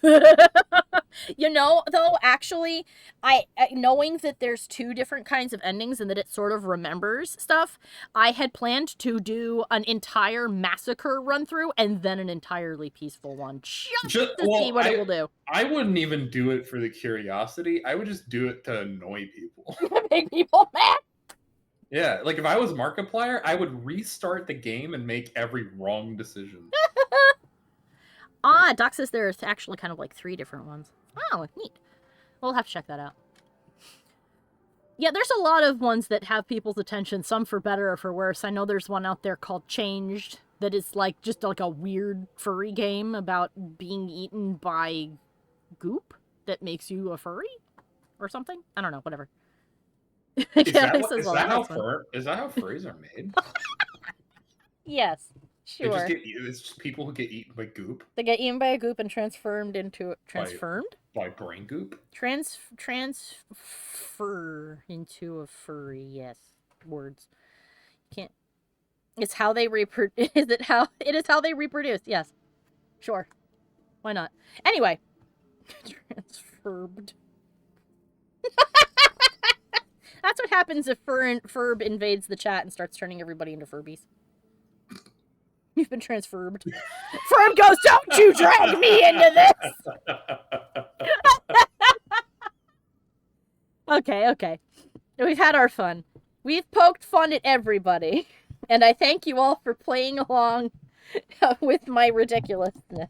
You know, though, actually, knowing that there's 2 different kinds of endings and that it sort of remembers stuff, I had planned to do an entire massacre run through and then an entirely peaceful one, just to see what it will do. I wouldn't even do it for the curiosity. I would just do it to annoy people. Make people mad. Yeah, like if I was Markiplier, I would restart the game and make every wrong decision. Doc says there's actually kind of like 3 different ones. Oh, neat. We'll have to check that out. Yeah, there's a lot of ones that have people's attention, some for better or for worse. I know there's one out there called Changed that is like just like a weird furry game about being eaten by goop that makes you a furry or something. I don't know, whatever. Is that how furries are made? Yes. Sure. It's just people who get eaten by goop. They get eaten by a goop and transformed into... Transformed? By brain goop? Transfer into a furry, yes. Words. Can't... It's how they reproduce... It is how they reproduce, yes. Sure. Why not? Anyway. Transferred. That's what happens if Ferb invades the chat and starts turning everybody into Furbies. You've been transferred. Ferb goes, don't you drag me into this! Okay. We've had our fun. We've poked fun at everybody. And I thank you all for playing along with my ridiculousness.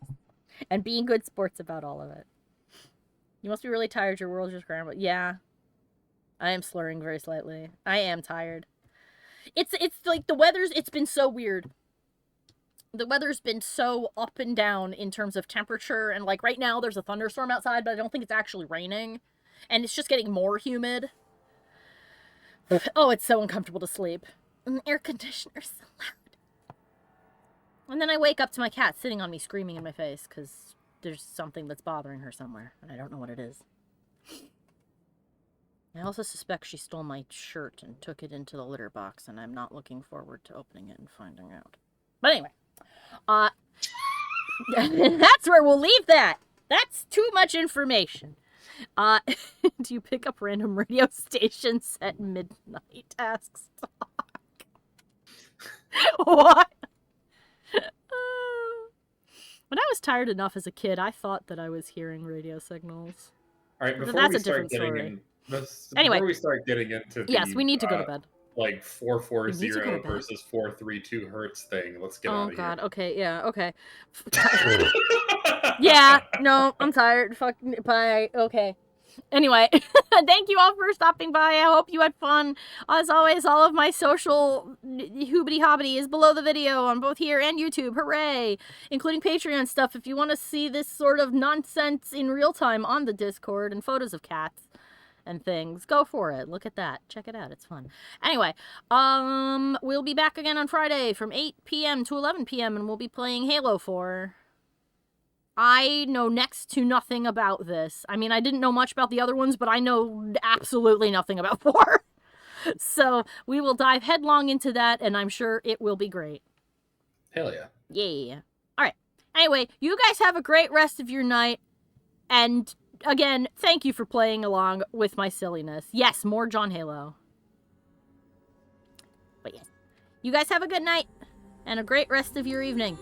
And being good sports about all of it. You must be really tired. Your world just scrambled. Yeah. I am slurring very slightly. I am tired. It's like the weather's... It's been so weird. The weather's been so up and down in terms of temperature, and like right now there's a thunderstorm outside, but I don't think it's actually raining, and it's just getting more humid. Oh, it's so uncomfortable to sleep. And the air conditioner's so loud. And then I wake up to my cat sitting on me screaming in my face because there's something that's bothering her somewhere, and I don't know what it is. I also suspect she stole my shirt and took it into the litter box, and I'm not looking forward to opening it and finding out. But anyway. That's where we'll leave that. That's too much information. Do you pick up random radio stations at midnight? Asks Hawke. What? When I was tired enough as a kid, I thought that I was hearing radio signals. All right, before we start getting into yes, we need to go to bed. Like 440 versus 432 hertz thing. Let's get out of here. Oh god, okay, yeah, okay. Yeah, no, I'm tired. Fuck, bye. Okay. Anyway, thank you all for stopping by. I hope you had fun. As always, all of my social hoobity-hobbity is below the video on both here and YouTube. Hooray! Including Patreon stuff if you want to see this sort of nonsense in real time on the Discord and photos of cats and things. Go for it. Look at that. Check it out. It's fun. Anyway, we'll be back again on Friday from 8 p.m. to 11 p.m. and we'll be playing Halo 4. I know next to nothing about this. I mean, I didn't know much about the other ones, but I know absolutely nothing about 4. So we will dive headlong into that, and I'm sure it will be great. Hell yeah. Yeah. All right. Anyway, you guys have a great rest of your night, and again, thank you for playing along with my silliness. Yes, more John Halo. But yes, you guys have a good night and a great rest of your evening.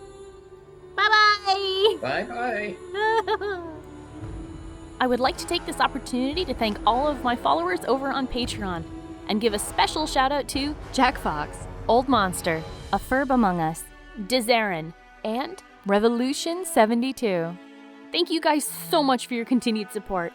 Bye-bye! Bye-bye! I would like to take this opportunity to thank all of my followers over on Patreon and give a special shout out to Jack Fox, Old Monster, A Ferb Among Us, Dizarin, and Revolution 72. Thank you guys so much for your continued support.